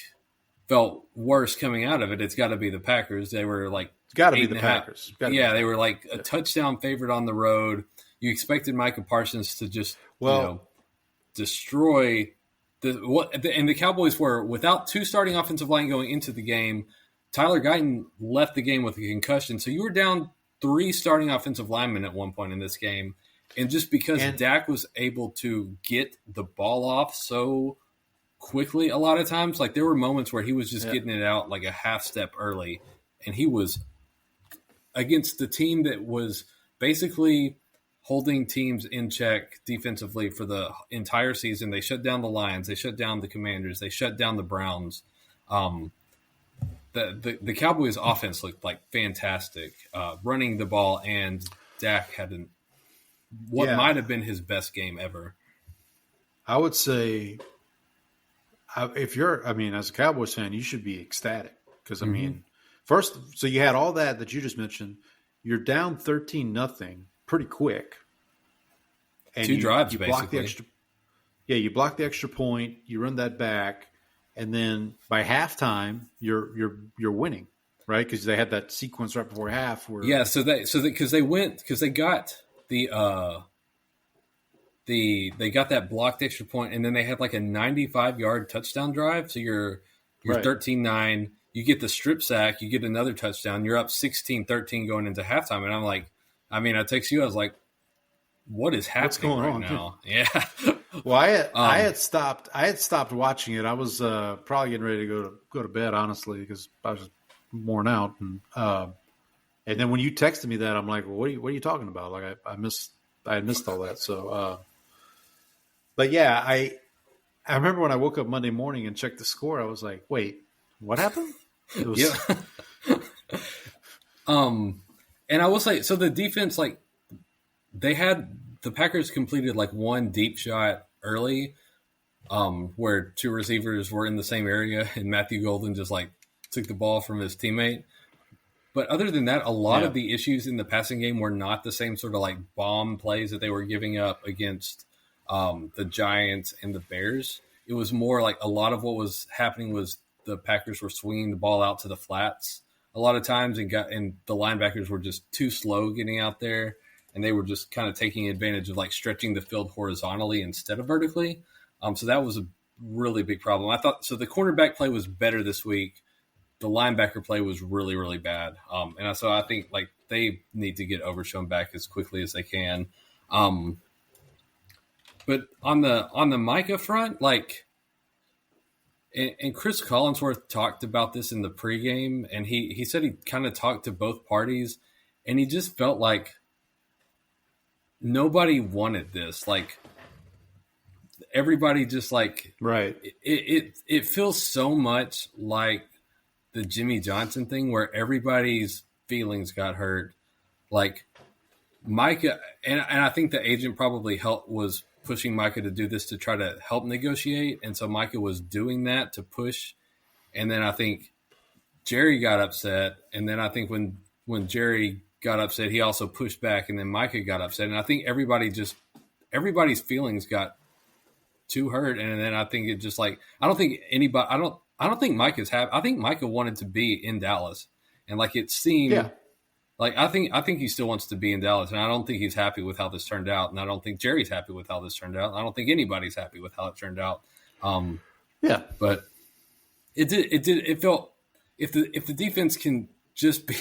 S1: felt worse coming out of it? It's got to be the Packers. They were like,
S2: it's got to be the Packers.
S1: They were like a touchdown favorite on the road. You expected Micah Parsons to just destroy. And the Cowboys were without 2 starting offensive line going into the game. Tyler Guyton left the game with a concussion, so you were down 3 starting offensive linemen at one point in this game. And just because Dak was able to get the ball off so quickly, a lot of times, like there were moments where he was just getting it out like a half step early, and he was against the team that was basically holding teams in check defensively for the entire season. They shut down the Lions. They shut down the Commanders. They shut down the Browns. The Cowboys' offense looked like fantastic, running the ball, and Dak had what might have been his best game ever.
S2: I would say if you're, as a Cowboys fan, you should be ecstatic because, first, so you had all that you just mentioned. You're down 13-0 pretty quick. And
S1: 2 drives,
S2: you
S1: basically.
S2: Block the extra, you block the extra point, you run that back, and then by halftime, you're winning, right? Because they had that sequence right before half. Where
S1: because they got they got that blocked extra point, and then they had like a 95-yard touchdown drive. So you're 13-9. You get the strip sack, you get another touchdown. You're up 16-13 going into halftime, and I'm like, I text you. I was like, what is happening? What's going on now? Yeah.
S2: Well, I had stopped watching it. I was probably getting ready to go to bed, honestly, because I was worn out. And then when you texted me that, I'm like, well, what are you talking about? Like I had missed all that. So, but yeah, I remember when I woke up Monday morning and checked the score. I was like, wait, what happened? It was.
S1: And I will say, so the defense, like, the Packers completed like one deep shot early, where 2 receivers were in the same area, and Matthew Golden just like took the ball from his teammate. But other than that, a lot of the issues in the passing game were not the same sort of like bomb plays that they were giving up against the Giants and the Bears. It was more like a lot of what was happening was the Packers were swinging the ball out to the flats. a lot of times, and the linebackers were just too slow getting out there, and they were just kind of taking advantage of like stretching the field horizontally instead of vertically. So that was a really big problem. I thought so. The cornerback play was better this week. The linebacker play was really, really bad. So I think like they need to get Overshown back as quickly as they can. But on the Micah front, like, and Chris Collinsworth talked about this in the pregame, and he said he kind of talked to both parties, and he just felt like nobody wanted this. Like everybody just like
S2: right.
S1: It feels so much like the Jimmy Johnson thing where everybody's feelings got hurt. Like Micah, and I think the agent probably was pushing Micah to do this to try to help negotiate. And so Micah was doing that to push. And then I think Jerry got upset. And then I think when Jerry got upset, he also pushed back, and then Micah got upset. And I think everybody's feelings got too hurt. And then I think it just like, I don't think Micah's happy. I think Micah wanted to be in Dallas, and like it seemed like, I think he still wants to be in Dallas, and I don't think he's happy with how this turned out. And I don't think Jerry's happy with how this turned out. I don't think anybody's happy with how it turned out. But it felt, if the defense can just be,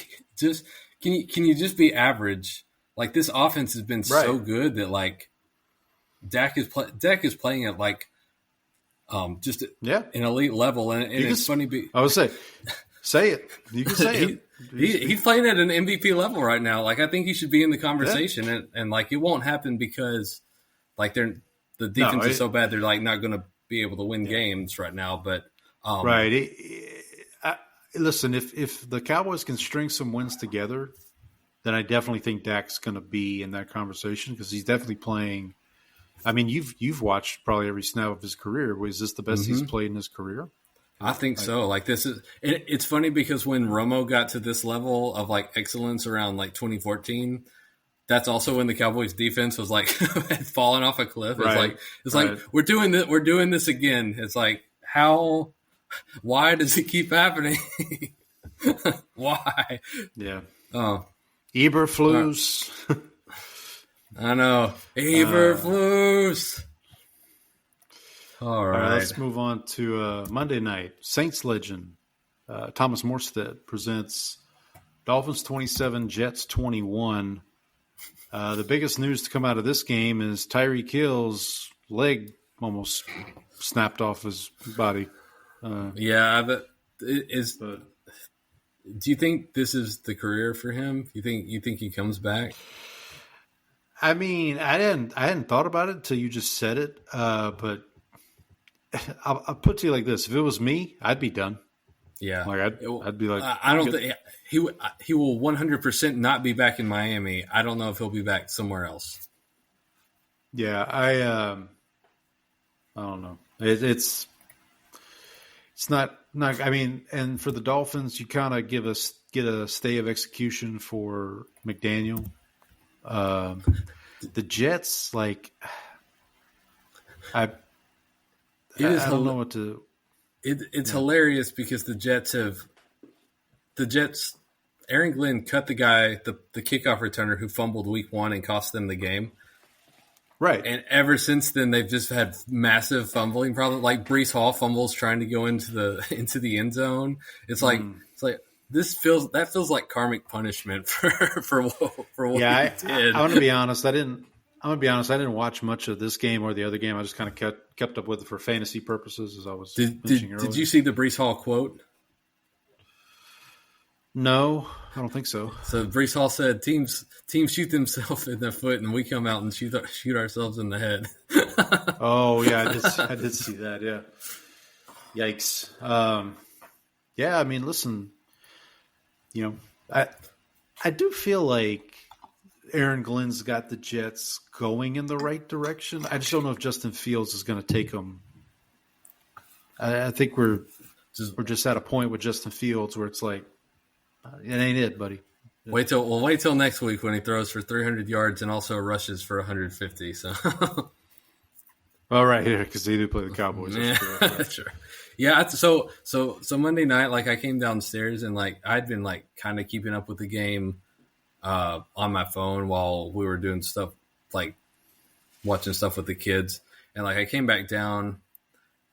S1: can you just be average? Like this offense has been so good that like Dak is playing at like just an elite level, and it's funny.
S2: I would say it. You can say it.
S1: He's playing at an MVP level right now. Like I think he should be in the conversation, and like it won't happen because like the defense is so bad they're like not going to be able to win games right now. But
S2: listen, if the Cowboys can string some wins together, then I definitely think Dak's going to be in that conversation because he's definitely playing. I mean, you've watched probably every snap of his career. Was this the best he's played in his career?
S1: I think so. Like this is, it's funny because when Romo got to this level of like excellence around like 2014, that's also when the Cowboys defense was like had fallen off a cliff. It's like we're doing this again. It's like why does it keep happening? Why?
S2: Yeah. Oh, Eberflus.
S1: I know. Eberflus. All right,
S2: let's move on to Monday night. Saints legend Thomas Morstead presents Dolphins 27, Jets 21. The biggest news to come out of this game is Tyreek Hill's leg almost snapped off his body.
S1: Do you think this is the career for him? You think he comes back?
S2: I mean, I hadn't thought about it until you just said it. But I'll put it to you like this: if it was me, I'd be done.
S1: Yeah,
S2: like I'd be like,
S1: I don't think he will 100% not be back in Miami. I don't know if he'll be back somewhere else.
S2: Yeah, I don't know. It's not. I mean, and for the Dolphins, you kind of get a stay of execution for McDaniel. The Jets, like, I don't know what to.
S1: It's hilarious because the Jets, Aaron Glenn cut the guy, the kickoff returner who fumbled week 1 and cost them the game.
S2: Right.
S1: And ever since then, they've just had massive fumbling problems. Like Breece Hall fumbles trying to go into the end zone. It's like that feels like karmic punishment for what he did.
S2: I'm gonna be honest. I didn't watch much of this game or the other game. I just kind of kept up with it for fantasy purposes, as I was mentioning earlier.
S1: Did you see the Breece Hall quote?
S2: No, I don't think so.
S1: So Breece Hall said, "Teams shoot themselves in the foot, and we come out and shoot ourselves in the head."
S2: Oh yeah, I did see that. Yeah, yikes. Yeah, I mean, listen, I do feel like Aaron Glenn's got the Jets going in the right direction. I just don't know if Justin Fields is going to take them. I think we're just at a point with Justin Fields where it's like, it ain't it, buddy.
S1: Wait till next week when he throws for 300 yards and also rushes for 150. So,
S2: all right, here because they do play the Cowboys.
S1: Yeah, sure. Yeah, so Monday night, like I came downstairs and like I'd been like kind of keeping up with the game on my phone while we were doing stuff like watching stuff with the kids, and like I came back down,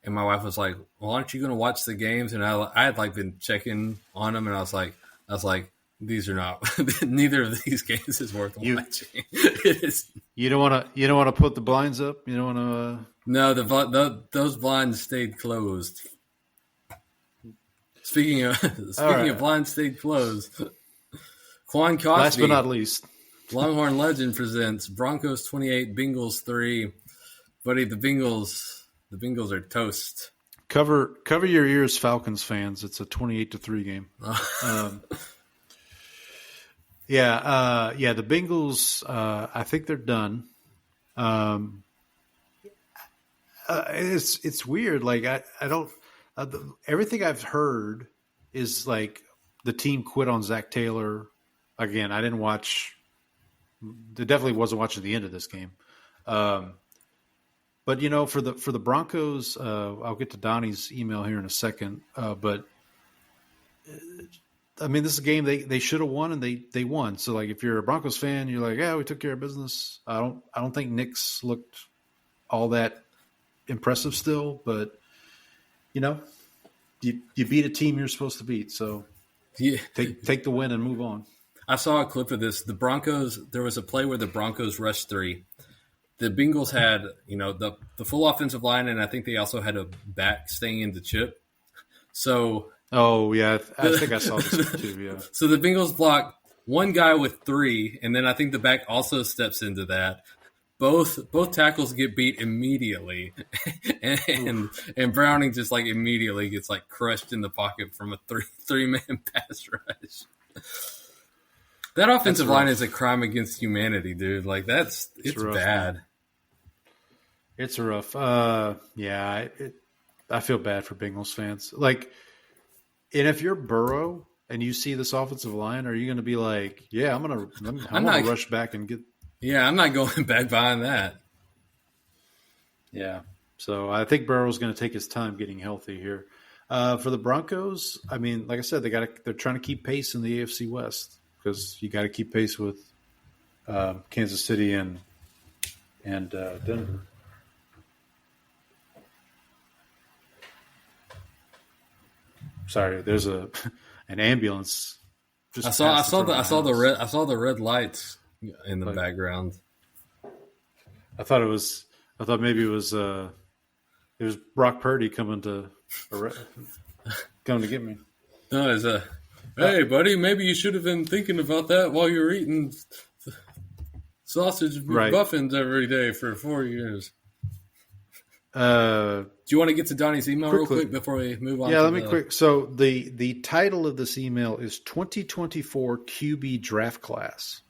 S1: and my wife was like, "Well, aren't you going to watch the games?" And I had like been checking on them, and I was like, these are not. Neither of these games is worth watching.
S2: You don't want to put the blinds up. You don't want to.
S1: No, those blinds stayed closed. Speaking of blinds stayed closed, Quan Cosby.
S2: Last but not least,
S1: Longhorn Legend presents Broncos 28, Bengals 3. Buddy, the Bengals are toast.
S2: Cover your ears, Falcons fans. It's a 28-3 game. The Bengals. I think they're done. It's weird. Like I don't. Everything I've heard is like the team quit on Zach Taylor. Again, I didn't watch. Definitely wasn't watching the end of this game. But for the Broncos, I'll get to Donnie's email here in a second. But I mean, this is a game they should have won, and they won. So like, if you're a Broncos fan, you're like, yeah, we took care of business. I don't think Nick's looked all that impressive still, but you beat a team you're supposed to beat. So
S1: yeah,
S2: take the win and move on.
S1: I saw a clip of this. The Broncos. There was a play where the Broncos rushed 3. The Bengals had, the full offensive line, and I think they also had a back staying in the chip. So,
S2: oh yeah, I think I saw this too. Yeah.
S1: So the Bengals block one guy with 3, and then I think the back also steps into that. Both tackles get beat immediately, and Browning just like immediately gets like crushed in the pocket from a three-man pass rush. That offensive line is a crime against humanity, dude. Like it's rough, bad. Man.
S2: It's rough. I feel bad for Bengals fans. Like, and if you're Burrow and you see this offensive line, are you going to be like, yeah, I'm going to rush back and get?
S1: Yeah, I'm not going back behind that.
S2: Yeah. So I think Burrow's going to take his time getting healthy here. For the Broncos, I mean, like I said, they're trying to keep pace in the AFC West because you got to keep pace with Kansas City and Denver. Sorry, there's an ambulance.
S1: I saw the red lights in the background.
S2: I thought maybe it was Brock Purdy coming to get me.
S1: No, it's hey buddy, maybe you should have been thinking about that while you were eating sausage muffins every day for 4 years. Do you want to get to Donnie's email real quick before we move on?
S2: Yeah, let me quick. So the title of this email is 2024 QB Draft Class.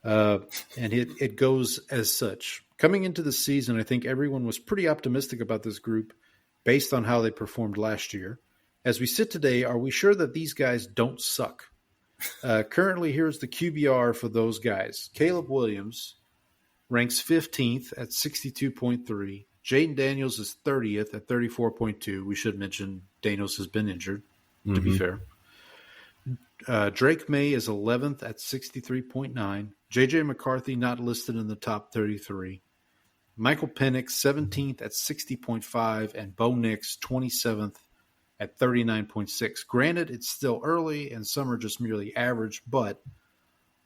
S2: And it goes as such. Coming into the season, I think everyone was pretty optimistic about this group based on how they performed last year. As we sit today, are we sure that these guys don't suck? Currently, here's the QBR for those guys. Caleb Williams ranks 15th at 62.3. Jaden Daniels is 30th at 34.2. We should mention Daniels has been injured, to be fair. Drake May is 11th at 63.9. J.J. McCarthy not listed in the top 33. Michael Penix 17th at 60.5. And Bo Nix 27th at 39.6. Granted, it's still early and some are just merely average, but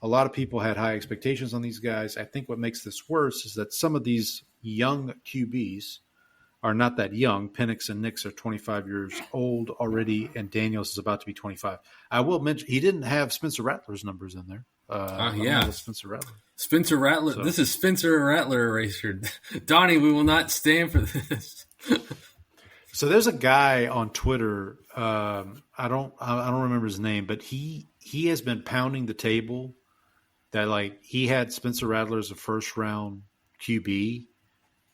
S2: a lot of people had high expectations on these guys. I think what makes this worse is that some of these young QBs are not that young. Penix and Nix are 25 years old already, and Daniels is about to be 25. I will mention he didn't have Spencer Rattler's numbers in there. Spencer Rattler.
S1: Spencer Rattler. So. This is Spencer Rattler erasure. Donnie, we will not stand for this.
S2: So there's a guy on Twitter. I don't remember his name, but he has been pounding the table that like he had Spencer Rattler as a first round QB.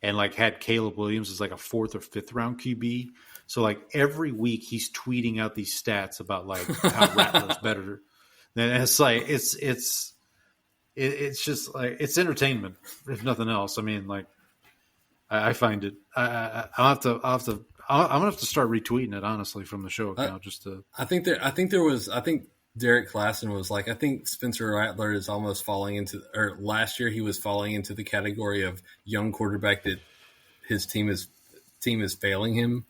S2: And like had Caleb Williams as like a 4th or 5th round QB. So like every week he's tweeting out these stats about like how Rattler's better. And it's like it's just like it's entertainment if nothing else. I mean, like I find it. I'll I'm gonna have to start retweeting it honestly from the show account just to.
S1: I think Derek Klassen was like, I think Spencer Rattler is almost falling into, or last year he was falling into the category of young quarterback that his team is failing him.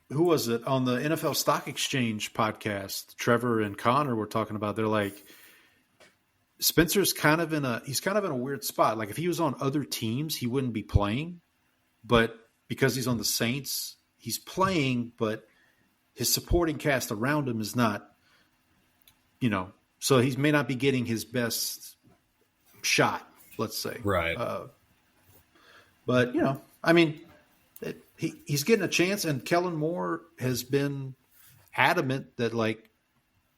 S2: Who was it on the NFL Stock Exchange podcast? Trevor and Connor were talking about. They're like, Spencer's kind of in a weird spot. Like if he was on other teams, he wouldn't be playing, but because he's on the Saints, he's playing, but his supporting cast around him is not, so he may not be getting his best shot, let's say.
S1: Right.
S2: But he's getting a chance, and Kellen Moore has been adamant that like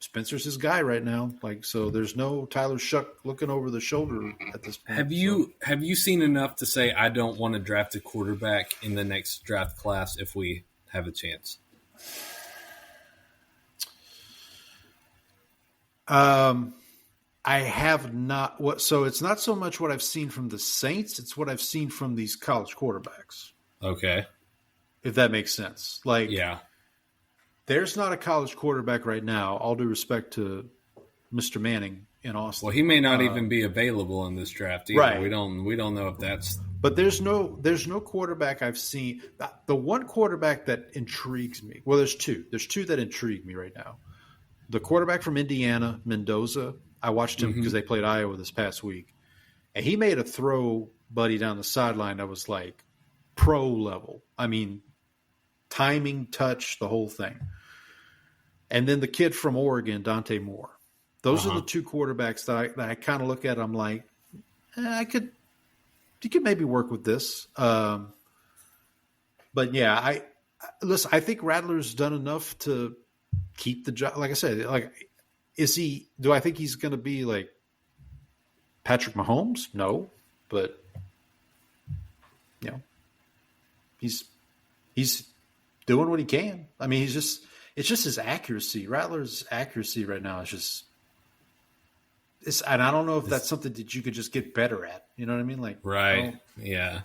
S2: Spencer's his guy right now. Like, so there's no Tyler Shuck looking over the shoulder at this point.
S1: Have you seen enough to say I don't want to draft a quarterback in the next draft class if we have a chance?
S2: I have not. So it's not so much what I've seen from the Saints; it's what I've seen from these college quarterbacks.
S1: Okay.
S2: If that makes sense. Like,
S1: yeah,
S2: there's not a college quarterback right now, all due respect to Mr. Manning in Austin.
S1: Well, he may not even be available in this draft either.
S2: Right.
S1: We don't know if that's.
S2: But there's no quarterback I've seen. The one quarterback that intrigues me. Well, there's two. There's two that intrigue me right now. The quarterback from Indiana, Mendoza. I watched him because they played Iowa this past week, and he made a throw, buddy, down the sideline that was like pro level. I mean, timing, touch, the whole thing. And then the kid from Oregon, Dante Moore. Those are the two quarterbacks that I kind of look at. I'm like, you could maybe work with this. But yeah, I think Rattler's done enough to keep the job. Like I said, do I think he's going to be like Patrick Mahomes? No, but he's doing what he can. I mean, it's just his accuracy. Rattler's accuracy right now is just, and I don't know if that's something that you could just get better at. You know what I mean? Like,
S1: right. Yeah.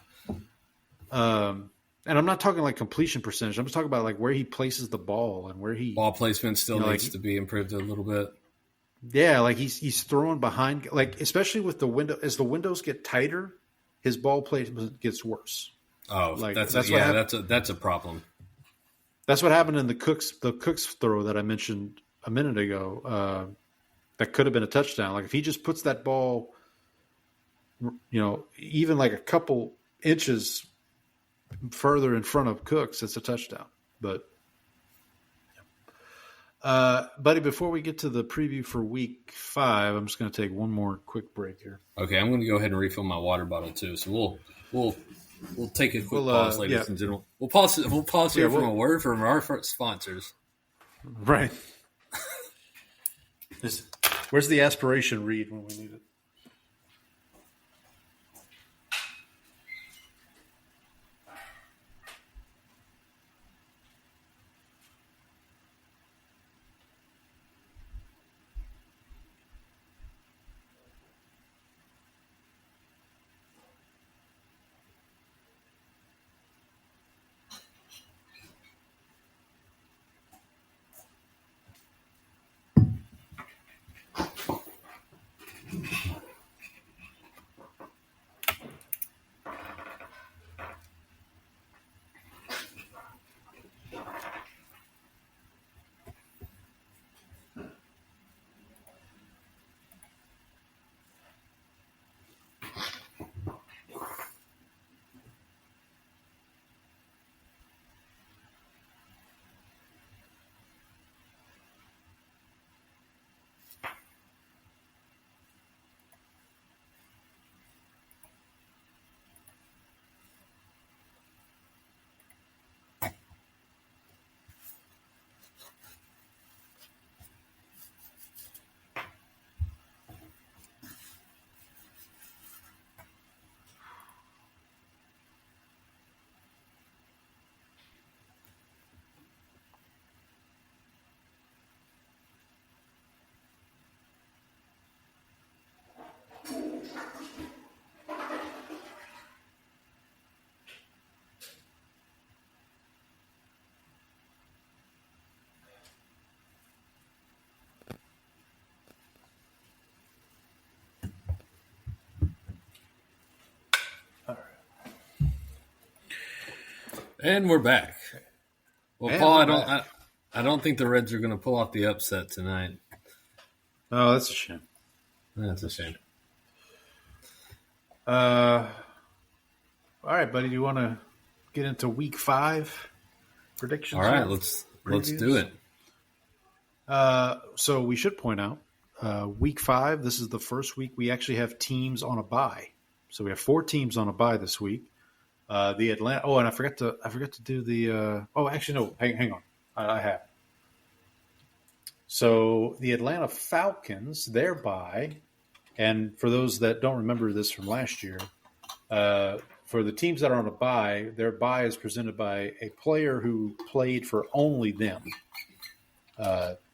S2: And I'm not talking like completion percentage. I'm just talking about like where he places the ball and where he
S1: ball placement still needs to be improved a little bit.
S2: Yeah, like he's throwing behind, like especially with the window as the windows get tighter, his ball placement gets worse.
S1: Oh,
S2: like
S1: that's a problem.
S2: That's what happened in the Cooks throw that I mentioned a minute ago. That could have been a touchdown. Like if he just puts that ball, even like a couple inches further in front of Cooks, it's a touchdown. But, buddy, before we get to the preview for Week 5, I'm just going to take one more quick break here.
S1: Okay, I'm going to go ahead and refill my water bottle too. So we'll take a quick pause, ladies and gentlemen. We'll pause here from a word from our sponsors.
S2: Right. Where's the aspiration read when we need it?
S1: And we're back. Well,
S2: And
S1: Paul,
S2: we're
S1: I don't think the Reds are going to pull off the upset tonight.
S2: Oh, that's a shame.
S1: That's a shame.
S2: All right, buddy. Do you want to get into Week 5 predictions?
S1: All right,
S2: here?
S1: let's do it.
S2: So we should point out, Week 5. This is the first week we actually have teams on a bye. So we have 4 teams on a bye this week. The Atlanta. Oh, and I forgot to do the. Oh, actually, no. Hang on. I have. So the Atlanta Falcons, their bye, and for those that don't remember this from last year, for the teams that are on a bye, their bye is presented by a player who played for only them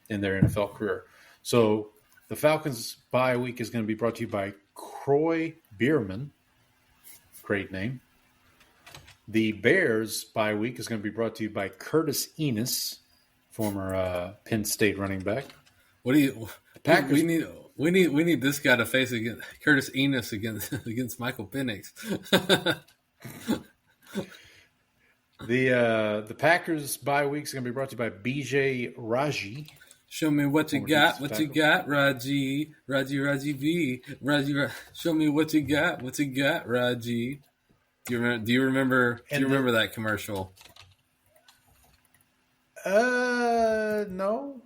S2: in their NFL career. So the Falcons' bye week is going to be brought to you by Croy Bierman. Great name. The Bears' bye week is going to be brought to you by Curtis Enis, former Penn State running back.
S1: What do you?
S2: Packers.
S1: We need this guy to face against Curtis Enis against Michael Penix.
S2: The Packers' bye week is going to be brought to you by BJ Raji.
S1: Show me what you
S2: Former
S1: got.
S2: defensive
S1: What you
S2: tackle.
S1: got, Raji V. Show me what you got. What you got, Raji. Do you remember that commercial?
S2: No.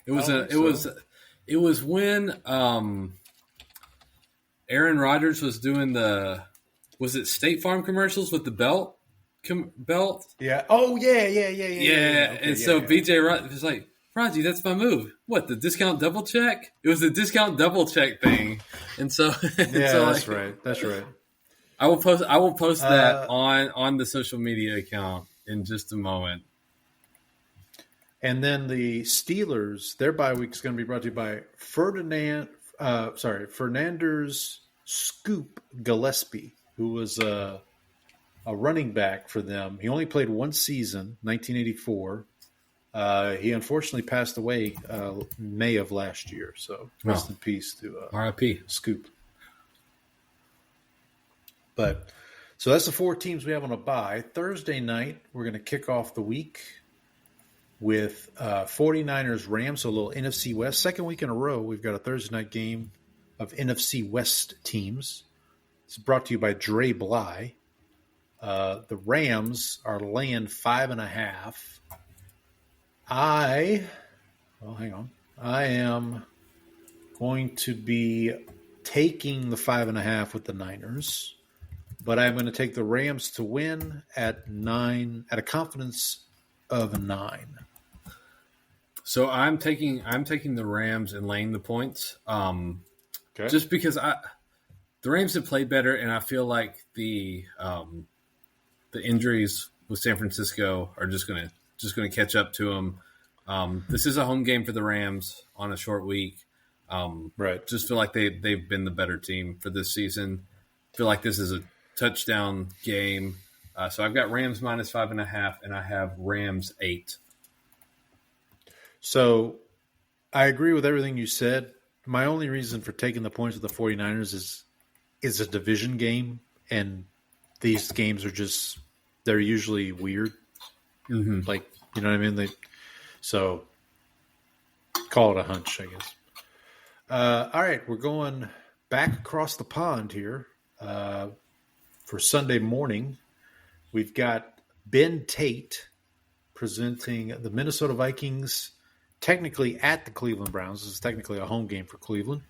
S1: It was when Aaron Rodgers was doing was it State Farm commercials with the belt?
S2: Yeah. Oh, yeah.
S1: Yeah.
S2: Okay,
S1: And so BJ was like, Raji, that's my move. What, the discount double check? It was the discount double check thing. And so
S2: Yeah,
S1: so
S2: that's right. That's right.
S1: I will post that on the social media account in just a moment.
S2: And then the Steelers, their bye week is going to be brought to you by Fernandez Scoop Gillespie, who was a running back for them. He only played one season, 1984. He unfortunately passed away May of last year. So rest in peace to
S1: R.I.P.
S2: Scoop. But so that's the 4 teams we have on a bye. Thursday night, we're going to kick off the week with 49ers Rams, so a little NFC West. Second week in a row, we've got a Thursday night game of NFC West teams. It's brought to you by Dre Bly. The Rams are laying 5.5. Hang on. I am going to be taking the 5.5 with the Niners, but I'm going to take the Rams to win at 9, at a confidence of 9.
S1: So I'm taking the Rams and laying the points.
S2: Okay.
S1: Just because the Rams have played better, and I feel like the injuries with San Francisco are just gonna catch up to them. This is a home game for the Rams on a short week.
S2: Right.
S1: Just feel like they've been the better team for this season. Feel like this is a touchdown game. So I've got Rams minus 5.5, and I have Rams 8.
S2: So I agree with everything you said. My only reason for taking the points with the 49ers is a division game, and these games are they're usually weird.
S1: Mm-hmm.
S2: Like, you know what I mean? So call it a hunch, I guess. All right, we're going back across the pond here for Sunday morning. We've got Ben Tate presenting the Minnesota Vikings, technically at the Cleveland Browns. This is technically a home game for Cleveland,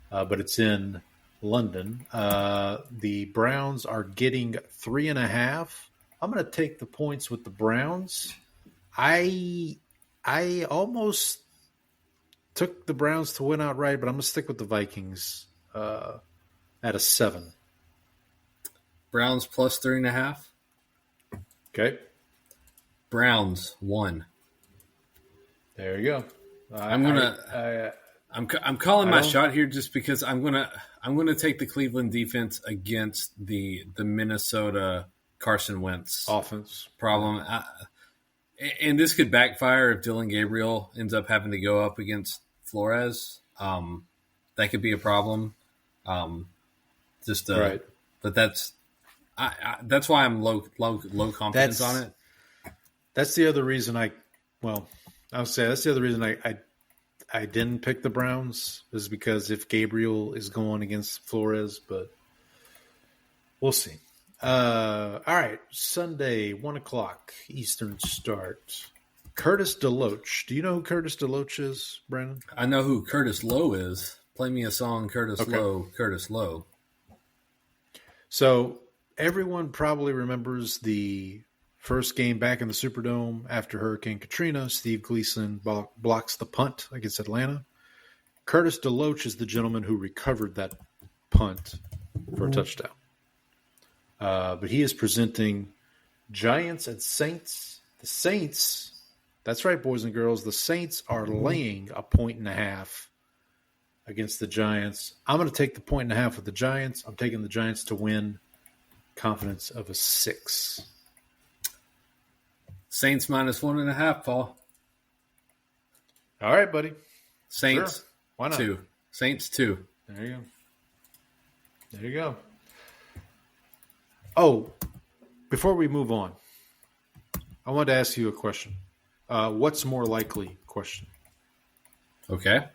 S2: but it's in London. The Browns are getting 3.5. I'm going to take the points with the Browns. I almost took the Browns to win outright, but I'm going to stick with the Vikings at a 7.
S1: Browns plus 3.5.
S2: Okay.
S1: Browns 1.
S2: There you go.
S1: I'm calling my shot here just because I'm gonna take the Cleveland defense against the Minnesota Carson Wentz
S2: offense
S1: problem, and this could backfire if Dylan Gabriel ends up having to go up against Flores. That could be a problem.
S2: Right.
S1: But That's why I'm low confidence on it.
S2: That's the other reason that's the other reason I didn't pick the Browns, is because if Gabriel is going against Flores, but we'll see. All right, Sunday, 1:00 Eastern start. Curtis DeLoach. Do you know who Curtis DeLoach is, Brandon?
S1: I know who Curtis Lowe is. Play me a song, Curtis Lowe.
S2: So everyone probably remembers the first game back in the Superdome after Hurricane Katrina. Steve Gleason blocks the punt against Atlanta. Curtis DeLoach is the gentleman who recovered that punt for a touchdown. But he is presenting Giants and Saints. The Saints, that's right, boys and girls, the Saints are laying 1.5 against the Giants. I'm going to take the 1.5 with the Giants. I'm taking the Giants to win. Confidence of a 6.
S1: Saints minus 1.5, Paul.
S2: All right, buddy.
S1: Saints,
S2: sure. Why not?
S1: 2. Saints, 2.
S2: There you go. Oh, before we move on, I wanted to ask you a question. What's more likely question?
S1: Okay.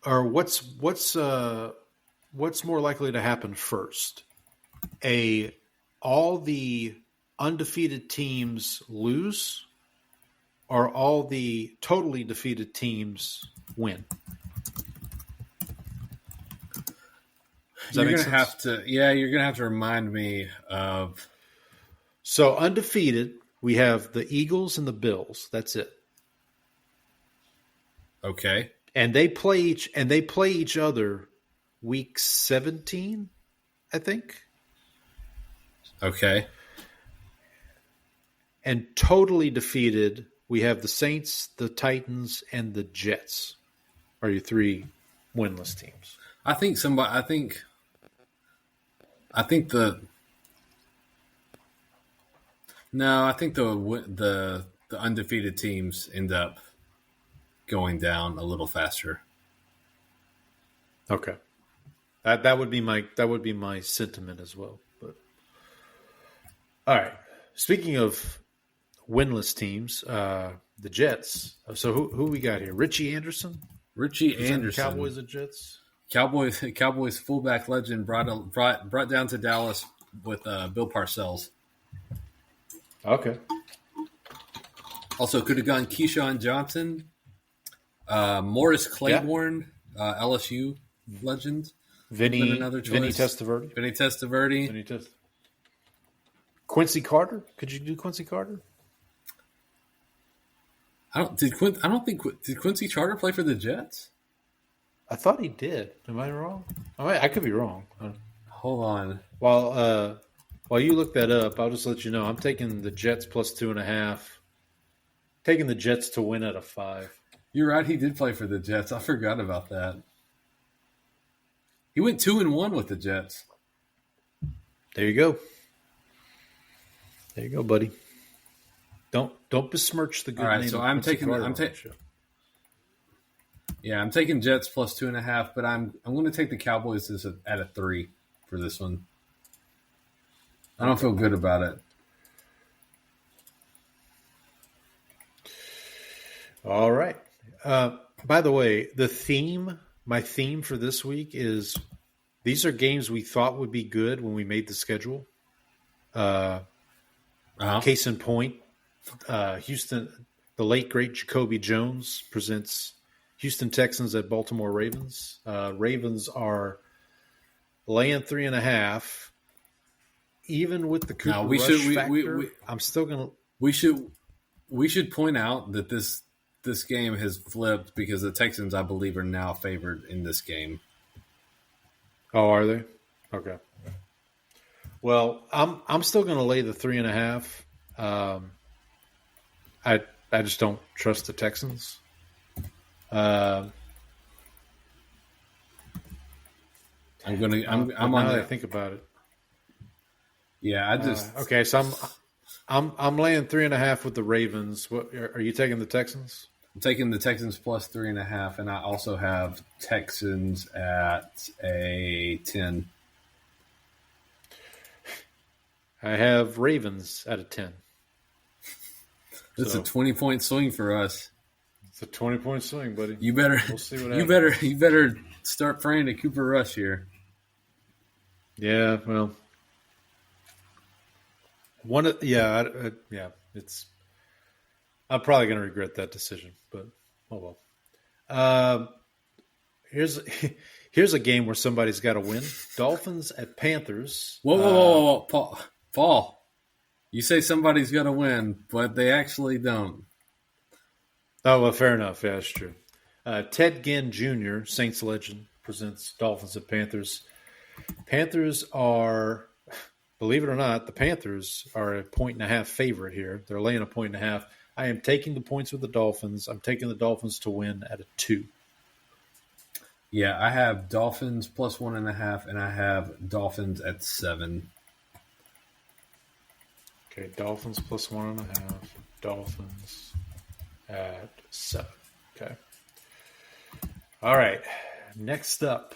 S2: Or what's more likely to happen first? All the undefeated teams lose, or all the totally defeated teams win?
S1: You're gonna have to remind me of.
S2: So undefeated, we have the Eagles and the Bills. That's it.
S1: Okay.
S2: And they play each other week 17, I think.
S1: Okay.
S2: And totally defeated, we have the Saints, the Titans, and the Jets are your 3 winless teams.
S1: I think the undefeated teams end up going down a little faster.
S2: Okay. That would be my sentiment as well. But all right. Speaking of winless teams, the Jets. So who we got here? Richie Anderson? Cowboys and Jets?
S1: Cowboys fullback legend brought down to Dallas with Bill Parcells.
S2: Okay.
S1: Also, could have gone Keyshawn Johnson, Morris Claiborne, LSU legend.
S2: Vinny
S1: Testaverde.
S2: Quincy Carter. Could you do Quincy Carter?
S1: Did Quincy Carter play for the Jets?
S2: I thought he did. Am I wrong? I could be wrong.
S1: Hold on.
S2: While you look that up, I'll just let you know I'm taking the Jets plus 2.5. Taking the Jets to win at a 5.
S1: You're right. He did play for the Jets. I forgot about that. He went 2-1 with the Jets.
S2: There you go. There you go, buddy. Don't besmirch the good name.
S1: All right, so I'm taking Jets plus 2.5, but I'm going to take the Cowboys at a 3 for this one. I don't feel good about it.
S2: All right. By the way, my theme for this week is these are games we thought would be good when we made the schedule. Case in point, Houston, the late great Jacoby Jones presents Houston Texans at Baltimore Ravens. Ravens are laying 3.5. Even with the Cooper Rush factor, I'm still gonna.
S1: We should point out that this game has flipped because the Texans, I believe, are now favored in this game.
S2: Oh, are they? Okay. Well, I'm still going to lay the 3.5. I just don't trust the Texans.
S1: I'm on
S2: I think about it.
S1: Yeah, I just
S2: okay. So I'm laying 3.5 with the Ravens. What are you taking? The Texans?
S1: I'm taking the Texans plus 3.5, and I also have Texans at a 10.
S2: I have Ravens out of 10.
S1: It's a 20-point swing for us.
S2: It's a 20-point swing, buddy.
S1: You better,
S2: We'll see what happens.
S1: you better start praying to Cooper Rush here.
S2: Yeah, well, it's. I'm probably going to regret that decision, but oh well. Here's a game where somebody's got to win. Dolphins at Panthers.
S1: Whoa, Paul. You say somebody's got to win, but they actually don't.
S2: Oh, well, fair enough. Yeah, that's true. Ted Ginn Jr., Saints legend, presents Dolphins at Panthers. Panthers are, believe it or not, the Panthers are a 1.5 favorite here. They're laying a 1.5. I am taking the points with the Dolphins. I'm taking the Dolphins to win at a 2.
S1: Yeah, I have Dolphins plus 1.5, and I have Dolphins at 7.
S2: Okay, Dolphins plus 1.5. Dolphins at 7. Okay. All right. Next up,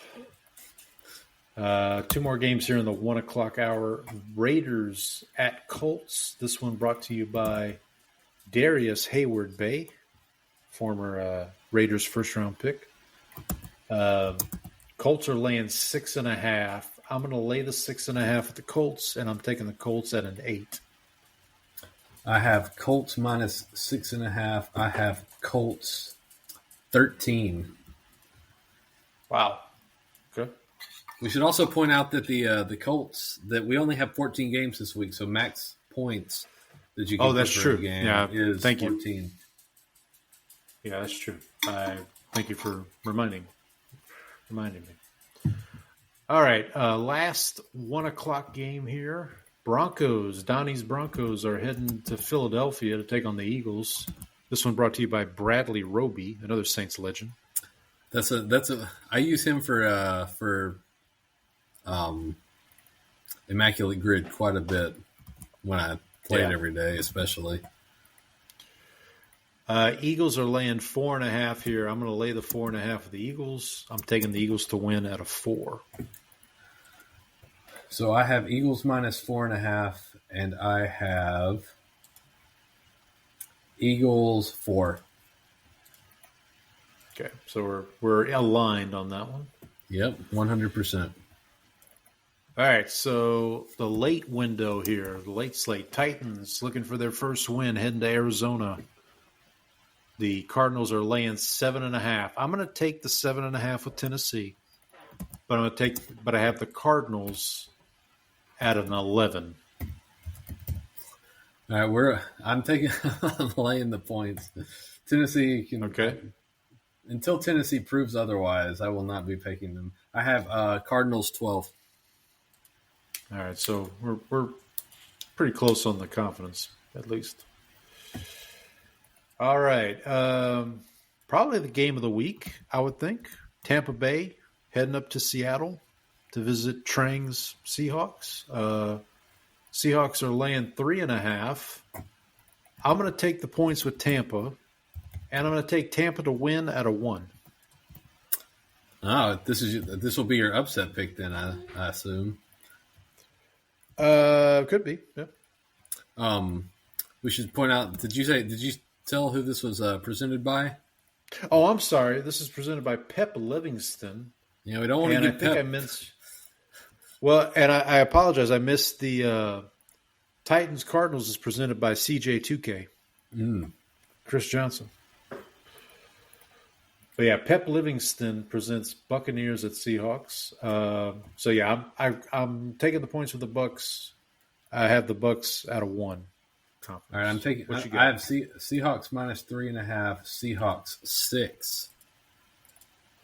S2: 2 more games here in the 1 o'clock hour. Raiders at Colts. This one brought to you by Darius Hayward Bay, former Raiders first-round pick. Colts are laying 6.5. I'm going to lay the 6.5 with the Colts, and I'm taking the Colts at an 8.
S1: I have Colts minus 6.5. I have Colts 13.
S2: Wow. Okay.
S1: We should also point out that the Colts, that we only have 14 games this week, so max points that you can
S2: that's
S1: put for
S2: true.
S1: a game
S2: Yeah,
S1: is
S2: thank you.
S1: 14.
S2: Yeah, that's true. Thank you for reminding me. All right, last 1 o'clock game here. Donnie's Broncos are heading to Philadelphia to take on the Eagles. This one brought to you by Bradley Roby, another Saints legend.
S1: I use him for Immaculate Grid quite a bit when I play it every day, especially.
S2: Eagles are laying 4.5 here. I'm going to lay the 4.5 with the Eagles. I'm taking the Eagles to win at a 4.
S1: So I have Eagles minus 4.5, and I have Eagles 4.
S2: Okay, so we're aligned on that one.
S1: Yep, 100%.
S2: All right, so the late window here, the late slate. Titans looking for their first win, heading to Arizona. The Cardinals are laying 7.5. I'm going to take the 7.5 with Tennessee, but I have the Cardinals at an 11.
S1: All right, I'm laying the points. Tennessee can.
S2: Okay.
S1: Until Tennessee proves otherwise, I will not be picking them. I have Cardinals 12.
S2: All right, so we're pretty close on the confidence, at least. All right, probably the game of the week, I would think. Tampa Bay heading up to Seattle to visit Trang's Seahawks. Seahawks are laying 3.5. I'm going to take the points with Tampa, and I'm going to take Tampa to win at a 1.
S1: Oh, this will be your upset pick then, I assume.
S2: Could be. Yeah.
S1: We should point out. Did you tell who this was presented by?
S2: Oh, I'm sorry. This is presented by Pep Livingston.
S1: Yeah, we don't want to get Pep.
S2: I missed. Well, and I apologize. I missed the Titans Cardinals is presented by CJ2K. Chris Johnson. But yeah, Pep Livingston presents Buccaneers at Seahawks. So yeah, I'm taking the points with the Bucks. I have the Bucks at a 1.
S1: All right, I'm taking. I have Seahawks minus 3.5. Seahawks 6.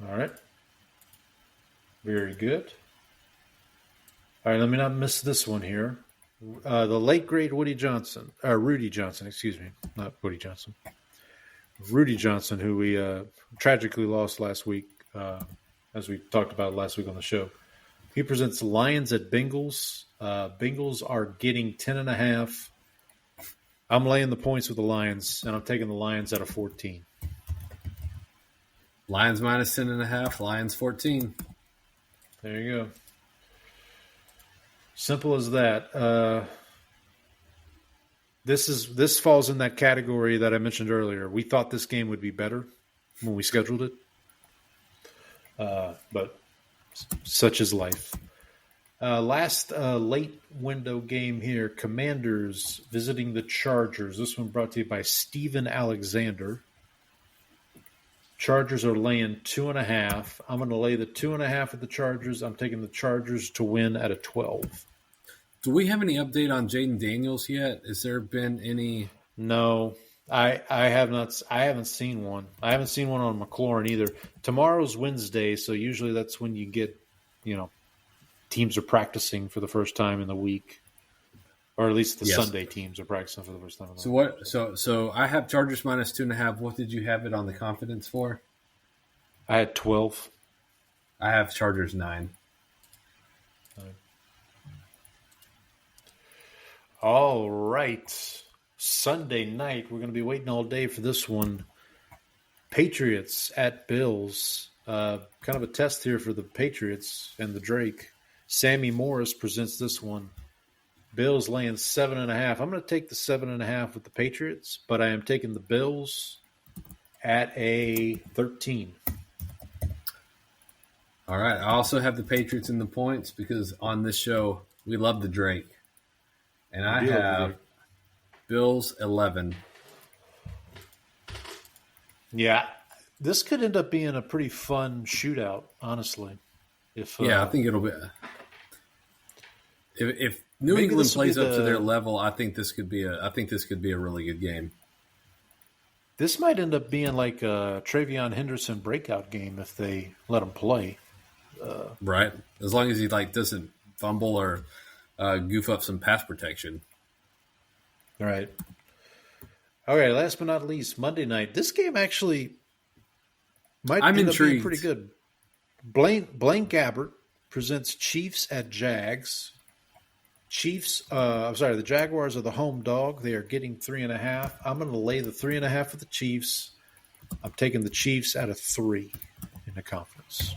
S2: All right. Very good. All right, let me not miss this one here. The late great Rudy Johnson, excuse me, not Woody Johnson. Rudy Johnson, who we tragically lost last week, as we talked about last week on the show. He presents Lions at Bengals. Bengals are getting 10.5. I'm laying the points with the Lions, and I'm taking the Lions at a 14.
S1: Lions minus 10.5. Lions 14.
S2: There you go. Simple as that. This falls in that category that I mentioned earlier. We thought this game would be better when we scheduled it, but such is life. Last late window game here: Commanders visiting the Chargers. This one brought to you by Steven Alexander. Chargers are laying 2.5. I'm going to lay the 2.5 at the Chargers. I'm taking the Chargers to win at a 12.
S1: Do we have any update on Jaden Daniels yet? Has there been any?
S2: No, I have not. I haven't seen one. I haven't seen one on McLaurin either. Tomorrow's Wednesday, so usually that's when you get, teams are practicing for the first time in the week, or at least the Sunday teams are practicing for the first time. In the week.
S1: So I have Chargers minus 2.5. What did you have it on the confidence for?
S2: I had 12.
S1: I have Chargers 9.
S2: All right. Sunday night, we're going to be waiting all day for this one. Patriots at Bills. Kind of a test here for the Patriots and the Drake. Sammy Morris presents this one. Bills laying 7.5. I'm going to take the 7.5 with the Patriots, but I am taking the Bills at a 13.
S1: All right. I also have the Patriots in the points because on this show, we love the Drake. And I have Bills 11.
S2: Yeah, this could end up being a pretty fun shootout, honestly.
S1: I think it'll be. If New England plays up to their level, I think this could be a really good game.
S2: This might end up being like a Travion Henderson breakout game if they let him play.
S1: Right, as long as he doesn't fumble or goof up some pass protection.
S2: All right. Okay, last but not least, Monday night. This game actually might end up being pretty good. Blaine Gabbert presents Chiefs at Jags. The Jaguars are the home dog. They are getting 3.5. I'm going to lay the 3.5 with the Chiefs. I'm taking the Chiefs at a 3 in the conference.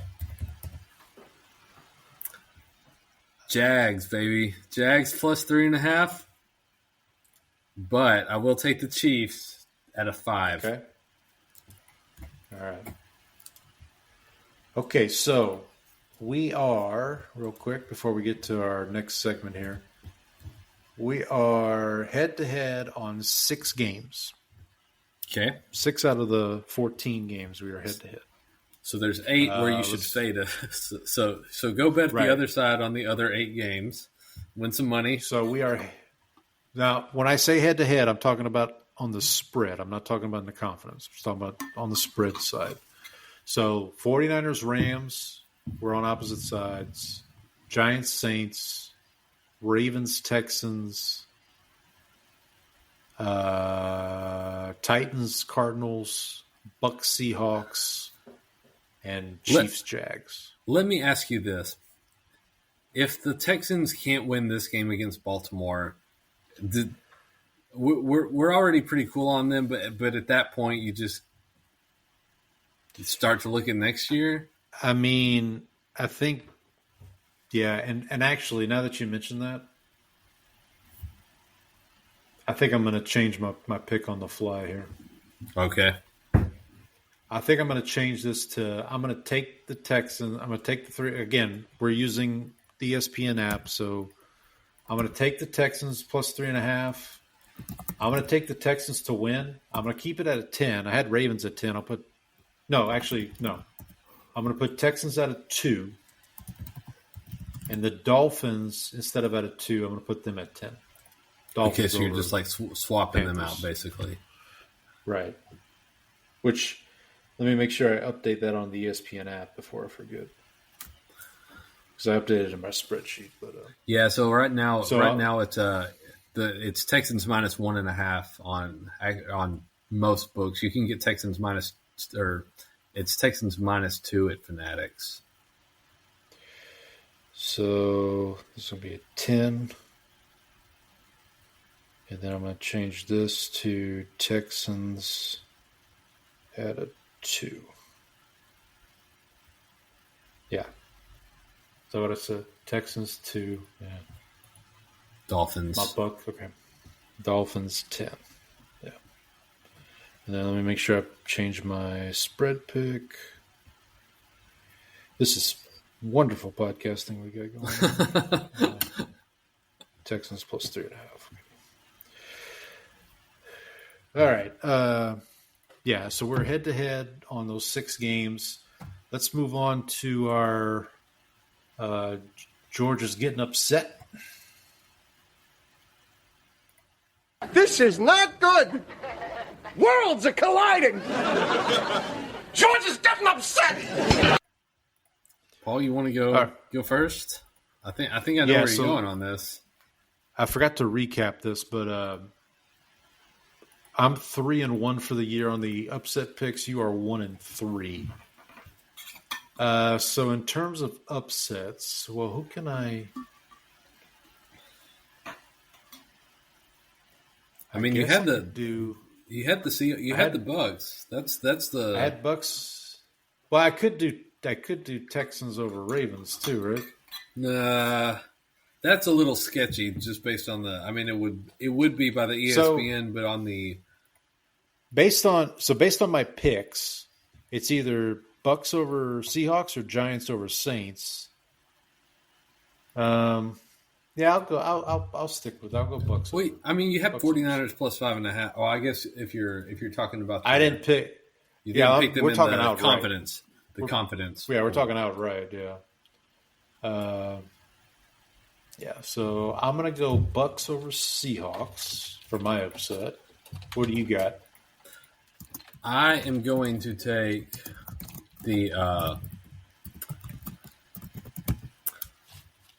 S1: Jags, baby. Jags plus 3.5. But I will take the Chiefs at a 5.
S2: Okay. All right. Okay, so we are, real quick, before we get to our next segment here, we are head-to-head on 6 games.
S1: Okay.
S2: 6 out of the 14 games we are head-to-head.
S1: So there's 8 where you should fade it. So go bet the other side on the other 8 games. Win some money.
S2: So we are – now, when I say head-to-head, I'm talking about on the spread. I'm not talking about in the confidence. I'm talking about on the spread side. So 49ers, Rams, we're on opposite sides. Giants, Saints, Ravens, Texans, Titans, Cardinals, Bucks, Seahawks, and Chiefs, Jags.
S1: Let me ask you this. If the Texans can't win this game against Baltimore, we're already pretty cool on them, but at that point you just start to look at next year?
S2: I mean, I think, yeah, and actually, now that you mention that, I think I'm going to change my pick on the fly here.
S1: Okay.
S2: I think I'm going to change this to, I'm going to take the Texans. I'm going to take the 3. Again, we're using the ESPN app, so I'm going to take the Texans plus 3.5. I'm going to take the Texans to win. I'm going to keep it at a 10. I had Ravens at 10. No. I'm going to put Texans at a 2. And the Dolphins, instead of at a 2, I'm going to put them at 10. Dolphins
S1: okay, so you're just swapping them out, basically.
S2: Right. Which, let me make sure I update that on the ESPN app before I forget. Because I updated it in my spreadsheet. But
S1: yeah, so right now it's Texans minus 1.5 on most books. You can get Texans it's Texans minus 2 at Fanatics.
S2: So this will be a 10. And then I'm going to change this to Texans at a 2. Yeah. So what I said, Texans 2. Yeah.
S1: Dolphins.
S2: My buck. Okay. Dolphins 10. Yeah. And then let me make sure I change my spread pick. This is wonderful podcasting we got going on. Texans plus 3.5. All right. Yeah, so we're head-to-head on those 6 games. Let's move on to our Georgia's getting upset.
S3: This is not good. Worlds are colliding. Georgia's getting upset.
S1: Paul, you want to go first? I think I know where you're going on this.
S2: I forgot to recap this, but I'm 3-1 for the year on the upset picks. You are 1-3. So in terms of upsets, well, who can I?
S1: I mean, you had the Bucks. That's the.
S2: I had Bucks. Well, I could do Texans over Ravens too, right?
S1: Nah, that's a little sketchy just based on the. I mean, it would be by the ESPN, but on the.
S2: Based on my picks, it's either Bucks over Seahawks or Giants over Saints. Yeah, I'll stick with. I'll go Bucks.
S1: Wait, I mean, you have 49ers plus 5.5. Oh, I guess if you're talking about,
S2: I didn't pick.
S1: You didn't pick them
S2: we're
S1: in
S2: talking
S1: the
S2: outright.
S1: confidence. The confidence.
S2: Yeah, we're talking outright. Yeah. Yeah. So I'm gonna go Bucks over Seahawks for my upset. What do you got?
S1: I am going to take the.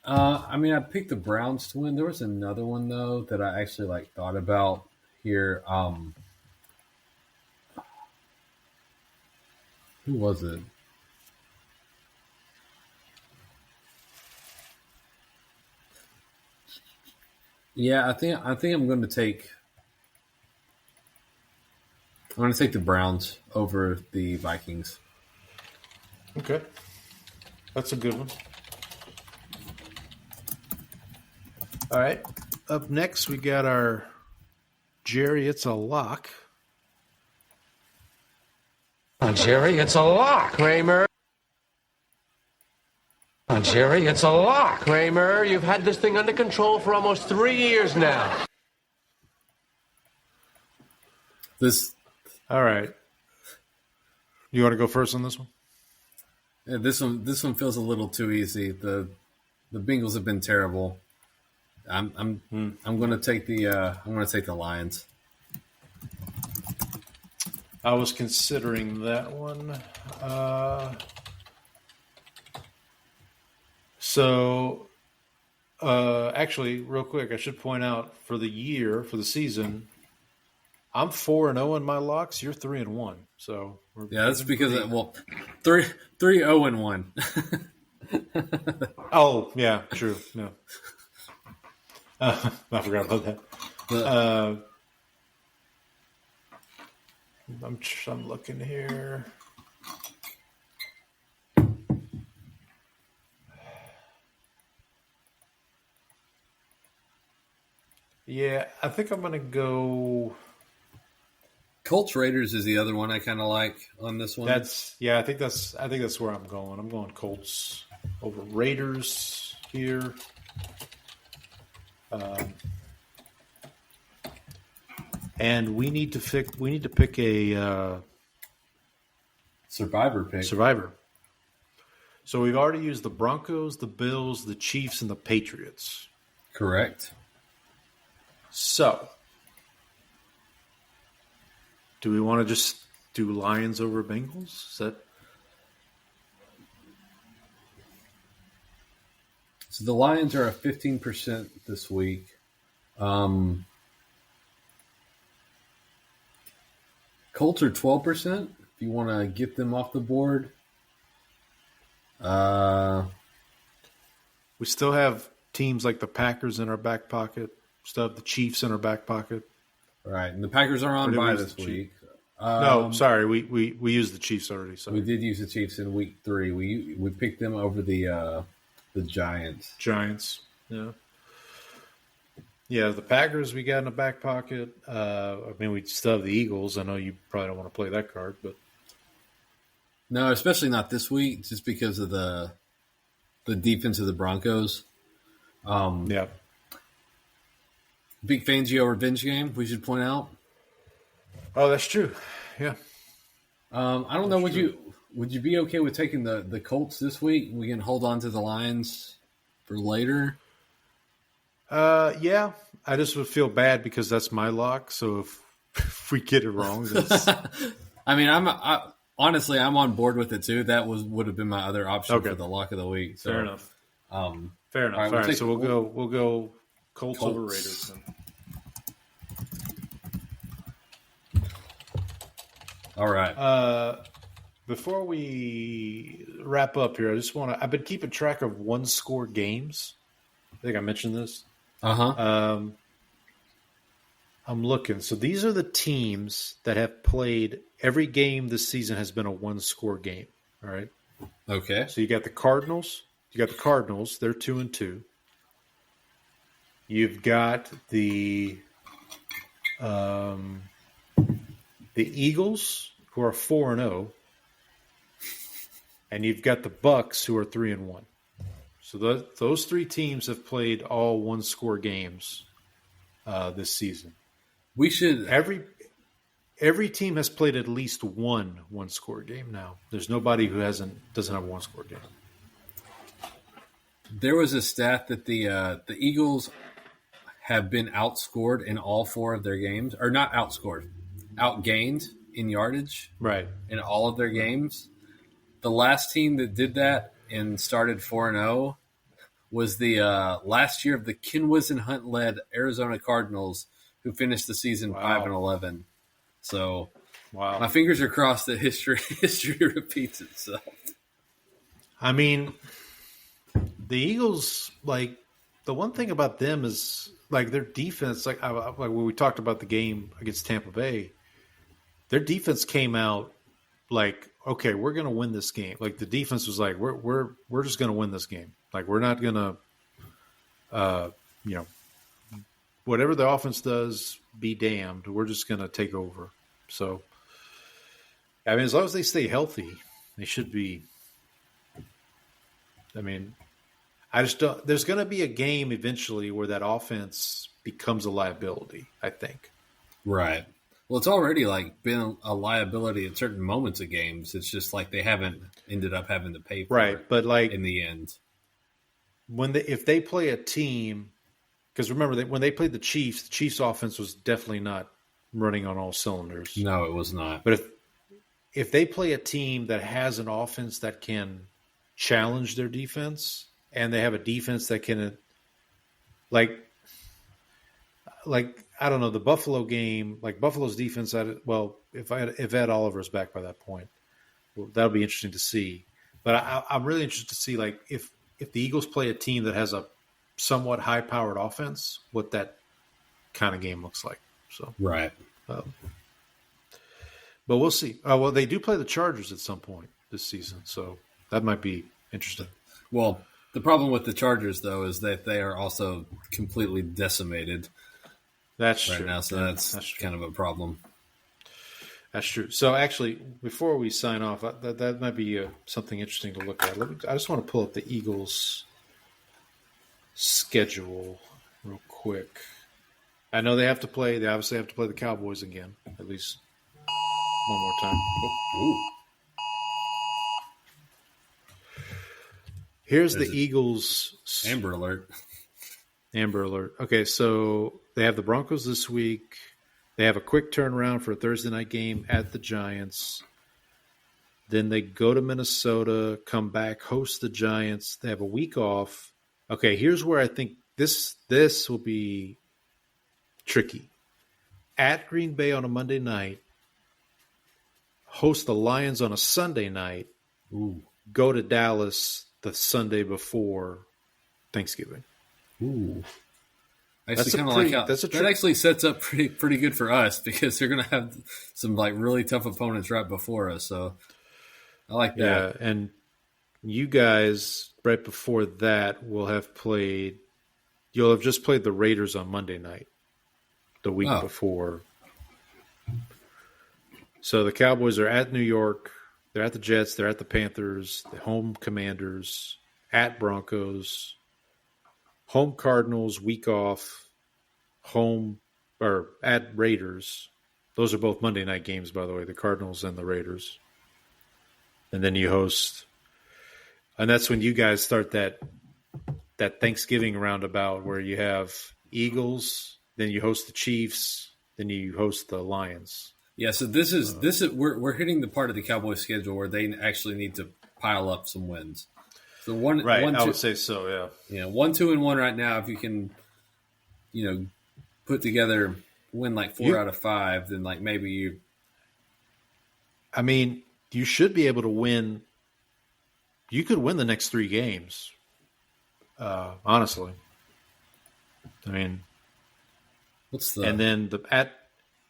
S1: I mean, I picked the Browns to win. There was another one though that I actually thought about here. Who was it? Yeah, I think I'm going to take. I'm going to take the Browns over the Vikings.
S2: Okay, that's a good one. All right. Up next, we got our Jerry. It's a lock.
S6: Jerry, it's a lock. Kramer. Jerry, it's a lock. Kramer, you've had this thing under control for almost 3 years now.
S2: All right. You want to go first on this one?
S1: Yeah, this one feels a little too easy. The Bengals have been terrible. I'm going to take the Lions.
S2: I was considering that one. Actually, real quick, I should point out for the season, I'm 4-0 in my locks. You're 3-1. So
S1: that's because 3-0-1.
S2: Oh yeah, true. No, I forgot about that. I'm looking here. Yeah, I think I'm gonna go.
S1: Colts Raiders is the other one I kind of like on this one.
S2: I think that's where I'm going. I'm going Colts over Raiders here. And we need to pick a
S1: Survivor pick.
S2: Survivor. So we've already used the Broncos, the Bills, the Chiefs, and the Patriots.
S1: Correct.
S2: So, do we want to just do Lions over Bengals? Is that?
S1: So the Lions are at 15% this week. Colts are 12%. If you want to get them off the board.
S2: We still have teams like the Packers in our back pocket. Still have the Chiefs in our back pocket.
S1: Right, and the Packers are on bye this week.
S2: No, sorry, we used the Chiefs already. Sorry.
S1: We did use the Chiefs in week 3. We picked them over the Giants.
S2: Giants, yeah. Yeah, the Packers we got in the back pocket. We still have the Eagles. I know you probably don't want to play that card, but
S1: No, especially not this week, just because of the defense of the Broncos.
S2: yeah.
S1: Big Fangio revenge game, we should point out.
S2: Oh, that's true. Yeah.
S1: I don't know. Would you be okay with taking the Colts this week? We can hold on to the Lions for later.
S2: Yeah. I just would feel bad because that's my lock. So if we get it wrong, that's...
S1: I mean, honestly, I'm on board with it too. That would have been my other option for the lock of the week. So,
S2: fair enough.
S1: Fair
S2: enough. All right, so we'll go Colts over Raiders then.
S1: All right.
S2: Before we wrap up here, I've been keeping track of one-score games. I think I mentioned this. I'm looking. So these are the teams that have played every game this season has been a one-score game. All right.
S1: Okay.
S2: So you got the Cardinals. They're 2-2. You've got the Eagles, who are 4-0, and you've got the Bucks, who are 3-1. So those three teams have played all one-score games this season.
S1: We should
S2: every team has played at least one-score game now. There's nobody who doesn't have a one-score game.
S1: There was a stat that the Eagles have been outscored in all four of their games, or not outscored, outgained in yardage,
S2: right,
S1: in all of their games. The last team that did that and started 4-0 was the last year of the Ken Whisenhunt-led Arizona Cardinals, who finished the season 5-11. So, my fingers are crossed that history repeats itself.
S2: I mean, the Eagles, like, the one thing about them is, like, their defense, like when we talked about the game against Tampa Bay, their defense came out like, okay, we're going to win this game. Like, the defense was like, we're just going to win this game. Like, we're not going to, whatever the offense does, be damned. We're just going to take over. So, I mean, as long as they stay healthy, they should be. I mean, I just don't. There's going to be a game eventually where that offense becomes a liability, I think.
S1: Right. Well, it's already like been a liability at certain moments of games. It's just like they haven't ended up having to pay for it,
S2: but like
S1: in the end,
S2: if they play a team, because remember when they played the Chiefs offense was definitely not running on all cylinders.
S1: No, it was not.
S2: But if they play a team that has an offense that can challenge their defense, and they have a defense that can, like I don't know, the Buffalo game, like Buffalo's defense. If Ed Oliver's back by that point, well, that'll be interesting to see. But I'm really interested to see, like, if the Eagles play a team that has a somewhat high-powered offense, what that kind of game looks like. So
S1: right.
S2: But we'll see. Well, they do play the Chargers at some point this season, so that might be interesting.
S1: Well, the problem with the Chargers, though, is that they are also completely decimated.
S2: That's
S1: right
S2: true.
S1: Now, so that's kind of a problem.
S2: That's true. So actually, before we sign off, that might be something interesting to look at. I just want to pull up the Eagles' schedule real quick. I know they obviously have to play the Cowboys again, at least one more time.
S1: Ooh.
S2: Here's the Eagles.
S1: Amber Alert.
S2: Amber Alert. Okay, so they have the Broncos this week. They have a quick turnaround for a Thursday night game at the Giants. Then they go to Minnesota, come back, host the Giants. They have a week off. Okay, here's where I think this will be tricky. At Green Bay on a Monday night, host the Lions on a Sunday night, go to Dallas the Sunday before Thanksgiving.
S1: Ooh. Actually, kind of like how that actually sets up pretty good for us because they're going to have some like really tough opponents right before us. So I like that.
S2: Yeah, and you guys right before that will have played You'll have just played the Raiders on Monday night, the week before. So the Cowboys are at New York. They're at the Jets. They're at the Panthers. The home Commanders. At Broncos. Home Cardinals, week off. Home or at Raiders. Those are both Monday night games, by the way, the Cardinals and the Raiders. And then you host. And that's when you guys start that Thanksgiving roundabout where you have Eagles, then you host the Chiefs, then you host the Lions.
S1: Yeah, so this is we're hitting the part of the Cowboys schedule where they actually need to pile up some wins. So
S2: I would say so, yeah.
S1: Yeah, 1-2-1 right now. If you can, put together win like 4 out of 5, then like maybe you.
S2: I mean, you should be able to win. You could win the next 3 games. Honestly, I mean, and then the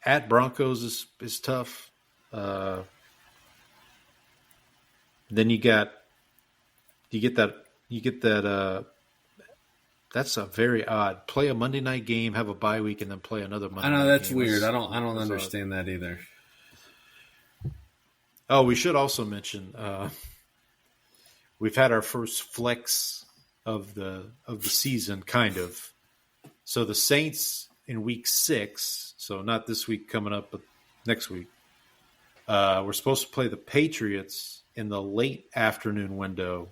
S2: at Broncos is tough. Then you get that. That's a very odd. Play a Monday night game, have a bye week, and then play another Monday.
S1: I know
S2: night
S1: that's
S2: game.
S1: weird. I don't understand that either.
S2: Oh, we should also mention we've had our first flex of the season, kind of. So the Saints in week 6, so not this week coming up, but next week, we're supposed to play the Patriots in the late afternoon window,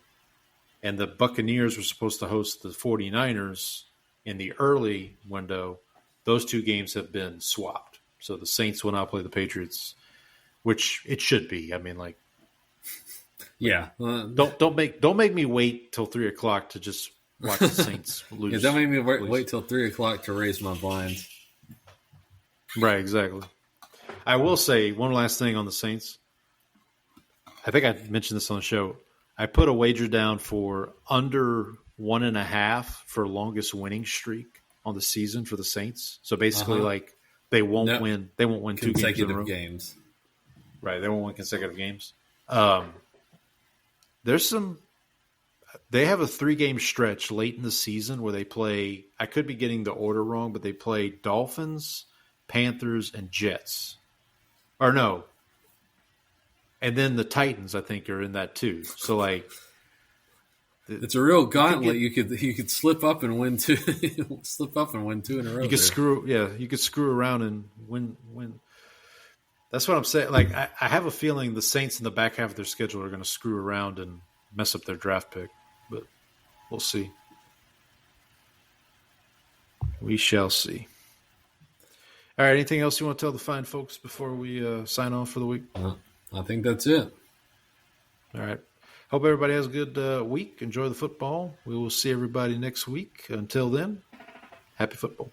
S2: and the Buccaneers were supposed to host the 49ers in the early window. Those 2 games have been swapped. So the Saints will now play the Patriots, which it should be. I mean, like,
S1: yeah.
S2: Don't make me wait till 3:00 to just watch the Saints lose.
S1: Yeah, don't make me wait till 3:00 to raise my blinds.
S2: Right, exactly. I will say one last thing on the Saints. I think I mentioned this on the show. I put a wager down for under 1.5 for longest winning streak on the season for the Saints. So basically, like they won't win. They won't win 2 games in a row.
S1: Games.
S2: Right, they won't win consecutive games. They have a 3-game stretch late in the season where they play, I could be getting the order wrong, but they play Dolphins, Panthers, and Jets. Or no. And then the Titans, I think, are in that too. So like
S1: it's a real gauntlet. You could slip up and win 2 slip up and win 2 in a row.
S2: You could screw around and win. That's what I'm saying. Like, I have a feeling the Saints in the back half of their schedule are going to screw around and mess up their draft pick, but we'll see. We shall see. All right, anything else you want to tell the fine folks before we sign off for the week?
S1: I think that's it.
S2: All right. Hope everybody has a good week. Enjoy the football. We will see everybody next week. Until then, happy football.